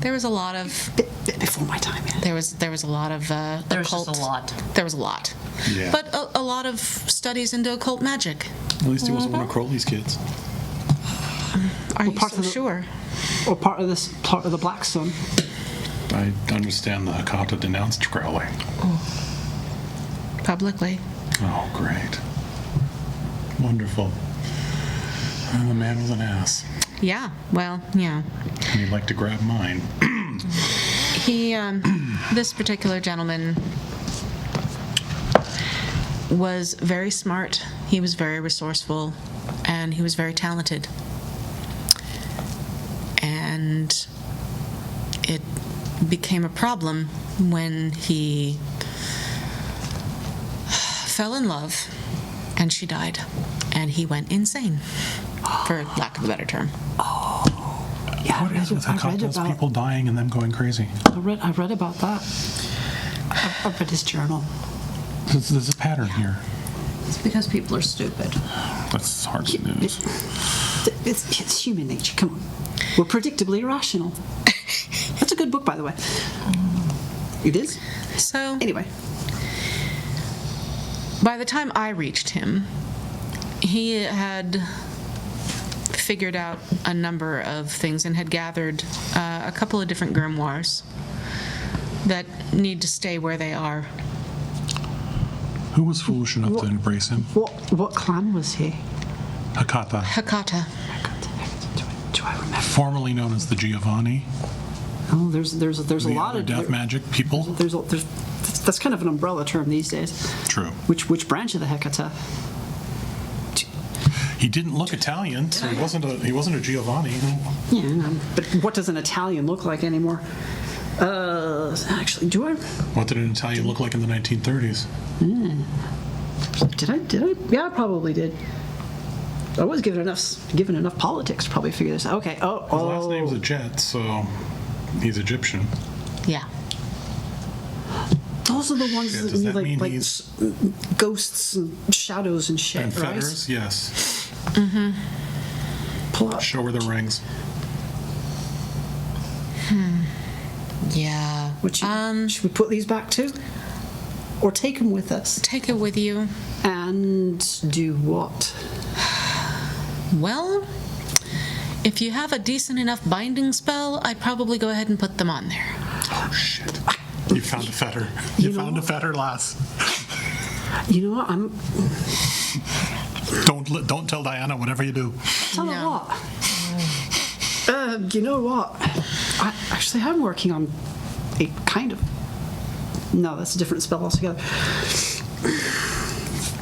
There was a lot of... Bit before my time, yeah. There was a lot of There was occult... just a lot. There was a lot. Yeah. But a lot of studies into occult magic. At least he wasn't one of Crowley's kids. Are you part so of the- sure? Or part of the Black Sun. I understand the Hakata denounced Crowley. Publicly. Oh, great. Wonderful. And the man was an ass. Yeah, well, yeah. And he'd like to grab mine. He, this particular gentleman was very smart, he was very resourceful, and he was very talented. And it became a problem when he fell in love and she died, and he went insane, for lack of a better term. Yeah, What is with Hakatas? People dying and them going crazy. I read about that. I read his journal. There's a pattern here. It's because people are stupid. That's hardly news. It's human nature. Come on, we're predictably irrational. That's a good book, by the way. It is. So, Anyway, by the time I reached him, he had figured out a number of things and had gathered a couple of different grimoires that need to stay where they are. Who was foolish enough to embrace him? what clan was he? Hakata, Hakata. Do I remember? formerly known as the Giovanni, Oh, there's a the lot other of death magic people. That's kind of an umbrella term these days. True. Which branch of the Hecata? He didn't look Italian, so he wasn't a Giovanni. Yeah, but what does an Italian look like anymore? Actually, do I? What did an Italian look like in the 1930s? Did I? Yeah, I probably did. I was given enough politics to probably figure this out. Okay. His last name's a Jet, so he's Egyptian. Yeah. Those are the ones Yeah, does that mean like he's- ghosts and shadows and shit, And right? feathers, yes. Pull up. Show her the rings. Yeah. Should we put these back too, or take them with us Take it with you. and do what? Well, if you have a decent enough binding spell, I'd probably go ahead and put them on there. Oh, shit. You found a fetter. You found a fetter, lass. You know what? Don't tell Diana whatever you do. Tell her No. what. You know what? I'm working on a kind of No, that's a different spell altogether.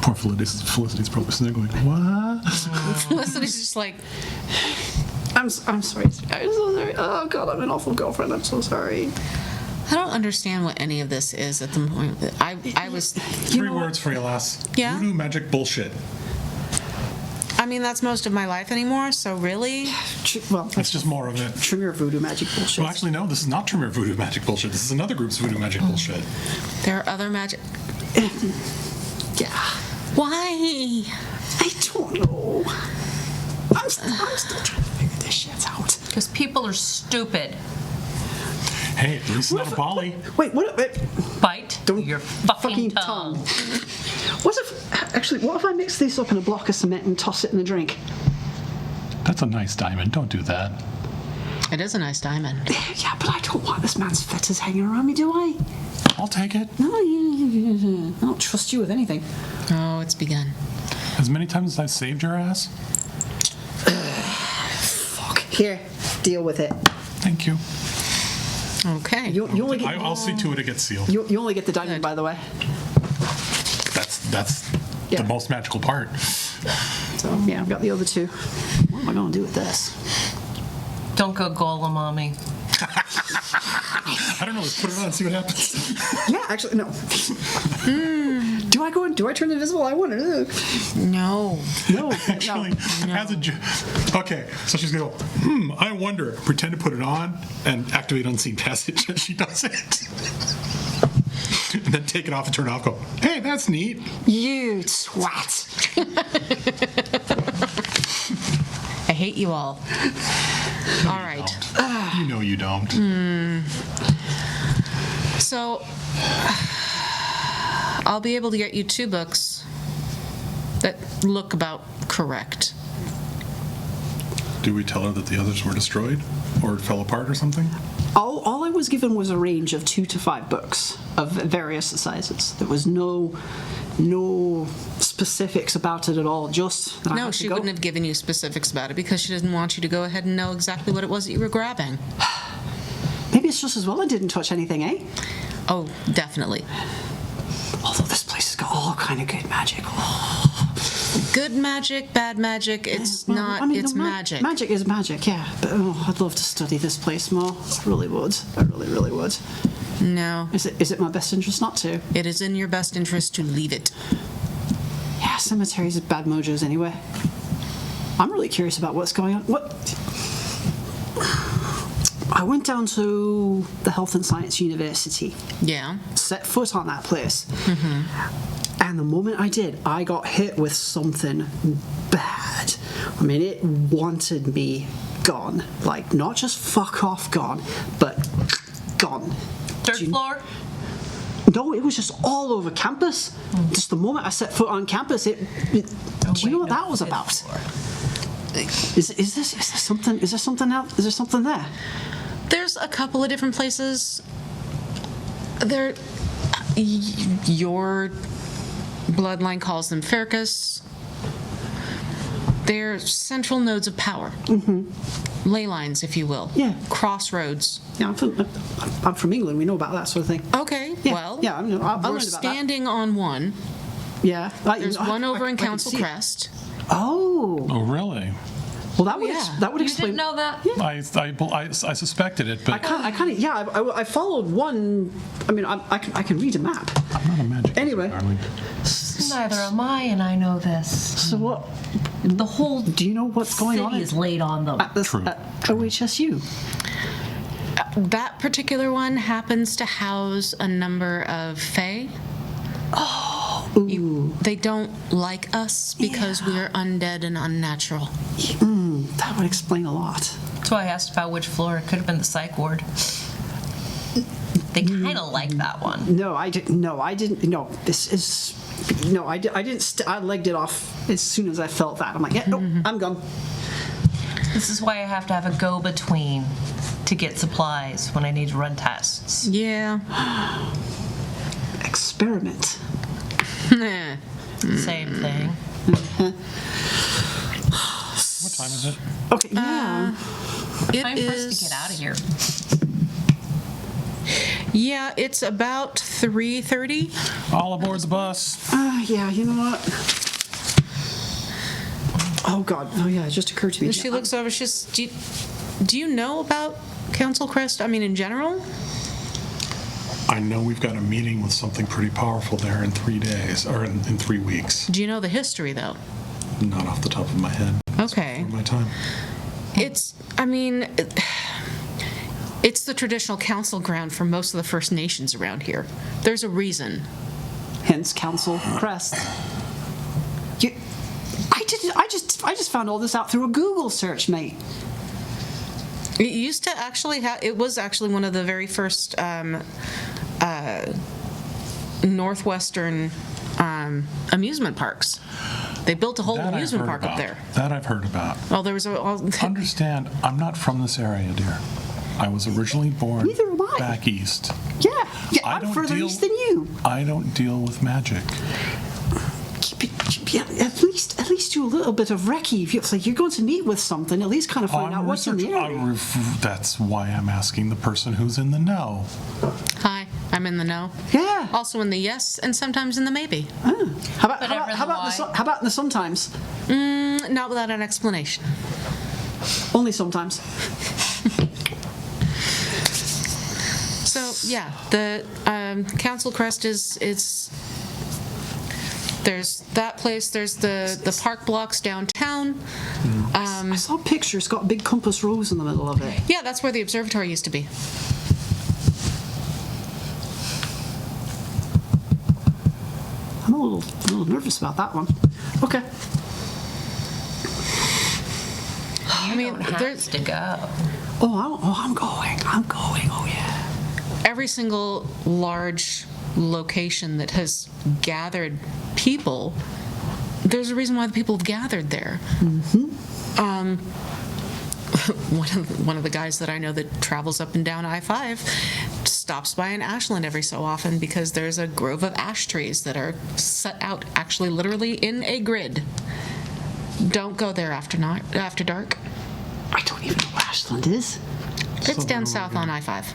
Poor Felicity's probably sitting there going, what? Felicity's just like, I'm sorry. I'm so sorry. Oh God, I'm an awful girlfriend. I'm so sorry. I don't understand what any of this is at the point. I was. Three words for you, lass. Yeah? Voodoo magic bullshit. I mean, that's most of my life anymore. So really, Well, That's just more of it. Tremere voodoo magic bullshit. Well, actually, no, this is not Tremere voodoo magic bullshit. This is another group's voodoo magic bullshit. there are other magic. Yeah. Why? I don't know. I'm still trying to figure this shit out. Because people are stupid. Hey, at least it's not a volley. Wait, what? Bite Don't your fucking tongue. What if I mix this up in a block of cement and toss it in a drink? That's a nice diamond. Don't do that. It is a nice diamond. Yeah, but I don't want this man's fetters hanging around me, do I? I'll take it. No, I don't trust you with anything. Oh, it's begun. As many times as I've saved your ass. Fuck. Here, deal with it. Thank you. Okay. You only get I'll see to it it gets sealed. you only get the diamond, by the way. That's Yeah. the most magical part. So yeah, I've got the other two. What am I going to do with this? Don't go golem on me. I don't know. Let's put it on and see what happens. Yeah, actually, no. Do I go in? Do I turn invisible? I wonder. No. No, Actually, as a okay, so she's gonna go. I wonder. Pretend to put it on and activate unseen passage as she does it, and then take it off and turn it off. Go. Hey, that's neat. You twat. I hate you all. All right. You know you don't. So I'll be able to get you 2 books that look about correct. Do we tell her that the others were destroyed or fell apart or something? All I was given was a range of 2 to 5 books of various sizes. There was no specifics about it at all. Just that I No, had to she go. wouldn't have given you specifics about it because she didn't want you to go ahead and know exactly what it was that you were grabbing. Maybe it's just as well I didn't touch anything, eh? Oh, definitely. Although this place has got all kind of good magic. Good magic, bad magic, it's Well, not, I mean, it's no, magic. Magic is magic, yeah. But I'd love to study this place more. I really would. I really, really would. No, Is it my best interest not to? it is in your best interest to leave it. Yeah, cemeteries are bad mojos anyway. I'm really curious about what's going on. I went down to the Health and Science University, Yeah. set foot on that place. And the moment I did, I got hit with something bad. I mean, it wanted me gone. Like, not just fuck off gone, but gone. Third Do you- floor? No, it was just all over campus. Just the moment I set foot on campus, do you know what that was about? Is there something? Is there something else? Is there something there? There's a couple of different places. Your bloodline calls them Fercus. They're central nodes of power. Ley lines, if you will. Yeah. Crossroads. Yeah, I'm from England. We know about that sort of thing. Okay, Yeah, well, yeah, I learned we're about that. standing on one. Yeah, There's one over in I can Council see it. Crest. Oh, Oh, really? well, that would yeah. that would You explain. didn't know that? I suspected it, but I kind of yeah. I followed one. I mean, I can read a map. I'm not a magic. Anyway. darling. Neither am I, and I know this. So what? The whole Do you know what's going on city is laid on them. at this True. at OHSU? That particular one happens to house a number of fae. They don't like us because we're undead and unnatural. That would explain a lot. That's why I asked about which floor. It could have been the psych ward. They kind of like that one. No, I didn't. No, I didn't. No, this is. No, I didn't. I legged it off as soon as I felt that. I'm like, yeah, nope, I'm gone. This is why I have to have a go-between to get supplies when I need to run tests. Yeah. Experiment. Same thing. What time is it? Okay, yeah. It Time for us is. to get out of here. Yeah, it's about 3:30. All aboard the bus. Yeah, you know what? Oh, God. Oh, yeah, it just occurred to me. She looks over, she's, do you know about Council Crest? I mean, in general? I know we've got a meeting with something pretty powerful there in 3 days, or in 3 weeks. Do you know the history, though? Not off the top of my head. Okay. For my time. It's the traditional council ground for most of the First Nations around here. There's a reason. Hence Council Crest. I just found all this out through a Google search, mate. It used to actually it was actually one of the very first northwestern amusement parks. They built a whole That I've amusement heard park up about. there. That I've heard about. Well, there was Understand, I'm not from this area, dear. I was originally born Neither am I. back east. Yeah, I I'm don't further deal- east than you. I don't deal with magic. At least do a little bit of recce. If it's like you're going to meet with something, at least kind of find out what's in the area. That's why I'm asking the person who's in the know. Hi, I'm in the know. Yeah. Also in the yes and sometimes in the maybe. How about But never how about in the sometimes? Not without an explanation. Only sometimes. So yeah, the Council Crest is there's that place. There's the park blocks downtown. I saw a picture. It's got a big compass rose in the middle of it. Yeah, that's where the observatory used to be. I'm a little nervous about that one. Okay. I mean, Don't there's have to go. I'm going. Oh yeah. every single large location that has gathered people. There's a reason why the people have gathered there. One of the guys that I know that travels up and down I-5 stops by in Ashland every so often because there's a grove of ash trees that are set out actually literally in a grid. Don't go there after dark. I don't even know where Ashland is. It's down south on I-5.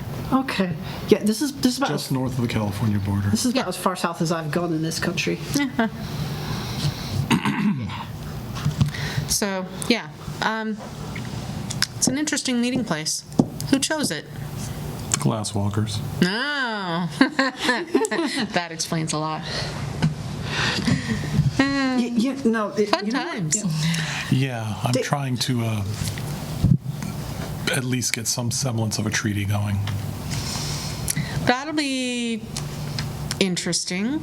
Okay. Yeah, this is about Just north of the California border. this is about as far south as I've gone in this country. So, yeah. It's an interesting meeting place. Who chose it? The Glasswalkers. Oh. That explains a lot. Fun Fun times. Yeah, I'm trying to at least get some semblance of a treaty going. That'll be interesting.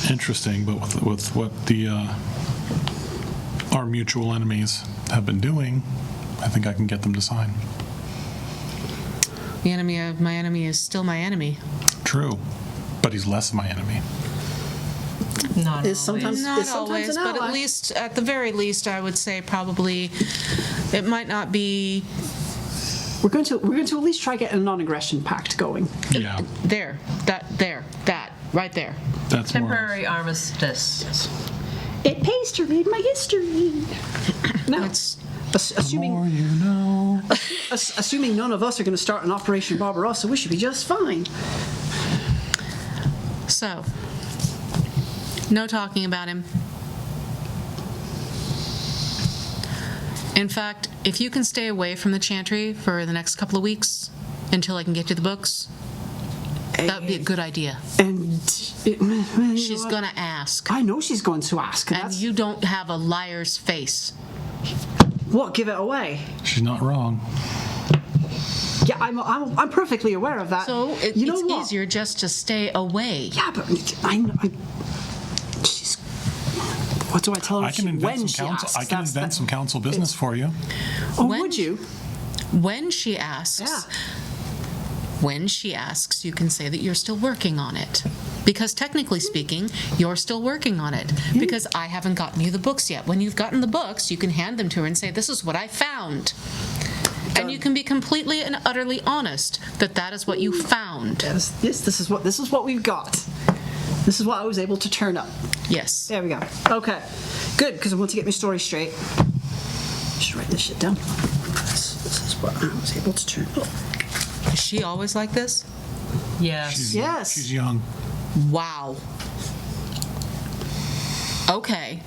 Interesting, but with what our mutual enemies have been doing, I think I can get them to sign. The enemy of my enemy is still my enemy. True, but he's less my enemy. Not Is sometimes Not is sometimes always, an but ally. at least, at the very least, I would say probably it might not be We're going to at least try get a non-aggression pact going. Yeah, that, right there. that's more. temporary armistice. It pays to read my history. Now, It's The more you know. assuming none of us are going to start an Operation Barbarossa, we should be just fine. so. No talking about him. In fact, if you can stay away from the Chantry for the next couple of weeks until I can get you the books, that would be a good idea. And She's gonna ask. I know she's going to ask. And you don't have a liar's face. What? Give it away? She's not wrong. Yeah, I'm perfectly aware of that. So you know it's what? easier just to stay away. Yeah, but she's. What do I tell her? I can invent some council. I can invent some council business for you. Oh, When- would you? When she asks, Yeah. you can say that you're still working on it. Because technically speaking, you're still working on it. Because I haven't gotten you the books yet. When you've gotten the books, you can hand them to her and say, this is what I found. And you can be completely and utterly honest that that is what you found. Yes, this is what we've got. This is what I was able to turn up. Yes. There we go. Okay, good, because I want to get my story straight. Just write this shit down. This is what I was able to turn up. Is she always like this? Yes. Yes. She's young. Wow. Okay.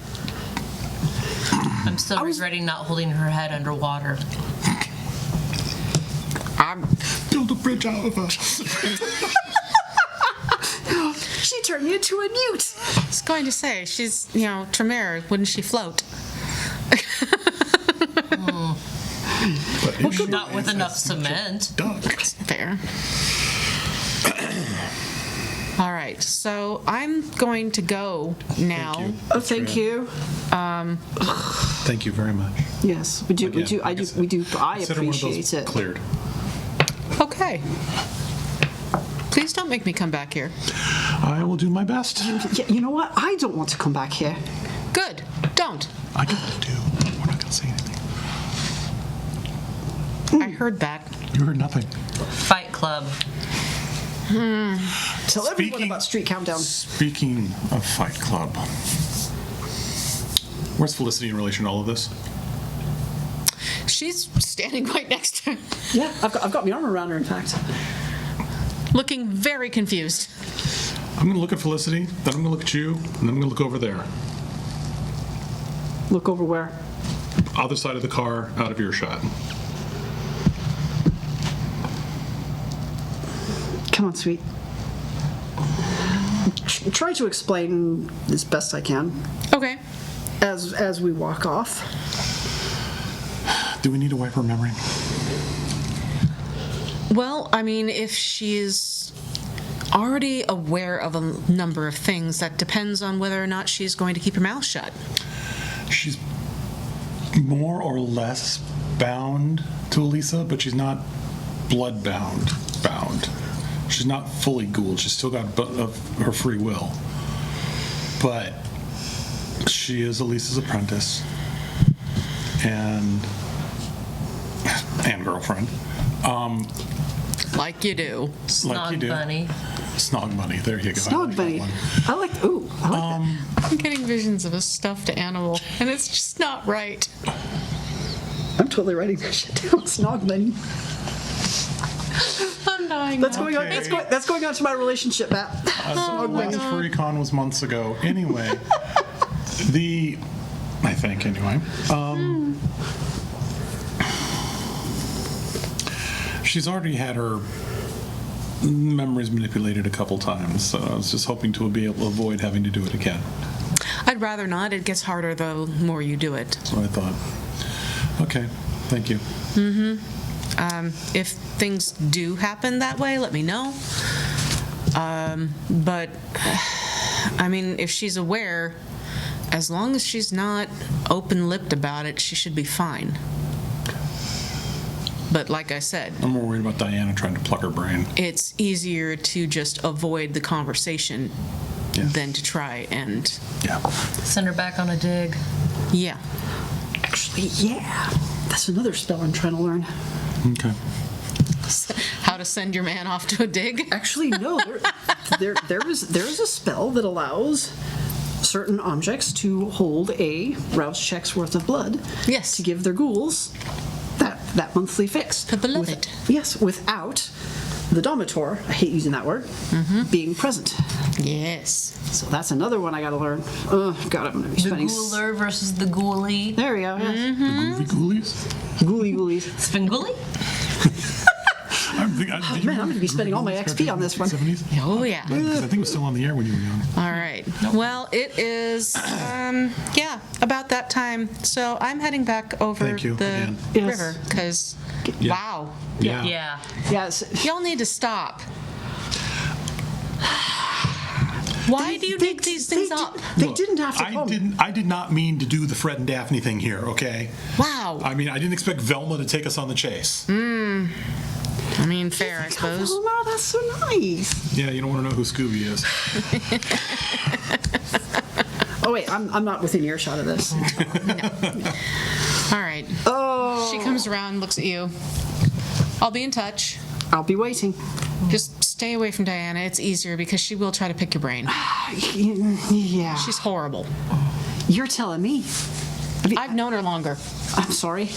I'm still regretting not holding her head underwater. Build a bridge out of us. She turned me into a newt. I was going to say, she's, Tremere, wouldn't she float? But if Not with enough cement. duck. Fair. All right, so I'm going to go now. Thank you. Oh, thank you. Thank you very much. Yes, we do. Again, We do. like I said, We do. I Consider one of those appreciate it. cleared. Okay. Please don't make me come back here. I will do my best. Yeah, you know what? I don't want to come back here. Good. Don't. I got to do. We're not going to say anything. I heard that. You heard nothing. Fight Club. Tell everyone about Street Countdown. Speaking of Fight Club, where's Felicity in relation to all of this? She's standing right next to him, Yeah, I've got my arm around her. In fact. looking very confused. I'm going to look at Felicity, then I'm going to look at you, and then I'm going to look over there. Look over where? Other side of the car, out of earshot. Come on, sweet. Try to explain as best I can Okay. as we walk off. Do we need to wipe her memory? Well, I mean, if she's already aware of a number of things, that depends on whether or not she's going to keep her mouth shut. She's more or less bound to Elisa, but she's not blood-bound. She's not fully ghoul. She's still got of her free will. But she is Elisa's apprentice and girlfriend. Like you do. Like you Snog do. Bunny. Snog Bunny. There you go. I Snog like Bunny. that one. I like that. I'm getting visions of a stuffed animal, and it's just not right. I'm totally writing that shit down. Snog Bunny. I'm dying. That's now. going on. Okay. That's going on to my relationship map. The last FurryCon was months ago. Anyway, I think anyway. She's already had her memories manipulated a couple times, so I was just hoping to be able to avoid having to do it again. I'd rather not. It gets harder the more you do it. So I thought, okay, thank you. If things do happen that way, let me know. But, I mean, if she's aware, as long as she's not open-lipped about it, she should be fine. But like I said, I'm more worried about Diana trying to pluck her brain. it's easier to just avoid the conversation Yeah. than to try and, Yeah. Send her back on a dig. yeah. Actually, yeah. That's another spell I'm trying to learn. Okay. How to send your man off to a dig? Actually, no. There is a spell that allows certain objects to hold a rouse check's worth of blood. Yes. To give their ghouls that monthly fix. The beloved. Yes, without the Domitor, I hate using that word, being present. Yes. So that's another one I gotta learn. Oh, God, I'm gonna be The spending... ghouler versus the ghoulie. There we go, yes. The Goofy Ghoulies? Ghoulie ghoulies. Svengoolie? Man, I'm gonna be spending all my XP on this one. 70s? Oh, yeah. Because I think it was still on the air when you were young. All right. Well, it is, about that time. So I'm heading back over Thank you the again. Yes. river because, Yeah. wow, Yeah. Yeah. Yes. y'all need to stop. Why do you make these things up? They didn't have to come. I did not mean to do the Fred and Daphne thing here, okay? Wow. I mean, I didn't expect Velma to take us on the chase. I mean, fair, I suppose. Oh, no, that's so nice. Yeah, you don't want to know who Scooby is. Oh, wait, I'm not within earshot of this. All right. Oh. She comes around, looks at you. I'll be in touch. I'll be waiting. Just stay away from Diana. It's easier because she will try to pick your brain. Yeah. She's horrible. You're telling me. Ah. I've known her longer. I'm sorry.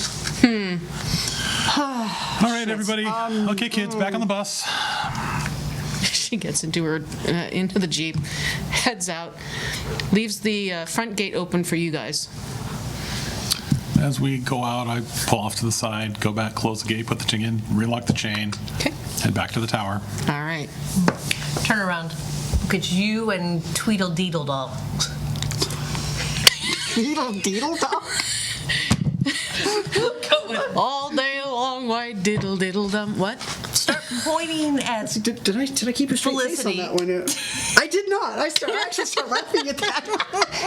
All right, everybody. Okay, kids, back on the bus. She gets into the Jeep, heads out, leaves the front gate open for you guys. As we go out, I pull off to the side, go back, close the gate, put the thing in, relock the chain, Okay. head back to the tower. All right. Turn around. Look at you and Tweedle Doll. Deedle dog. All day long, why diddle diddle dum? What? Start pointing at Did I keep a straight face on Felicity. that one? I did not. I actually started laughing at that.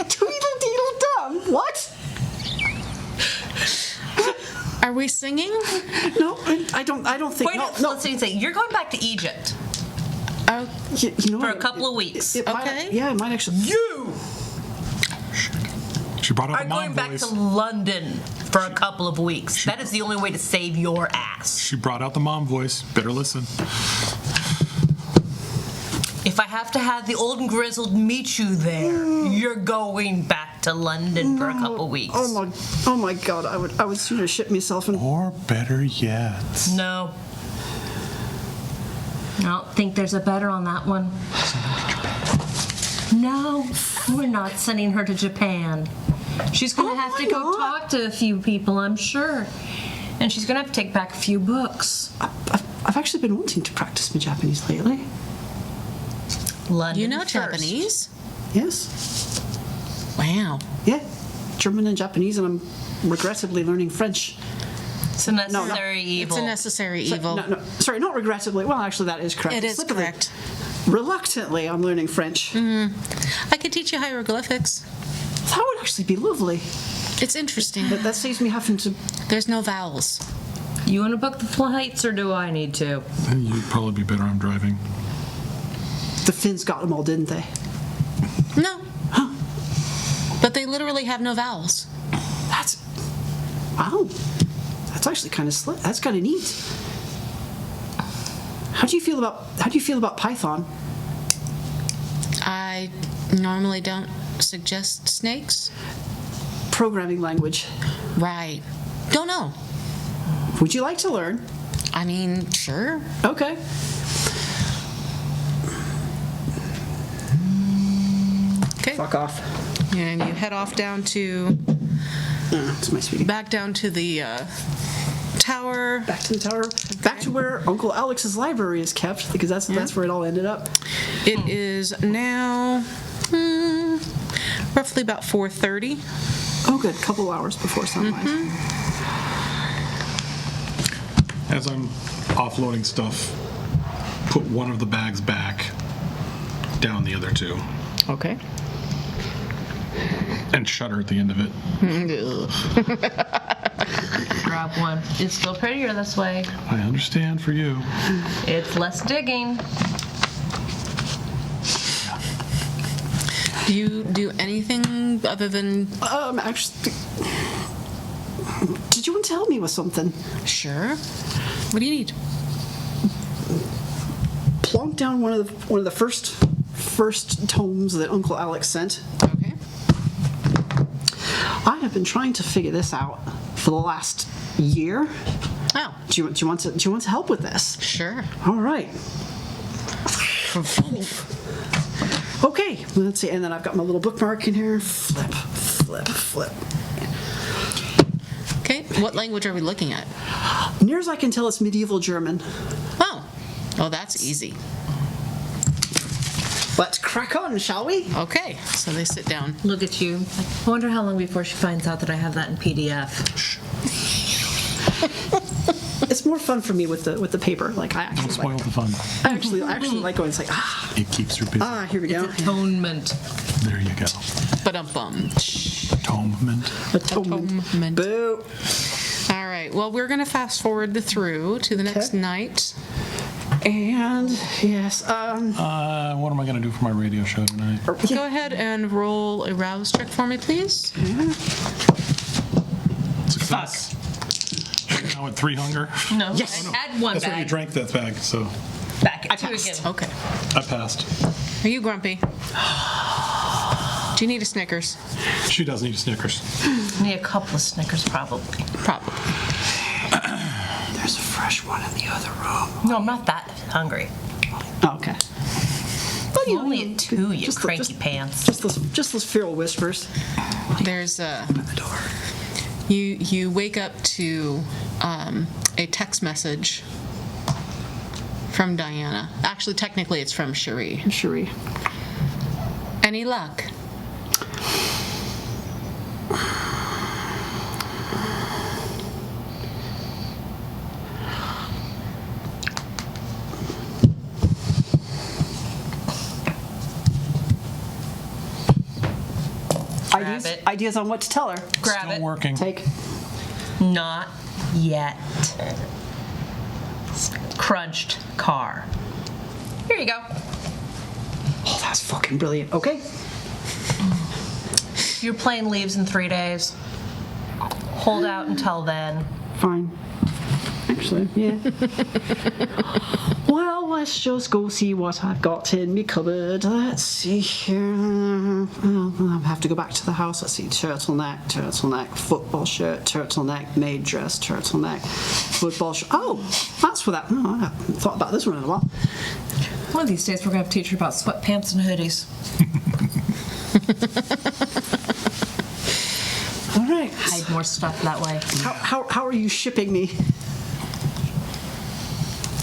Tweedle deedle dum. What? Are we singing? No, I don't think. point at No. Felicity and say, "You're going back to Egypt Oh, You know for what? a couple of weeks. It might- Okay. yeah, it might actually. You She brought out are the mom going back voice. to London for a couple of weeks. That is the only way to save your ass. She brought out the mom voice. Better listen. If I have to have the old and grizzled meet you there, you're going back to London for a couple of weeks. Oh my God! I would sooner shit myself and. Or better yet. No. I don't think there's a better on that one. No, we're not sending her to Japan. She's going to have to go talk to a few people, I'm sure. And she's going to have to take back a few books. I've actually been wanting to practice my Japanese lately. London you know first. Japanese? Yes. Wow. Yeah. German and Japanese, and I'm regrettably learning French. It's a necessary evil. It's a necessary evil. No, sorry, not regrettably. Well, actually, that is correct. It is Slip of the- correct. Reluctantly, I'm learning French. I could teach you hieroglyphics. That would actually be lovely. It's interesting. But that saves me having to. There's no vowels. You want to book the flights, or do I need to? You'd probably be better on driving. The Finns got them all, didn't they? No. But they literally have no vowels. That's. Wow. That's actually kind of slick. That's kind of neat. How do you feel about Python? I normally don't suggest snakes. Programming language. Right. Don't know. Would you like to learn? I mean, sure. Okay. Okay. Fuck off. And you head off down to, It's my sweetie. back down to the tower. Back to the tower. Back to where Uncle Alex's library is kept, because that's where it all ended up. It is now roughly about 4:30. Oh, good. Couple hours before sunrise. As I'm offloading stuff, put one of the bags back, down the other two, Okay. and shutter at the end of it. Grab one. It's still prettier this way. I understand for you. It's less digging. Do you do anything other than Actually, did you want to help me with something? sure? What do you need? Plonk down one of the first tomes that Uncle Alex sent. Okay. I have been trying to figure this out for the last year. Oh, Do you want to help with this? sure. All right. Okay, let's see. And then I've got my little bookmark in here. Flip, flip, flip. Okay. What language are we looking at? Near as I can tell, it's medieval German. Oh, that's easy. Let's crack on, shall we? Okay. So they sit down. Look at you. I wonder how long before she finds out that I have that in PDF. It's more fun for me with the paper. Like I Don't actually spoil like, the fun. I actually like going. It's like It keeps her busy. here we go. Atonement. There you go. Ba-dum-bum. Atonement. Atonement. Boo. All right. Well, we're going to fast forward through to the next Okay. night. And yes, What am I going to do for my radio show tonight? Go ahead and roll a rouse check for me, please. Success. Now at 3 hunger. No, Yes. I had one That's what you bag. drank that bag, so Back at I 2 passed. again. Okay. I passed. Are you grumpy? Do you need a Snickers? She does need a Snickers. Need a couple of Snickers, probably. Probably. there's a fresh one in the other room. No, I'm not that hungry. Oh, okay. But, you know, Only at 2, you just- cranky pants. Just those feral whispers. There's a. The door. You wake up to a text message from Diana. Actually, technically, it's from Cherie. Cherie. Any luck? Ideas, it. ideas on what to tell her. Grab Still it. working. Take. Not yet. Crunched car. Here you go. Oh, that's fucking brilliant. Okay. Your plane leaves in 3 days. Hold out until then. Fine. Actually, yeah. Well, let's just go see what I've got in my cupboard. Let's see here. I'll have to go back to the house. Let's see. Turtleneck, football shirt, turtleneck, maid dress, turtleneck, football shirt. Oh, that's for that. Oh, I haven't thought about this one in a while. One of these days we're going to teach her about sweatpants and hoodies. All right. Hide more stuff that way. How are you shipping me?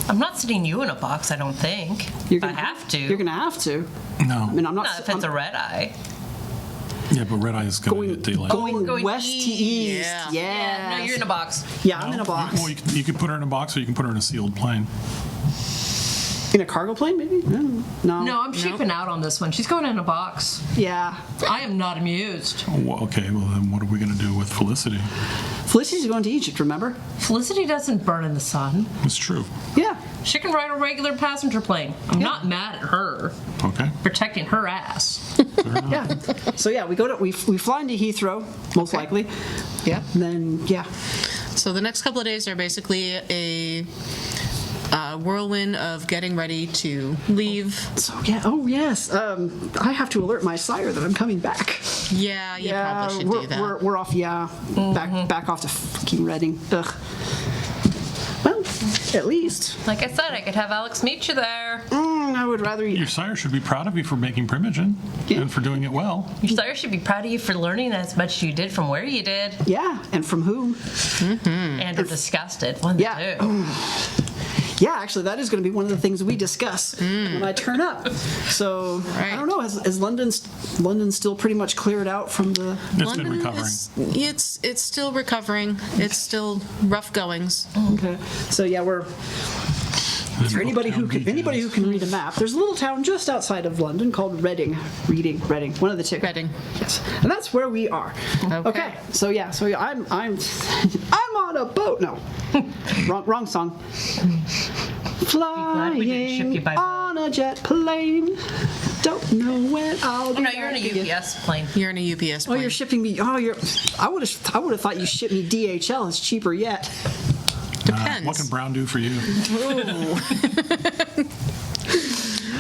I'm not sending you in a box, I don't think. I have to. You're gonna have to. No. I mean, I'm not. Not if it's a red eye. Yeah, but red eye is going to get daylight. Going going west to east. Yeah. Yeah. No, you're in a box. Yeah, I'm in a box. Well, you could put her in a box, or you can put her in a sealed plane. In a cargo plane, maybe? No. No, I'm sheeping out on this one. She's going in a box. Yeah. I am not amused. Well, okay, well then what are we going to do with Felicity? Felicity's going to Egypt, remember? Felicity doesn't burn in the sun. It's true. Yeah. She can ride a regular passenger plane. I'm not mad at her. Okay. Protecting her ass. Yeah. So yeah, we fly into Heathrow, most likely. Yeah. And then yeah. So the next couple of days are basically a whirlwind of getting ready to leave. So yeah. Oh yes. I have to alert my sire that I'm coming back. Yeah, you probably should do that. We're off. Yeah. Back off to fucking Reading. Ugh. Well, at least. Like I said, I could have Alex meet you there. I would rather. Your sire should be proud of you for making Primogen Yeah. and for doing it well. Your sire should be proud of you for learning as much as you did from where you did. Yeah. And from whom? And are disgusted. One, Yeah. two. Yeah, actually, that is going to be one of the things we discuss when I turn up. So I don't know. Is London still pretty much cleared out from the? It's been recovering. It's still recovering. It's still rough goings. Okay. So yeah, we're. For anybody who can read a map, there's a little town just outside of London called Reading. Reading. One of the two. Reading. Yes, and that's where we are. Okay. So yeah. So I'm on a boat. No. wrong song. glad we didn't ship you Flying by boat. on a jet plane. Don't know when I'll be Oh, no, you're in back a again. UPS plane. You're in a UPS Oh, plane. you're shipping me. Oh, I would have thought you shipped me DHL. It's cheaper yet. Depends. What can Brown do for you?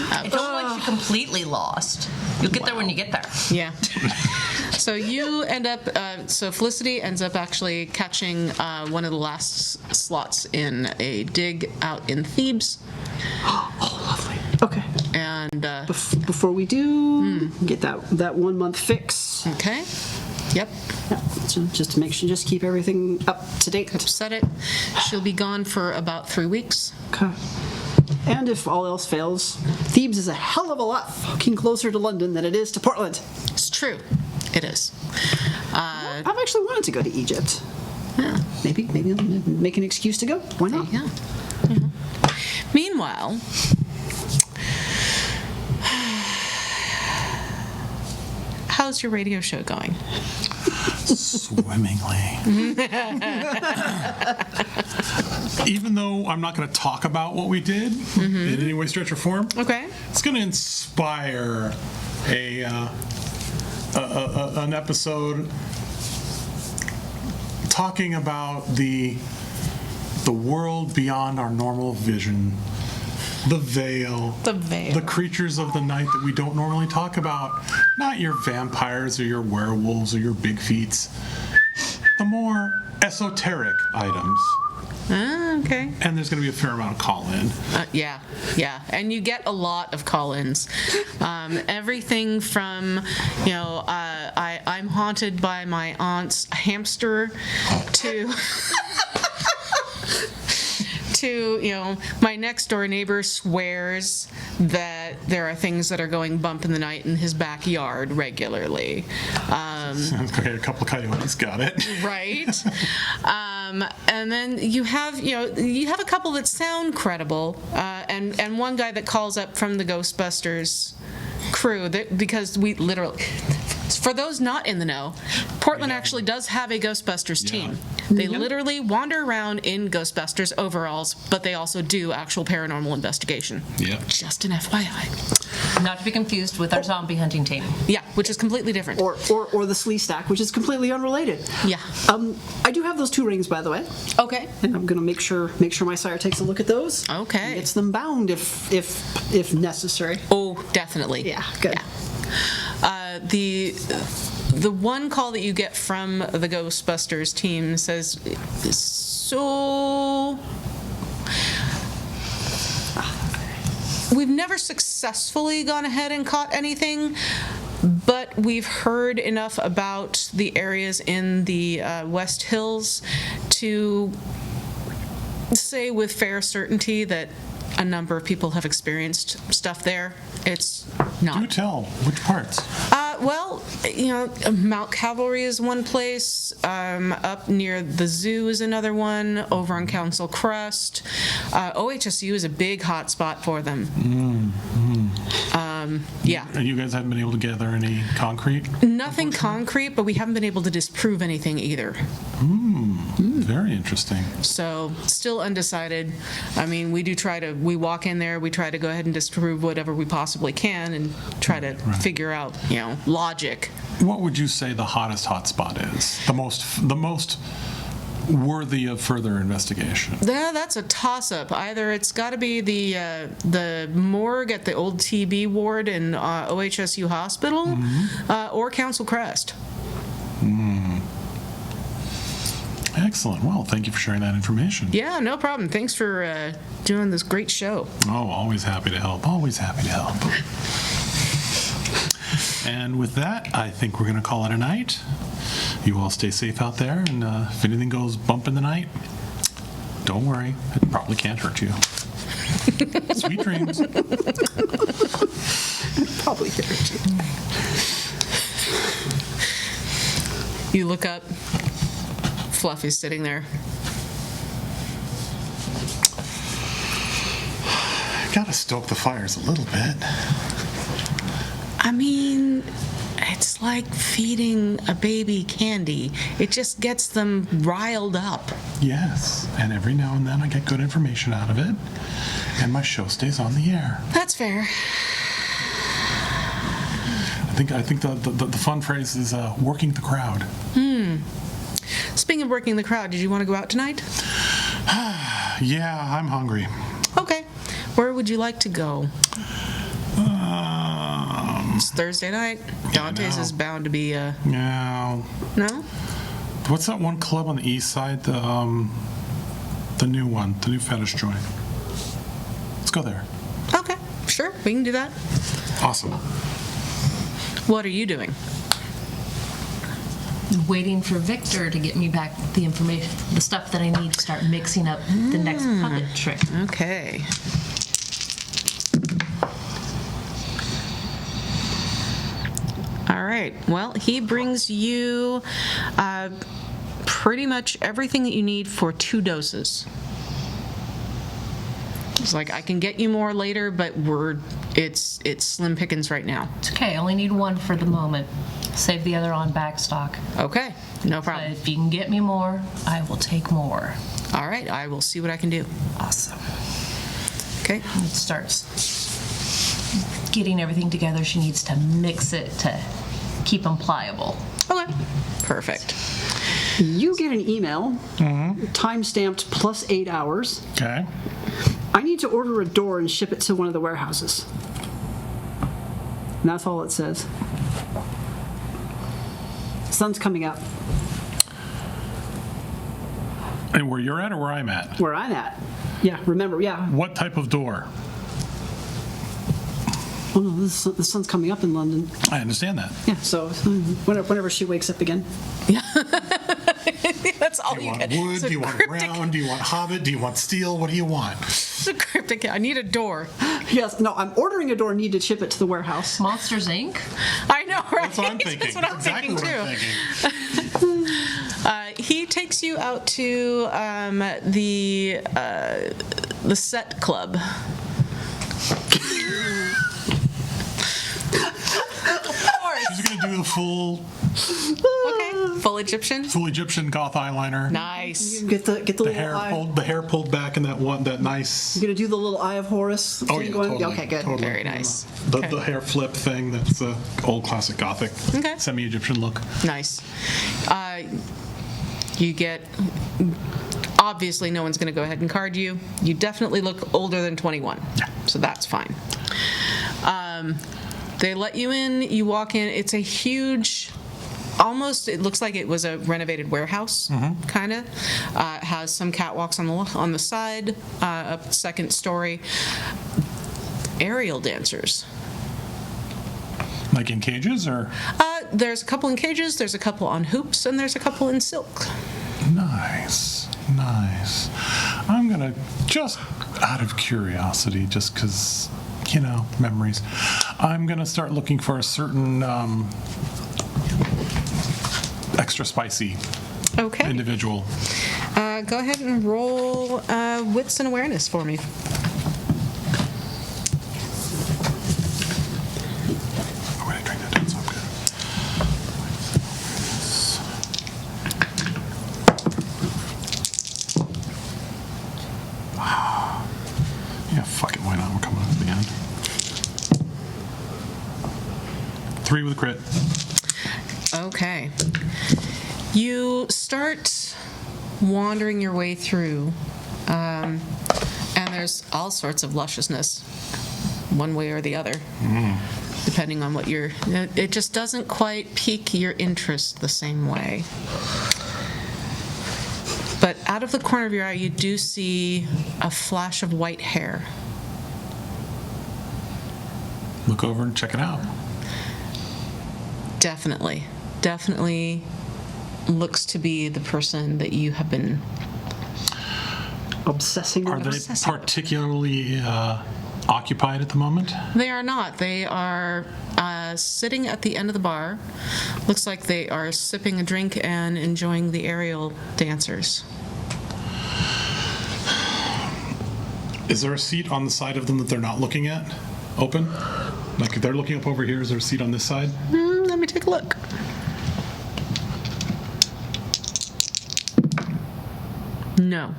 I don't want you completely lost. You'll get there when you get there. Yeah. So you end up, so Felicity ends up actually catching one of the last slots in a dig out in Thebes. Oh, lovely. Okay. And, Before we do get that 1 month fix, okay. Yep. yeah, so just to make sure, just keep everything up to date. Set it. She'll be gone for about 3 weeks. Okay. And if all else fails, Thebes is a hell of a lot fucking closer to London than it is to Portland. It's true. It is. I've actually wanted to go to Egypt. Yeah. Maybe I'll make an excuse to go. Why not? Yeah. Meanwhile, how's your radio show going? Swimmingly. Even though I'm not going to talk about what we did in any way, stretch, or form, Okay. it's going to inspire an episode talking about the world beyond our normal vision, the veil, the creatures of the night that we don't normally talk about, not your vampires or your werewolves or your big feats, the more esoteric items Okay. And there's going to be a fair amount of call-in. Yeah. And you get a lot of call-ins. Everything from, I'm haunted by my aunt's hamster to... to, my next door neighbor swears that there are things that are going bump in the night in his backyard regularly. Okay, a couple of coyotes, got it. Right. And then you have a couple that sound credible, and one guy that calls up from the Ghostbusters crew because we literally, for those not in the know, Portland actually does have a Ghostbusters team. They literally wander around in Ghostbusters overalls, but they also do actual paranormal investigation. Yeah. Just an FYI. Not to be confused with our zombie hunting team. Yeah, which is completely different. Or the Slee Stack, which is completely unrelated. Yeah. I do have those 2 rings, by the way, Okay. and I'm going to make sure my sire takes a look at those. Okay. And gets them bound if necessary. Oh, definitely. Yeah, good. Yeah. The one call that you get from the Ghostbusters team says, so we've never successfully gone ahead and caught anything, but we've heard enough about the areas in the West Hills to say with fair certainty that a number of people have experienced stuff there. It's not. Do tell, which parts? Well, Mount Cavalry is one place. Up near the zoo is another one. Over on Council Crest. OHSU is a big hot spot for them. Yeah. And you guys haven't been able to gather any concrete? Nothing concrete, but we haven't been able to disprove anything either. Very interesting. So, still undecided. I mean, we walk in there, we try to go ahead and disprove whatever we possibly can and try to figure out, logic. What would you say the hottest hotspot is? The most worthy of further investigation? Yeah, that's a toss-up. Either it's got to be the morgue at the old TB ward in OHSU Hospital, or Council Crest. Excellent. Well, thank you for sharing that information. Yeah, no problem. Thanks for doing this great show. Oh, always happy to help. Always happy to help. And with that, I think we're going to call it a night. You all stay safe out there, and if anything goes bump in the night, don't worry. It probably can't hurt you. Sweet dreams. Probably hurt you. You look up. Fluffy's sitting there. Gotta stoke the fires a little bit. I mean, it's like feeding a baby candy. It just gets them riled up. Yes, and every now and then I get good information out of it, and my show stays on the air. That's fair. I think the fun phrase is working the crowd. Speaking of working the crowd, did you want to go out tonight? Yeah, I'm hungry. Okay. Where would you like to go? It's Thursday night. Dante's no. is bound to be Yeah. No? What's that one club on the east side? The new one, the new fetish joint. Let's go there. Okay. Sure. We can do that. Awesome. What are you doing? Waiting for Victor to get me back the information, the stuff that I need to start mixing up the next puppet trick. Okay. All right. Well, he brings you pretty much everything that you need for 2 doses. It's like, I can get you more later, but it's slim pickings right now. It's okay, I only need 1 for the moment. Save the other on back stock. Okay. No But problem. if you can get me more, I will take more. All right. I will see what I can do. Awesome. Okay. It starts getting everything together. She needs to mix it to keep them pliable. Okay. Perfect. You get an email, time-stamped plus 8 hours. Okay. I need to order a door and ship it to one of the warehouses. And that's all it says. Sun's coming up. And where you're at or where I'm at? Where I'm at. Yeah, remember, yeah. What type of door? Oh no, the sun's coming up in London. I understand that. Yeah, so whenever she wakes up again. That's all Do you you want get. wood? It's Do a you want cryptic- round? Do you want hobbit? Do you want steel? What do you want? It's a cryptic. I need a door. Yes, no, I'm ordering a door, need to ship it to the warehouse. Monsters Inc. I know, right? That's what I'm thinking. That's what I'm exactly thinking what too. I'm thinking. He takes you out to the set club. She's going to do the full Okay, full Egyptian. goth eyeliner. Nice. Get the The little hair eye. pulled. The hair pulled back in that nice. You gonna do the little Eye of Horus? Oh thing yeah, going? totally. Okay, good. Totally. Very nice. The Okay. hair flip thing. That's the old classic gothic. Okay. Semi-Egyptian look. Nice. You get. Obviously, no one's going to go ahead and card you. You definitely look older than 21. Yeah. So that's fine. They let you in. You walk in. It's a huge. Almost, it looks like it was a renovated warehouse, kind of. It has some catwalks on the side, up the second story. Aerial dancers. Like in cages or? There's a couple in cages, there's a couple on hoops, and there's a couple in silk. Nice. Nice. I'm gonna, just out of curiosity, just because, memories, I'm gonna start looking for a certain extra spicy Okay. individual. Go ahead and roll wits and awareness for me. Oh, wait, I drank that down, so I'm good. Yeah, fuck it, why not? We're coming up to the end. 3 with a crit. Okay. You start wandering your way through, and there's all sorts of lusciousness, one way or the other, depending on what you're. It just doesn't quite pique your interest the same way. But out of the corner of your eye, you do see a flash of white hair. Look over and check it out. Definitely looks to be the person that you have been. Obsessing Are over. they particularly occupied at the moment? They are not. They are sitting at the end of the bar. Looks like they are sipping a drink and enjoying the aerial dancers. Is there a seat on the side of them that they're not looking at? Open? Like if they're looking up over here, is there a seat on this side? Let me take a look. No,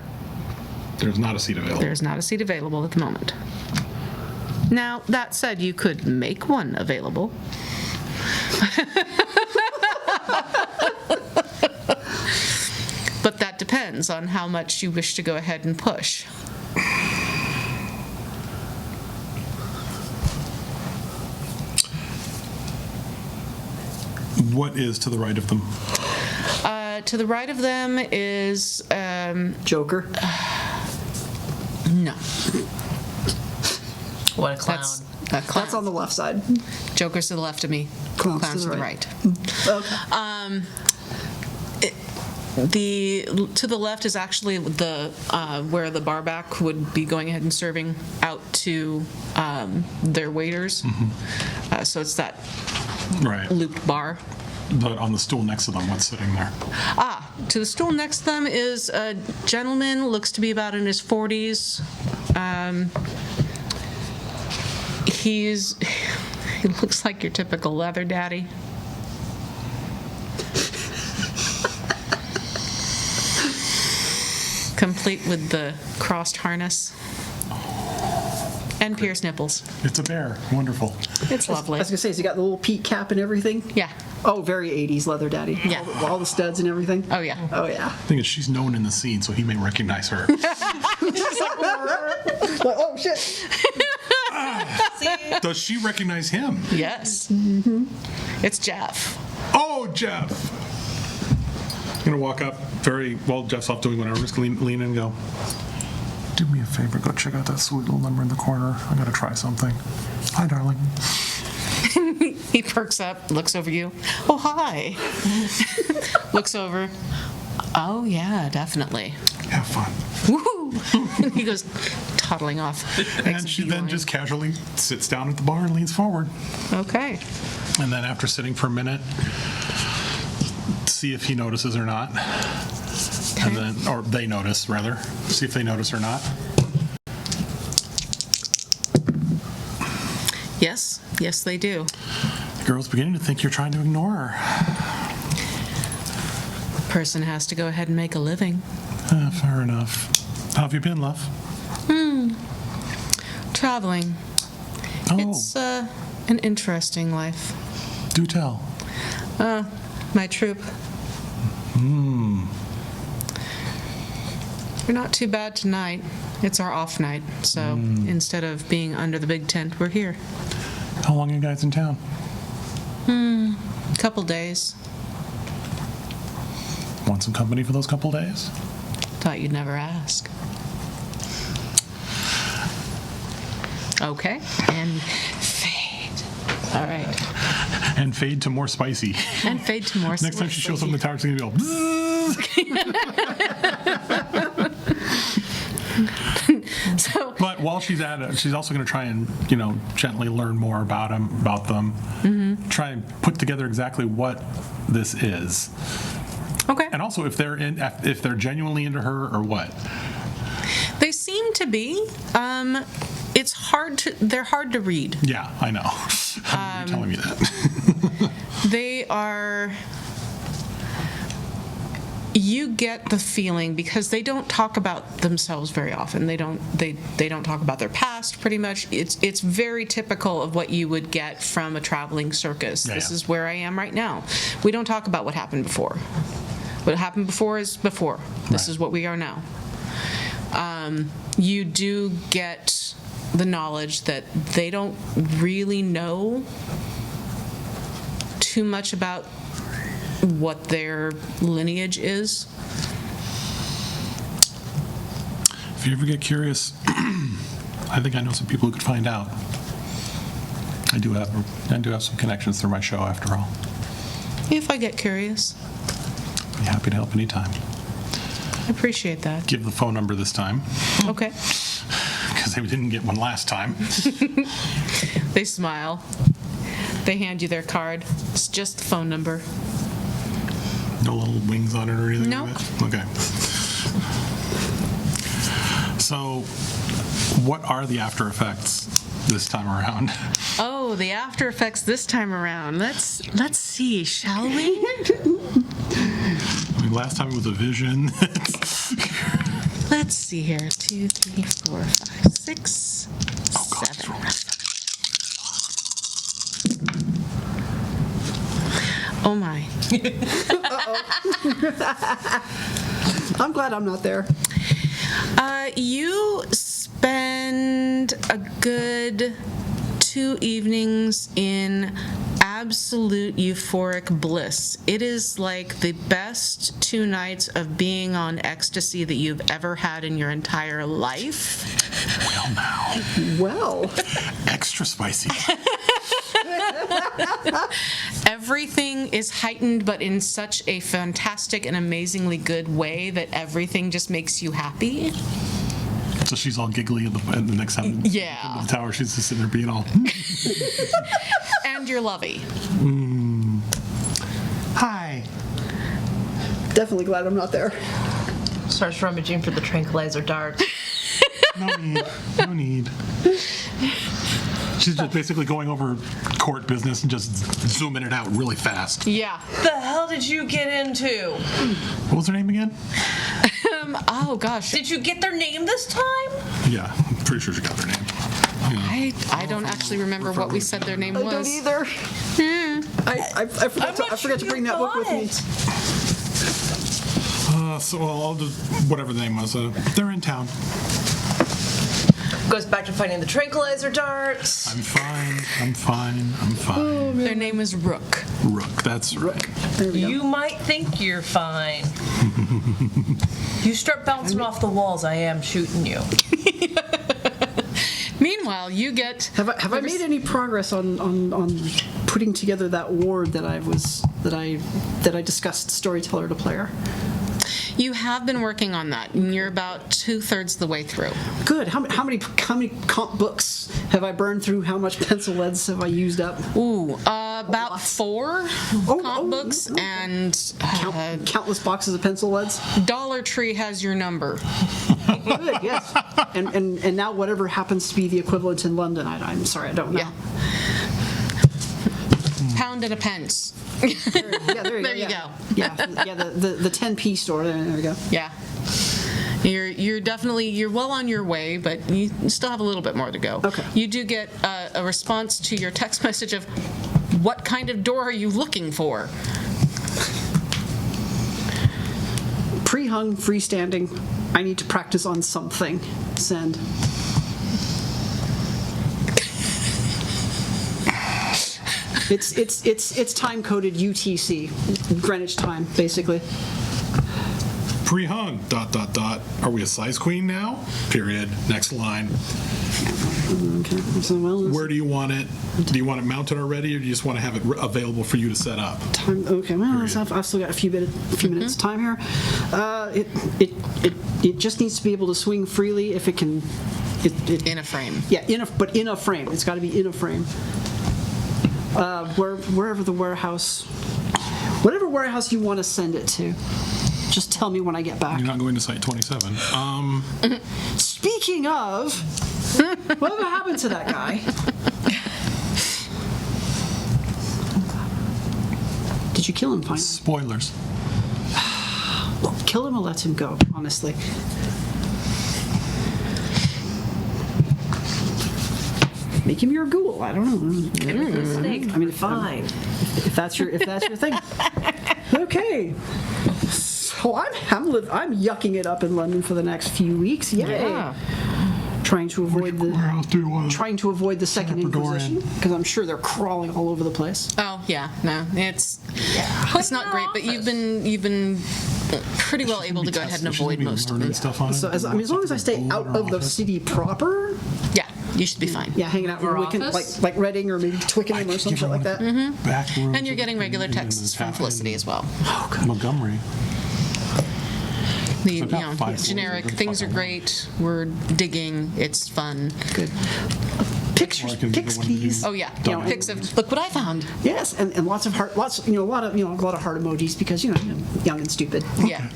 There's not a seat available. there's not a seat available at the moment. Now, that said, you could make one available. But that depends on how much you wish to go ahead and push. What is to the right of them? To the right of them is, Joker. no, What a clown. that's a clown. That's on the left side. Joker's to the left of me. Clown's to the right. Okay. To the left is actually the where the bar back would be going ahead and serving out to their waiters. So it's that Right. looped bar. But on the stool next to them, what's sitting there? To the stool next to them is a gentleman, looks to be about in his 40s. He looks like your typical leather daddy. Complete with the crossed harness and pierced nipples. It's a bear. Wonderful. It's lovely. I was gonna say, has he got the little peak cap and everything? Yeah. Oh, very 80s leather daddy. Yeah. All the studs and everything. Oh, yeah. Oh yeah. thing is, she's known in the scene, so he may recognize her. Like, oh shit. Does she recognize him? Yes. It's Jeff. Oh, Jeff. gonna walk up while Jeff's off doing whatever. Just lean in and go, do me a favor, go check out that sweet little number in the corner. I gotta try something. Hi, darling. He perks up, looks over you. Oh, hi. Looks over. Oh, yeah, definitely. Have fun. Woohoo! He goes toddling off. And she then just casually sits down at the bar and leans forward. Okay. And then after sitting for a minute, see if he notices or not. And then, or they notice, rather. See if they notice or not. Yes. Yes, they do. The girl's beginning to think you're trying to ignore her. Person has to go ahead and make a living. Fair enough. How have you been, love? Traveling. Oh, It's an interesting life. do tell. My troupe. We're not too bad tonight. It's our off night, so instead of being under the big tent, we're here. How long are you guys in town? Couple days. Want some company for those couple days? Thought you'd never ask. Okay, and fade. All right. And fade to more spicy. And fade to more Next time she shows up in the tower, it's going to be all bzzz. So, But while she's at it, she's also going to try and, gently learn more about them. Try and put together exactly what this is. okay. And also if they're genuinely into her or what. They seem to be. They're hard to read. Yeah, I know. You're telling me that. They are. You get the feeling because they don't talk about themselves very often. They don't talk about their past pretty much. It's very typical of what you would get from a traveling circus. Yeah, This yeah. is where I am right now. We don't talk about what happened before. What happened before is before. This Right. is what we are now. You do get the knowledge that they don't really know too much about what their lineage is. If you ever get curious, I think I know some people who could find out. I do have some connections through my show after all. If I get curious, Be happy to help anytime. I appreciate that. Give the phone number this time, Okay. because they didn't get one last time. They smile. They hand you their card. It's just the phone number. No little wings on it or anything Nope. like that? Okay. So, what are the after effects this time around? Oh, the after effects this time around. Let's see, shall we? I mean, last time it was a vision. Let's see here. 2, 3, 4, 5, 6, Oh, God, 7. it's Oh my. I'm glad I'm not there. You spend a good 2 evenings in absolute euphoric bliss. It is like the best 2 nights of being on ecstasy that you've ever had in your entire life. Well, now. Well, Extra spicy. Everything is heightened, but in such a fantastic and amazingly good way that everything just makes you happy. So she's all giggly at the next time. Yeah. In the tower, she's just sitting there being all. And you're lovey. Hi. definitely glad I'm not there. Starts rummaging for the tranquilizer darts. No need. No need. She's just basically going over court business and just zooming it out really fast. Yeah. The hell did you get into? What was her name again? Oh, gosh. Did you get their name this time? Yeah, I'm pretty sure she got their name. I don't actually remember what we said their name I was. don't either. I forgot to bring that book with me. So I'll just, whatever the name was, they're in town. Goes back to finding the tranquilizer darts. I'm fine. Their name is Rook. Rook, that's right. There we go. You might think you're fine. You start bouncing off the walls, I am shooting you. Meanwhile, you get... Have I made any progress on putting together that ward that I discussed storyteller to player? You have been working on that, and you're about 2/3 the way through. Good. How many comp books have I burned through? How much pencil leads have I used up? Ooh, about 4 comp books, and Countless boxes of pencil leads. Dollar Tree has your number. Good. Yes. And now whatever happens to be the equivalent in London, I'm sorry, I don't know. Yeah. Pound and a pence. Yeah, there you go. Yeah, the 10p store. There we go. Yeah. You're definitely well on your way, but you still have a little bit more to go. Okay. You do get a response to your text message of, what kind of door are you looking for? Pre-hung, freestanding. I need to practice on something. Send. It's time coded UTC, Greenwich time, basically. Pre-hung, ... Are we a size queen now? Period. Next line. Okay. So, well, Where do you want it? Do you want it mounted already, or do you just want to have it available for you to set up? time. Okay. Well, I've still got a few minutes time here. It just needs to be able to swing freely if it can. In a frame. Yeah, but in a frame. It's got to be in a frame. Wherever the warehouse, whatever warehouse you want to send it to, just tell me when I get back. You're not going to Site 27. Speaking of, whatever happened to that guy? Did you kill him finally? Spoilers. Well, kill him or let him go, honestly. Make him your ghoul. I don't know. Mistake. I mean, Fine. If that's your thing. Okay. So I'm yucking it up in London for the next few weeks. Yay. Yeah. Trying to avoid the second Door in. Inquisition, because I'm sure they're crawling all over the place. Oh yeah, no, it's not great, but you've been pretty well able to go ahead and avoid most of it. Stuff on So as long as I stay out of the city proper, Yeah, you should be fine. yeah, hanging out Your with Wiccan, office? like Reading or maybe Twickenham or some shit like that. Back rooms And you're getting regular texts from Felicity as well. Montgomery. The I've got 5 floors, generic good things are fucking great. We're digging. It's fun. Good. Pictures, Or I can be pics, the one to do- please. Oh yeah, You know, pics of look what I found. Yes, and lots of heart, a lot of heart emojis because young and stupid. Yeah.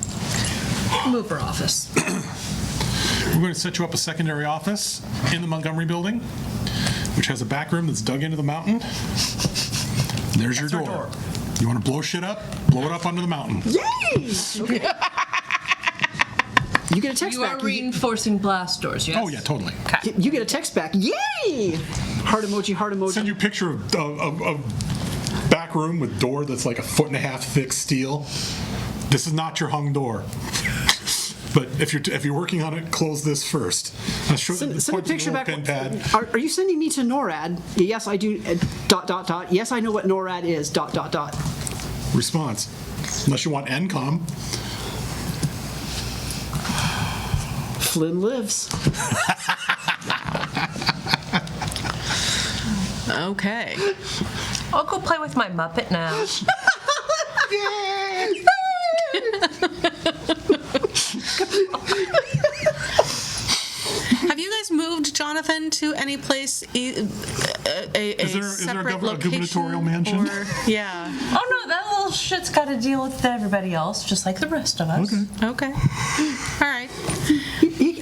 Move her office. We're going to set you up a secondary office in the Montgomery building, which has a back room that's dug into the mountain. There's your our door. door. You want to blow shit up? Blow it up under the mountain. Yay! Okay. You get a text You back. are reinforcing blast doors, yes? Oh yeah, totally. You get a text back. Yay! Heart emoji, heart emoji. Send you a picture of back room with door that's like 1.5 feet thick steel. This is not your hung door. But if you're working on it, close this first. I'll show Send a point to the picture little back. pen pad. Are you sending me to NORAD? Yes, I do. ... Yes, I know what NORAD is. ... Response. Unless you want NCOM. Flynn lives. Okay. I'll go play with my Muppet now. Have you guys moved Jonathan to any place? A Is there a separate location? gubernatorial mansion? Or, yeah. Oh no, that little shit's got to deal with everybody else, just like the rest of us. Okay. All right.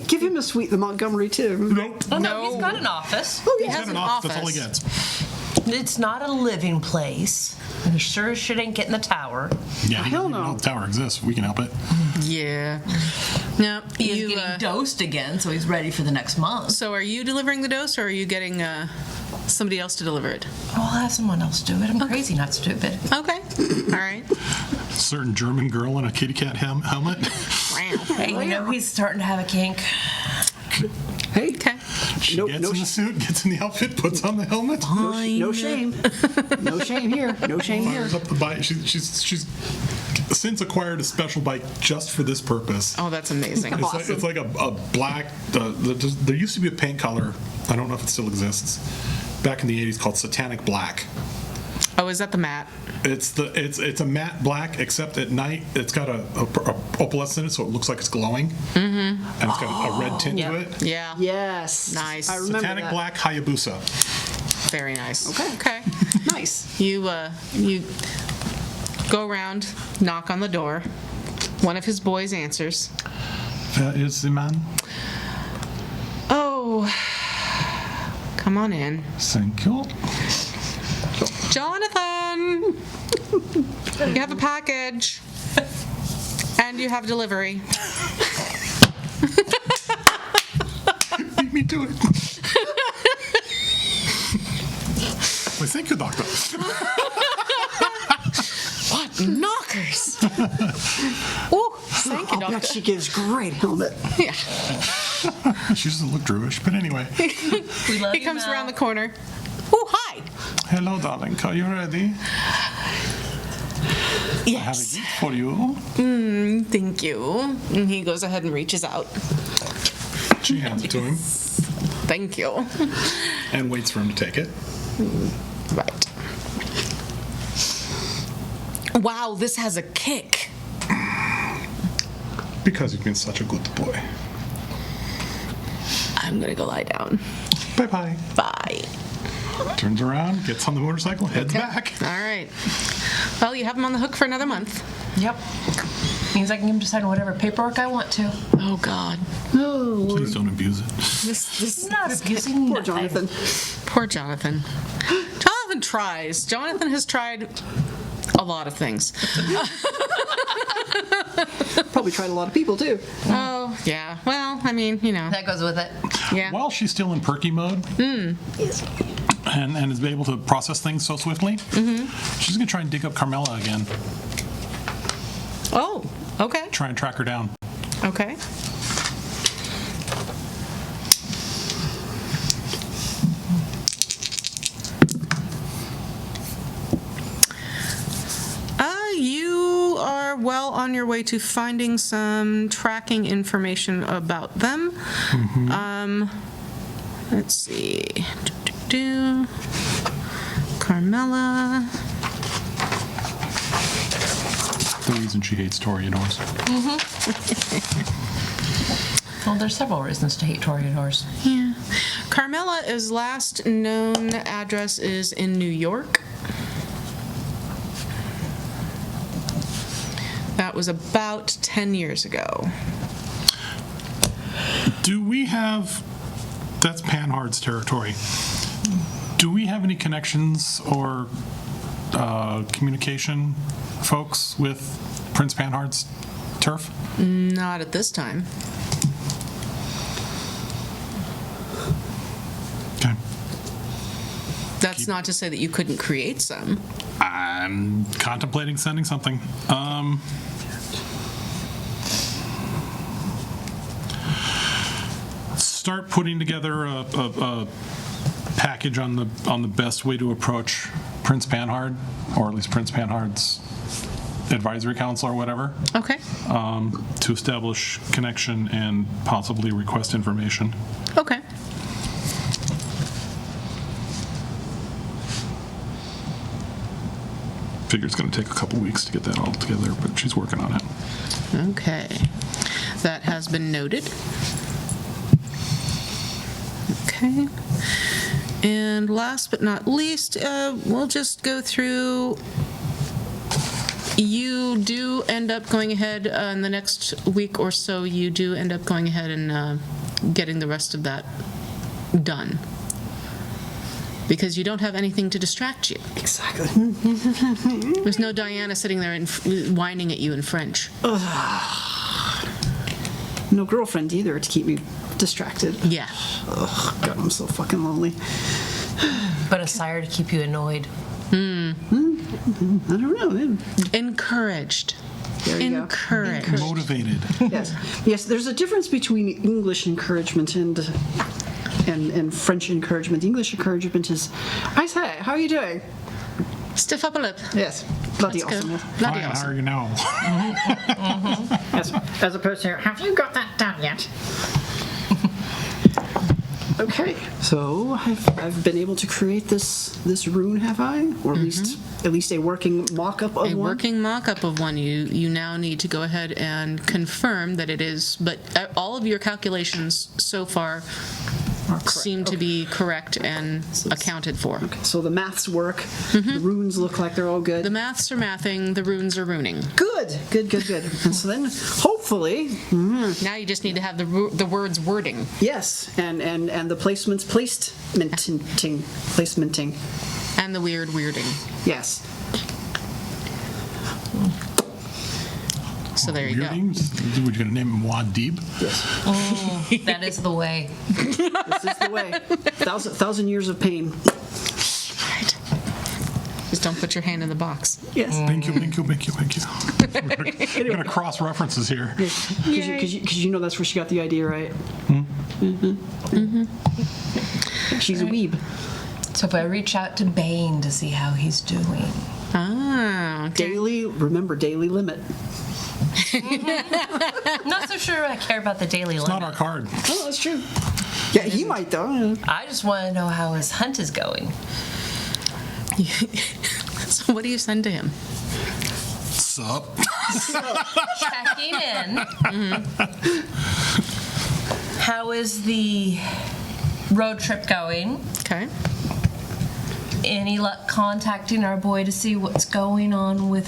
Give him a suite, the Montgomery too. Nope. Oh no, No. he's got an office. He He's has got an office. That's all he office. gets. It's not a living place. And he sure as shit ain't getting the tower. Yeah, he Hell doesn't even no. know the tower exists. We can help it. Yeah. No. He is You. getting dosed again, so he's ready for the next month. So are you delivering the dose, or are you getting somebody else to deliver it? I'll have someone else do it. I'm crazy, not stupid. Okay. All right. Certain German girl in a kitty cat helmet. Hey, he's starting to have a kink. Hey, Okay. She No- gets no in the sh- suit, gets in the outfit, puts on the helmet, No shame. No shame here. No shame here. fires up the bike. She's since acquired a special bike just for this purpose. Oh, that's amazing. It's like a black. There used to be a paint color. I don't know if it still exists. Back in the '80s, called Satanic Black. Oh, is that the mat? It's a matte black, except at night it's got a opalescence in it, so it looks like it's glowing, and it's got a red tint to it. Yeah. Yes. Nice. I remember Satanic that. Black Hayabusa. Very nice. Okay. Okay. Nice. You go around, knock on the door. One of his boys answers. Where is the man? Oh, come on in. Thank you. Jonathan! You have a package. And you have delivery. Beat me to it. Well, thank you, Doctor. What knockers? Oh, thank you, I bet Doctor. she gives great helmet. Yeah. She doesn't look Druish, but anyway. We love He you, comes Mel. around the corner. Oh, hi. Hello, darling. Are you ready? I have a Yes. gift for you. Thank you. And he goes ahead and reaches out. She hands it to him Thank you. and waits for him to take it. Right. Wow, this has a kick. Because you've been such a good boy. I'm gonna go lie down. Bye-bye. Bye. Turns around, gets on the motorcycle, heads back. All right. Well, you have him on the hook for another month. Yep. Means I can decide on whatever paperwork I want to. Oh, God. Please don't abuse it. This Not abusing Poor Jonathan. poor Jonathan. Jonathan tries. Jonathan has tried a lot of things. Probably tried a lot of people too. Oh, yeah. Well, I mean, you know. That goes with it. Yeah. While she's still in perky mode and is able to process things so swiftly, she's going to try and dig up Carmela again. Oh, okay. Try and track her down. Okay. You are well on your way to finding some tracking information about them. Let's see. Carmela. The reason she hates Toreadors. Well, there's several reasons to hate Toreadors. Yeah. Carmela's last known address is in New York. That was about 10 years ago. Do we have... That's Panhard's territory. Do we have any connections or communication folks with Prince Panhard's turf? Not at this time. Okay. That's not to say that you couldn't create some. I'm contemplating sending something. Start putting together a package on the best way to approach Prince Panhard, or at least Prince Panhard's advisory council or whatever, Okay. to establish connection and possibly request information. Okay. Figure it's going to take a couple weeks to get that all together, but she's working on it. Okay. That has been noted. Okay. And last but not least, we'll just go through. You do end up going ahead in the next week or so, you do end up going ahead and getting the rest of that done. Because you don't have anything to distract you. Exactly. There's no Diana sitting there and whining at you in French. No girlfriend either to keep me distracted. Yeah. Ugh, God, I'm so fucking lonely. But a sire to keep you annoyed. I don't know. Encouraged. There you go. Encouraged. Motivated. Yes. Yes, there's a difference between English encouragement and and French encouragement. The English encouragement is, I say, how are you doing? Stiff upper lip. Yes, bloody That's awesome. good. Yes. Bloody Fine, how awesome. are you now? Yes. As opposed to, have you got that done yet? Okay, so I've been able to create this rune, have I? Or at least a working mock-up of A one? working mock-up of one. You now need to go ahead and confirm that it is, but all of your calculations so far seem to be correct and accounted for. Okay, so the maths work, the runes look like they're all good. The maths are mathing, the runes are runing. Good. And so then, hopefully, Now you just need to have the words wording. yes, and the placementing. And the weirding. Yes. So there you go. Weirdings? What, you gonna name him Wadib? That is the way. This is the way. Thousand years of pain. Just don't put your hand in the box. Yes. Thank you. We're gonna cross references here. Because you know that's where she got the idea, right? She's a weeb. So if I reach out to Bane to see how he's doing. Ah, okay. Daily limit. I'm not so sure I care about the daily It's limit. not our card. Oh, that's true. Yeah, he might though. I just want to know how his hunt is going. So what do you send to him? Sup? Checking in. How is the road trip going? Okay. Any luck contacting our boy to see what's going on with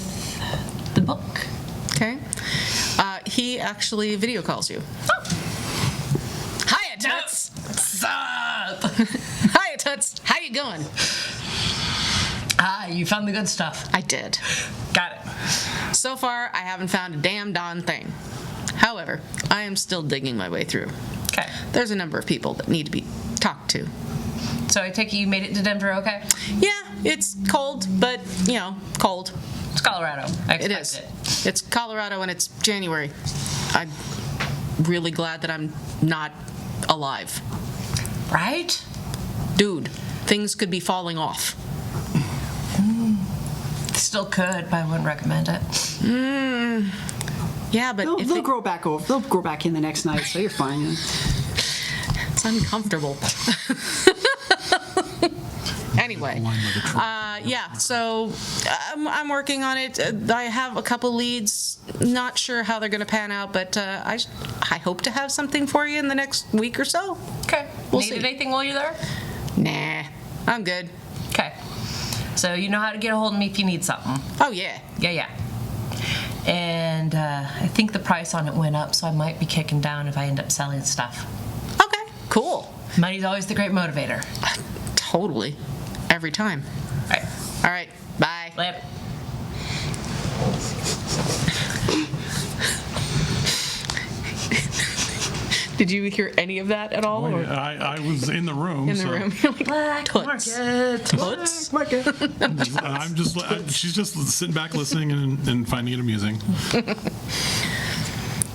the book? Okay. He actually video calls you. Hiya, Tuts. Sup? Hiya, Tuts. How you going? Ah, you found the good stuff. I did. Got it. So far, I haven't found a damn darn thing. However, I am still digging my way through. Okay. There's a number of people that need to be talked to. So I take it you made it to Denver okay? Yeah, it's cold, but, cold. It's Colorado. I expect It is. It's Colorado and it's January. I'm really glad that I'm not alive. Right? Dude, things could be falling off. Still could, but I wouldn't recommend it. Yeah, but if They'll grow back over. They'll grow back in the next night, so you're fine. it's uncomfortable. Anyway, yeah, so I'm working on it. I have a couple leads. Not sure how they're going to pan out, but I hope to have something for you in the next week or so. Okay. We'll Needed see. anything while you're there? Nah, I'm good. Okay. So you know how to get a hold of me if you need something. Oh, yeah. Yeah. And I think the price on it went up, so I might be kicking down if I end up selling stuff. Okay, cool. Money's always the great motivator. Totally. Every time. Right. All right, bye. Later. Did you hear any of that at all? or I was in the room. in the so room? You're like, Black Toots. market. Toots? She's just sitting back listening and finding it amusing.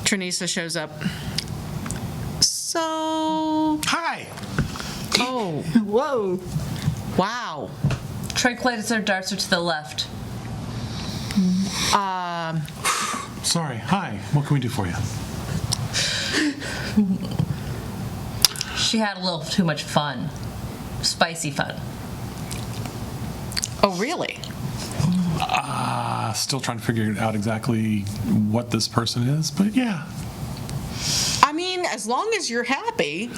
Trinisa shows up. So, Hi. oh, Whoa. wow. Tranquilizer darts are to the left. Sorry. Hi. What can we do for you? She had a little too much fun. Spicy fun. Oh, really? Still trying to figure out exactly what this person is, but yeah. I mean, as long as you're happy,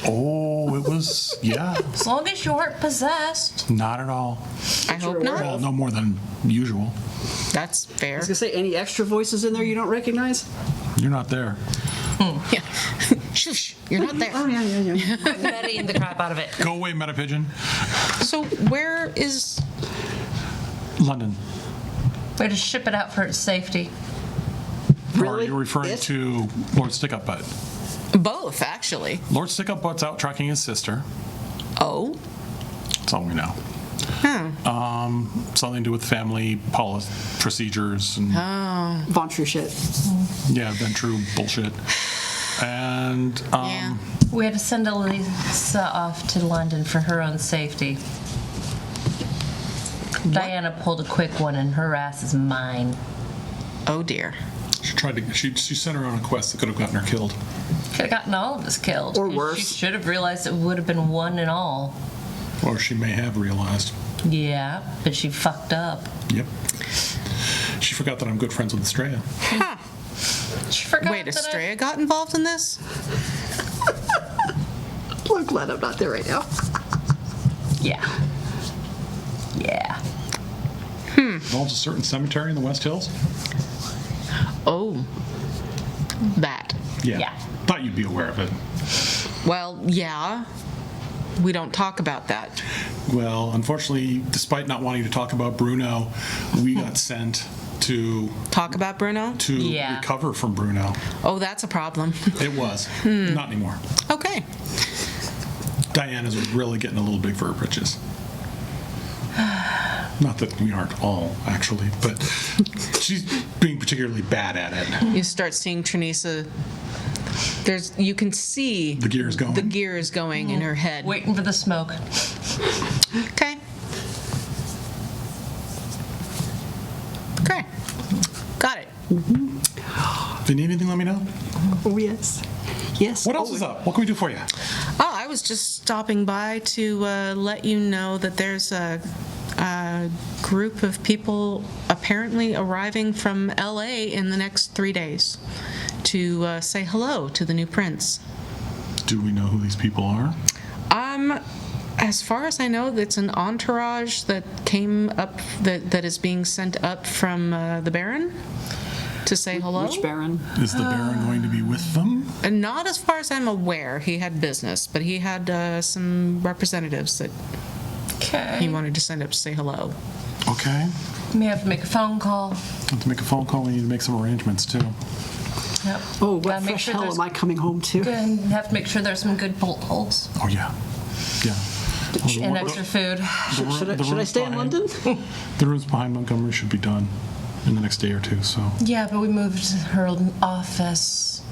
Oh, it was, yeah. As long as you weren't possessed. Not at all. I hope Well, not. no more than usual. That's fair. I was gonna say, any extra voices in there you don't recognize? You're not there. Yeah. Shush, you're not there. Oh yeah. Betting the crap out of it. Go away, Meta Pigeon. So, where is. London. Way to ship it out for its safety. Or are Really? you referring It? to Lord Stick-Up Butt? Both, actually. Lord Stick-Up Butt's out tracking his sister. Oh? That's all we know. Something to do with family procedures and Von True shit. yeah, Ventru bullshit. And Yeah. We had to send Elisa off to London for her own safety. Diana pulled a quick one, and her ass is mine. Oh dear. she sent her on a quest that could have gotten her killed. Could have gotten all of us killed. Or She worse. should have realized it would have been one and all. Or she may have realized. Yeah, but she fucked up. Yep. She forgot that I'm good friends with Estrella. Huh. She forgot Wait, that Estrella got involved in this? I'm glad I'm not there right now. Yeah. Yeah. Involves a certain cemetery in the West Hills? Oh. That. Yeah. Thought you'd be aware of it. Well, yeah. We don't talk about that. Well, unfortunately, despite not wanting to talk about Bruno, we got sent to Talk about Bruno? Yeah. recover from Bruno. Oh, that's a problem. It was. Not anymore. Okay. Diana's really getting a little big for her britches. Not that we aren't all, actually, but she's being particularly bad at it. You start seeing Trinisa. You can see The gears going. the gears going in her head. Waiting for the smoke. Okay. Okay. Got it. If you need anything, let me know. Oh, yes. Yes. What else is up? What can we do for you? Oh, I was just stopping by to let you know that there's a group of people apparently arriving from LA in the next 3 days to say hello to the new prince. Do we know who these people are? As far as I know, it's an entourage that came up, that is being sent up from the Baron to say hello. Which Baron? Is the Baron going to be with them? And not as far as I'm aware. He had business, but he had some representatives that he Okay. wanted to send up to say hello. Okay. May have to make a phone call. Have to make a phone call. We need to make some arrangements, too. Yep. Oh, what Gotta make fresh sure hell there's- am I coming home to? Good. Have to make sure there's some good bolt holes Oh, yeah. Yeah. and extra food. Should I stay in London? The rooms behind Montgomery should be done in the next day or two, so. Yeah, but we moved her office.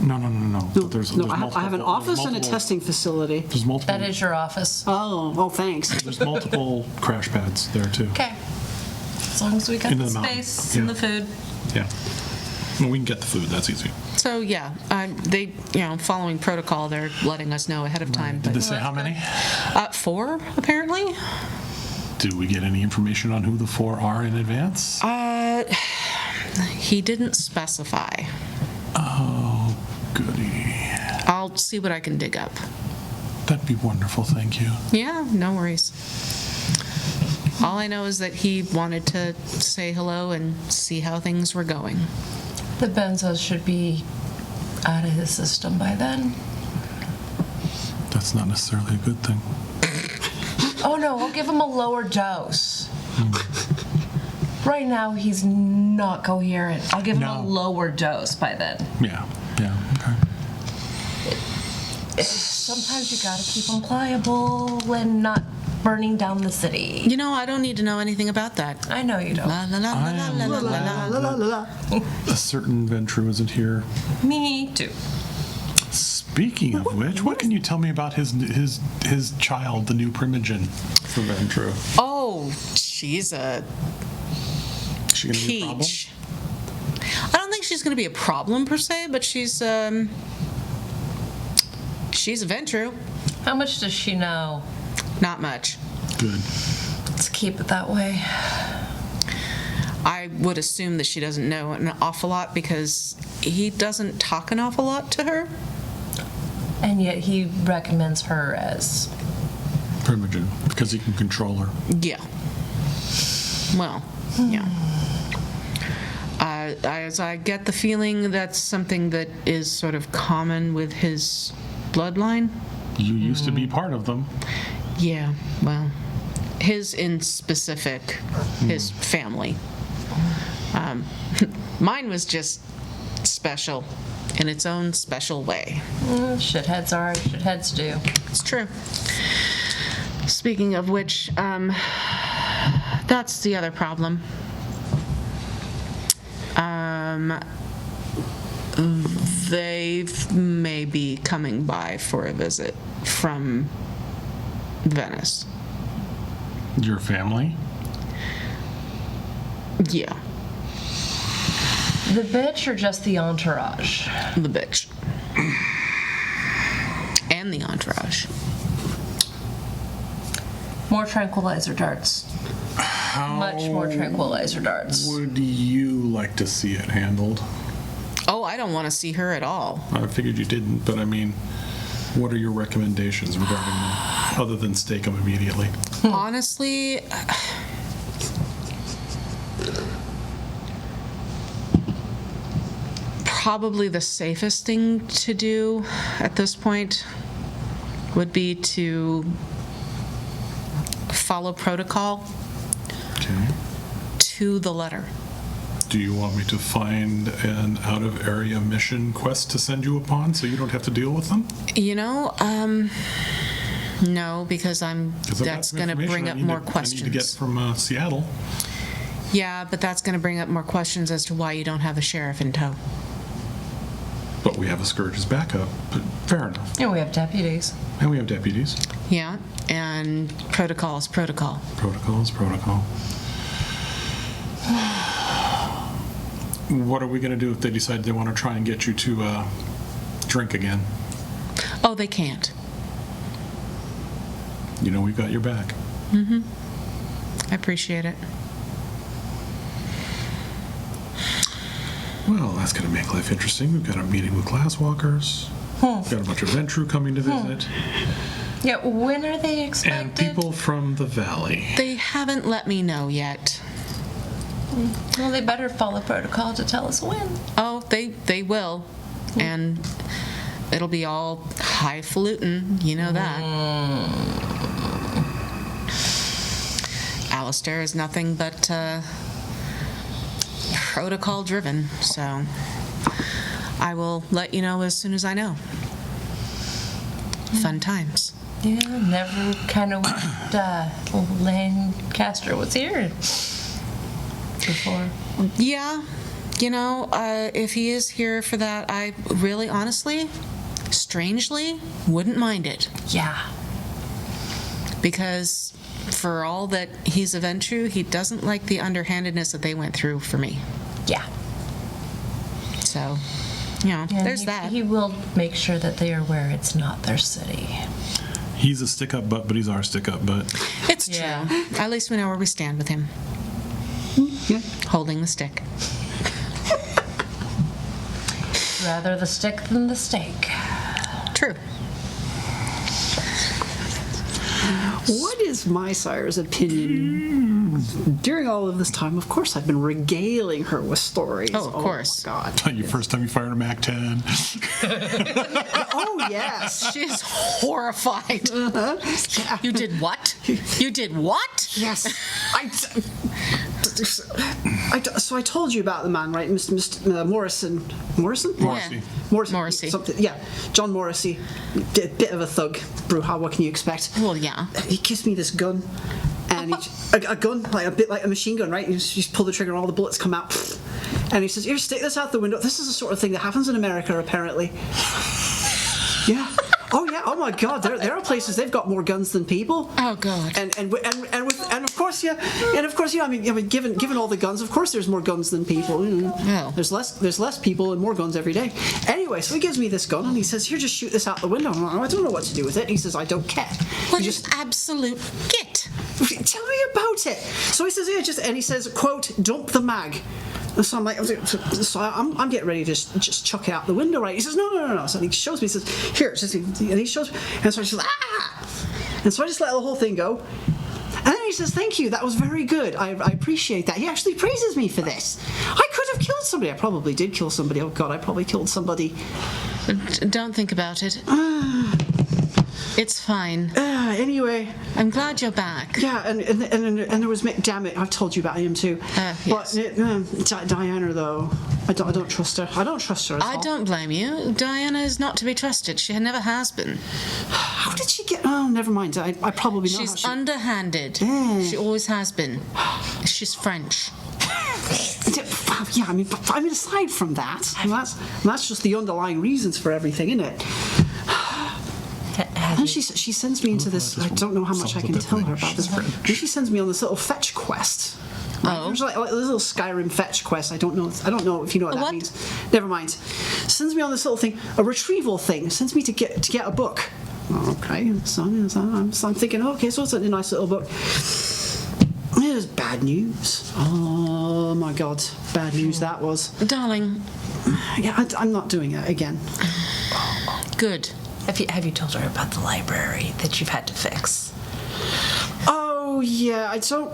No. There's No, I multiple, have an there's office and a multiple- testing facility. There's multiple. That is your office. Oh, thanks. There's multiple crash pads there, too. Okay. As long as we got Into the the mountain. space and Yeah. the food. Yeah. Well, we can get the food. That's easy. So yeah, they, following protocol, they're letting us know ahead of time. Did they But, say how many? 4 apparently. Do we get any information on who the 4 are in advance? He didn't specify. Oh, goody. I'll see what I can dig up. That'd be wonderful, thank you. Yeah, no worries. All I know is that he wanted to say hello and see how things were going. The benzos should be out of his system by then. That's not necessarily a good thing. Oh no, I'll give him a lower dose. Right now he's not coherent. I'll give him No. a lower dose by then. Yeah, okay. Sometimes you gotta keep him pliable and not burning down the city. I don't need to know anything about that. I know you don't. La la la la la la la la. La la la la. A certain Ventrue isn't here. Me too. Speaking of which, what can you tell me about his child, the new Primogen for Ventrue? Oh, she's a Is she gonna be a problem? peach. I don't think she's going to be a problem per se, but she's a Ventrue. How much does she know? Not much. Good. Let's keep it that way. I would assume that she doesn't know an awful lot because he doesn't talk an awful lot to her. And yet he recommends her as. Primogen, because he can control her. Yeah. Well, yeah. As I get the feeling that's something that is sort of common with his bloodline. You used to be part of them. Yeah, well, his in specific, his family. Mine was just special in its own special way. Shitheads are, shitheads do. It's true. Speaking of which, that's the other problem. They may be coming by for a visit from Venice. Your family? Yeah, The bitch or just the entourage? the bitch. And the entourage. More tranquilizer darts. Much more tranquilizer darts. Would you like to see it handled? Oh, I don't want to see her at all. I figured you didn't, but I mean, what are your recommendations regarding that, other than stake them immediately? Honestly, probably the safest thing to do at this point would be to follow protocol Okay. to the letter. Do you want me to find an out-of-area mission quest to send you upon so you don't have to deal with them? You know, no, because 'Cause I've got that's some going to information bring I up need more I need to get questions. from Seattle. Yeah, but that's going to bring up more questions as to why you don't have a sheriff in tow. But we have a Scourge as backup. But fair enough. And we have deputies. And we have deputies. Yeah, and protocol is protocol. Protocol is protocol. What are we going to do if they decide they want to try and get you to drink again? Oh, they can't. You know we've got your back. I appreciate it. Well, that's going to make life interesting. We've got a meeting with Glasswalkers. We've got a bunch of Ventru coming to visit. Yeah, when are they And expected? people from the valley. They haven't let me know yet. Well, they better follow protocol to tell us when. Oh, they will. And it'll be all highfalutin, you know that. Alistair is nothing but protocol driven, so I will let you know as soon as I know. Fun times. Yeah, never kind of Lancaster was here before. Yeah, you know, if he is here for that, I really, honestly, strangely, wouldn't mind it. Yeah. Because for all that he's a Ventru, he doesn't like the underhandedness that they went through for me. Yeah. So, you know, And there's that. He will make sure that they are aware it's not their city. He's a stick-up butt, but he's our stick-up butt. It's true. Yeah. At least we know where we stand with him. Yeah. Holding the stick. Rather the stick than the steak. True. What is my sire's opinion? During all of this time, of course, I've been regaling her with stories. Oh, of course. Oh, my God. Your first time you fired a Mac 10. Oh, yes. She is horrified. Yeah. You did what? You did what? Yes. So I told you about the man, right? Mr. Morrison. Morrison? Morrissey. Morrissey. Something. Yeah. John Morrissey. Bit of a thug. Bruja, what can you expect? Well, yeah. He gives me this gun. And a gun, like a bit like a machine gun, right? You just pull the trigger and all the bullets come out. And he says, "Here, stick this out the window." This is the sort of thing that happens in America, apparently. Yeah. Oh yeah. Oh my God. There are places they've got more guns than people. Oh, God. And of course, yeah. And of course, yeah. I mean, given all the guns, of course, there's more guns than people. You know. Oh. There's less people and more guns every day. Anyway, so he gives me this gun and he says, "Here, just shoot this out the window." I'm like, "I don't know what to do with it." And he says, "I don't care." What You is absolute git? Tell me about it. So he says, "Yeah, just," and he says, quote, "dump the mag." And so I'm like, so I'm getting ready to just chuck it out the window, right? He says, no. So he shows me, he says, "Here," and he shows me, and so I says, "Ah!" And so I just let the whole thing go. And then he says, "Thank you, that was very good. I appreciate that." He actually praises me for this. I could have killed somebody. I probably did kill somebody. Oh God, I probably killed somebody. Don't think about it. It's fine. Anyway. I'm glad you're back. Yeah, and there was Mick Dammit. I've told you about him too. Yes. But Diana, though, I don't trust her. I don't trust her at all. I don't blame you. Diana is not to be trusted. She never has been. How did she get? Oh, never mind. I probably know. She's how underhanded. She always has been. She's French. yeah, I mean, aside from that, and that's just the underlying reasons for everything, isn't it? And she sends me into this. I don't know how much I can tell her about this. And she sends me on this little fetch quest. Right? Oh. There's like this little Skyrim fetch quest. I don't know if you know what that means. Never mind. Sends me on this little thing, a retrieval thing. Sends me to get a book. Okay, so I'm thinking, okay, so it's a nice little book. There's bad news. Oh my God, bad news that was. Darling. Yeah, I'm not doing it again. Good. Have you told her about the library that you've had to fix? Oh yeah, I don't.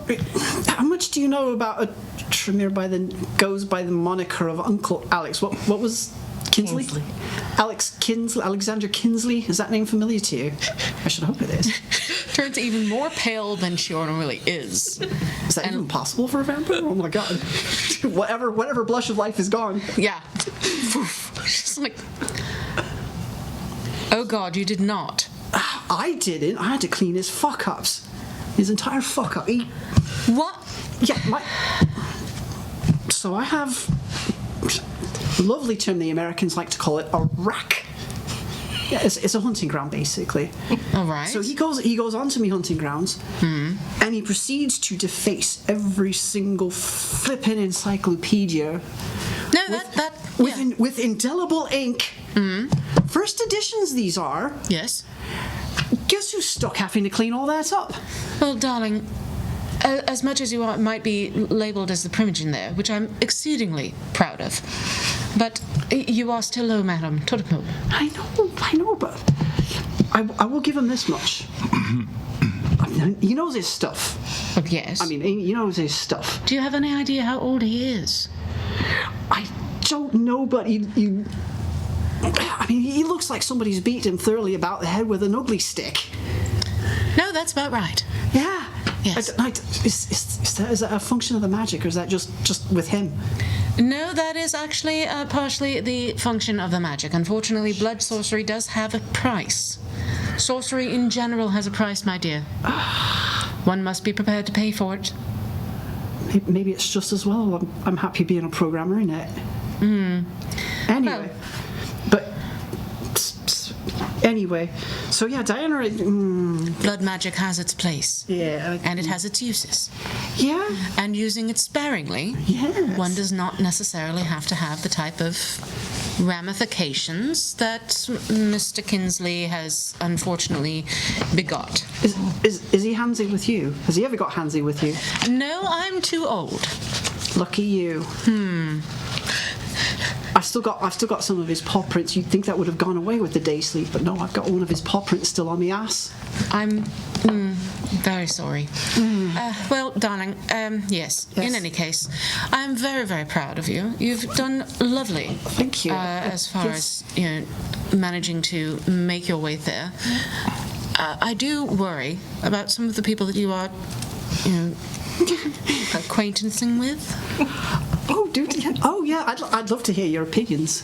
How much do you know about a Tremere goes by the moniker of Uncle Alex? What was Kinsley? Alexander Kinsley. Is that name familiar to you? I should hope it is. Turns even more pale than she ordinarily is. Is that even possible for a vampire? Oh my God! whatever blush of life is gone. Yeah. She's like, oh God, you did not. I didn't. I had to clean his fuck ups. His entire fuck up. What? Yeah, so I have a lovely term the Americans like to call it, a rack. Yeah, it's a hunting ground basically. All right. So he goes onto me hunting grounds, and he proceeds to deface every single flipping encyclopedia. No, with indelible ink. First editions these are. Yes. Guess who's stuck having to clean all that up? Well, darling, as much as you might be labelled as the primogen there, which I'm exceedingly proud of, but you are still low, Madam Tuttipo. I know, but I will give him this much. He knows his stuff. Well, yes. I mean, he knows his stuff. Do you have any idea how old he is? I don't know, but he looks like somebody's beat him thoroughly about the head with an ugly stick. No, that's about right. Yeah. Yes. Is that a function of the magic, or is that just with him? No, that is actually partially the function of the magic. Unfortunately, blood sorcery does have a price. Sorcery in general has a price, my dear. One must be prepared to pay for it. Maybe it's just as well. I'm happy being a programmer, innit? Anyway. Anyway, so yeah, Diana. Blood magic has its place. Yeah. And it has its uses. Yeah. And using it sparingly, Yes. one does not necessarily have to have the type of ramifications that Mr. Kinsley has unfortunately begot. Is he handsy with you? Has he ever got handsy with you? No, I'm too old. Lucky you. I've still got some of his paw prints. You'd think that would have gone away with the day sleep, but no, I've got one of his paw prints still on my ass. I'm very sorry. Well, darling, yes. In any case, I'm very, very proud of you. You've done lovely. Thank you. As far as managing to make your way there. I do worry about some of the people that you are, acquaintancing with. Oh, dude. Oh, yeah. I'd love to hear your opinions.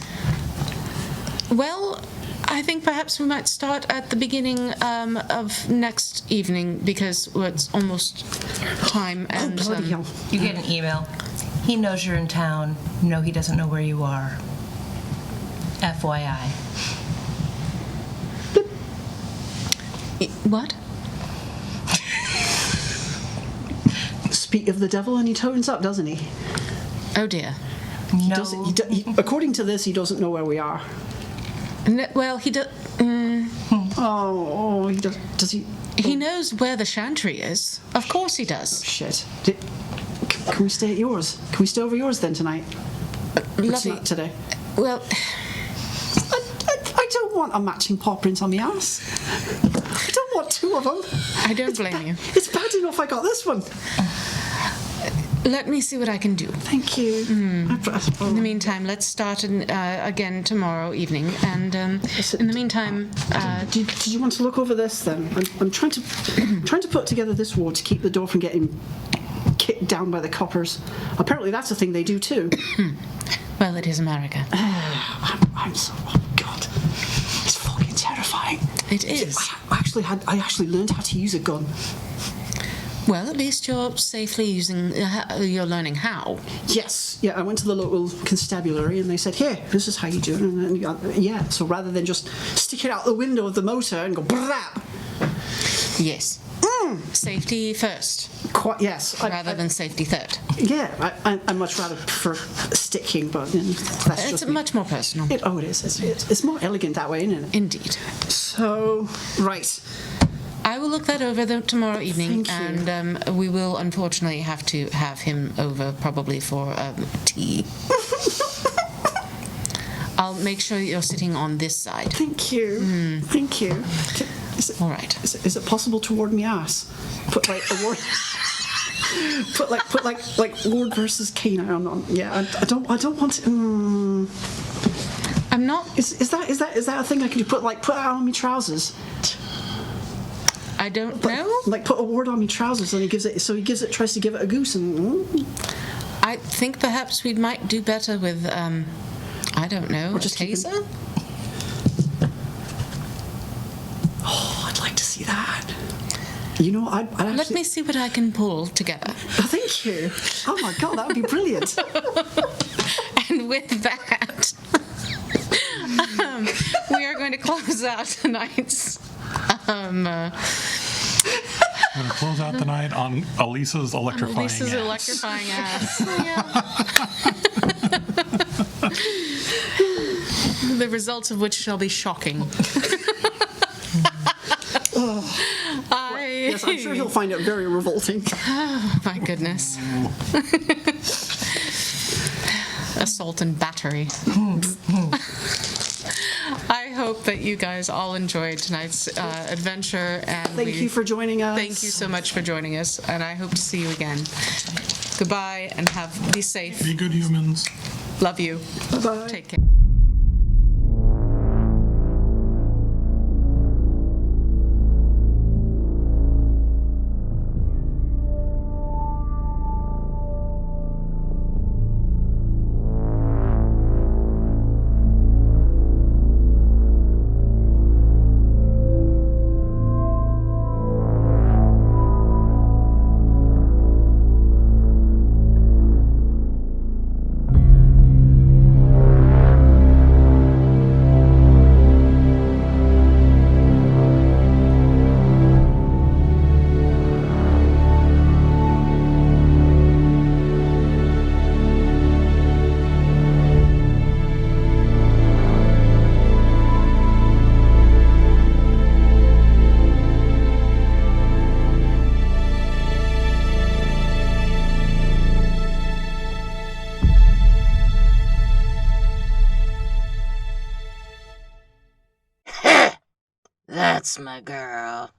Well, I think perhaps we might start at the beginning of next evening because it's almost time. And Bloody hell. You get an email. He knows you're in town. No, he doesn't know where you are. FYI. What? Speak of the devil, and he turns up, doesn't he? Oh dear. No. According to this, he doesn't know where we are. No, well, he does. Oh, he does. Does he? He knows where the chantry is. Of course he does. Shit. Can we stay at yours? Can we stay over yours then tonight? Lovely. Not today. Well, I don't want a matching paw print on my ass. I don't want two of them. I don't blame you. It's bad enough I got this one. Let me see what I can do. Thank you. In the meantime, let's start again tomorrow evening. And in the meantime, Did you want to look over this then? I'm trying to put together this wall to keep the door from getting kicked down by the coppers. Apparently that's a thing they do too. well, it is America. I'm so. Oh God, it's fucking terrifying. It is. I actually learned how to use a gun. Well, at least you're safely using, you're learning how. Yes, yeah, I went to the local constabulary and they said, here, this is how you do it. And then, yeah, so rather than just stick it out the window of the motor and go brap. Yes. Safety first, Quite, yes. rather than safety third. Yeah, I much rather prefer sticking, but that's It's just me. much more personal. It is. It's more elegant that way, isn't it? Indeed. So, right. I will look that over tomorrow evening, Thank you. and we will unfortunately have to have him over probably for tea. I'll make sure you're sitting on this side. Thank you. Thank you. All right. Is it possible to ward me ass? Put like a ward. put like Lord versus Kane on. Yeah, I don't want to. I'm not. Is that a thing I can do? Put it on me trousers. I don't know. Like put a ward on me trousers, and he tries to give it a goose, and I think perhaps we might do better with, I don't know, just a taser? oh, I'd like to see that. You know, I'd actually. Let me see what I can pull together. Oh, thank you. Oh my God, that would be brilliant. And with that, we are going to close out tonight's. I'm going to close out the night on Elisa's electrifying Lisa's ass. electrifying ass. The results of which shall be shocking. Yes, I'm sure he'll find it very revolting. Oh, my goodness. Assault and battery. I hope that you guys all enjoyed tonight's adventure. And Thank you for joining us. Thank you so much for joining us, and I hope to see you again. Goodbye, and be safe. Be good humans. Love you. Bye-bye. Take care. That's my girl.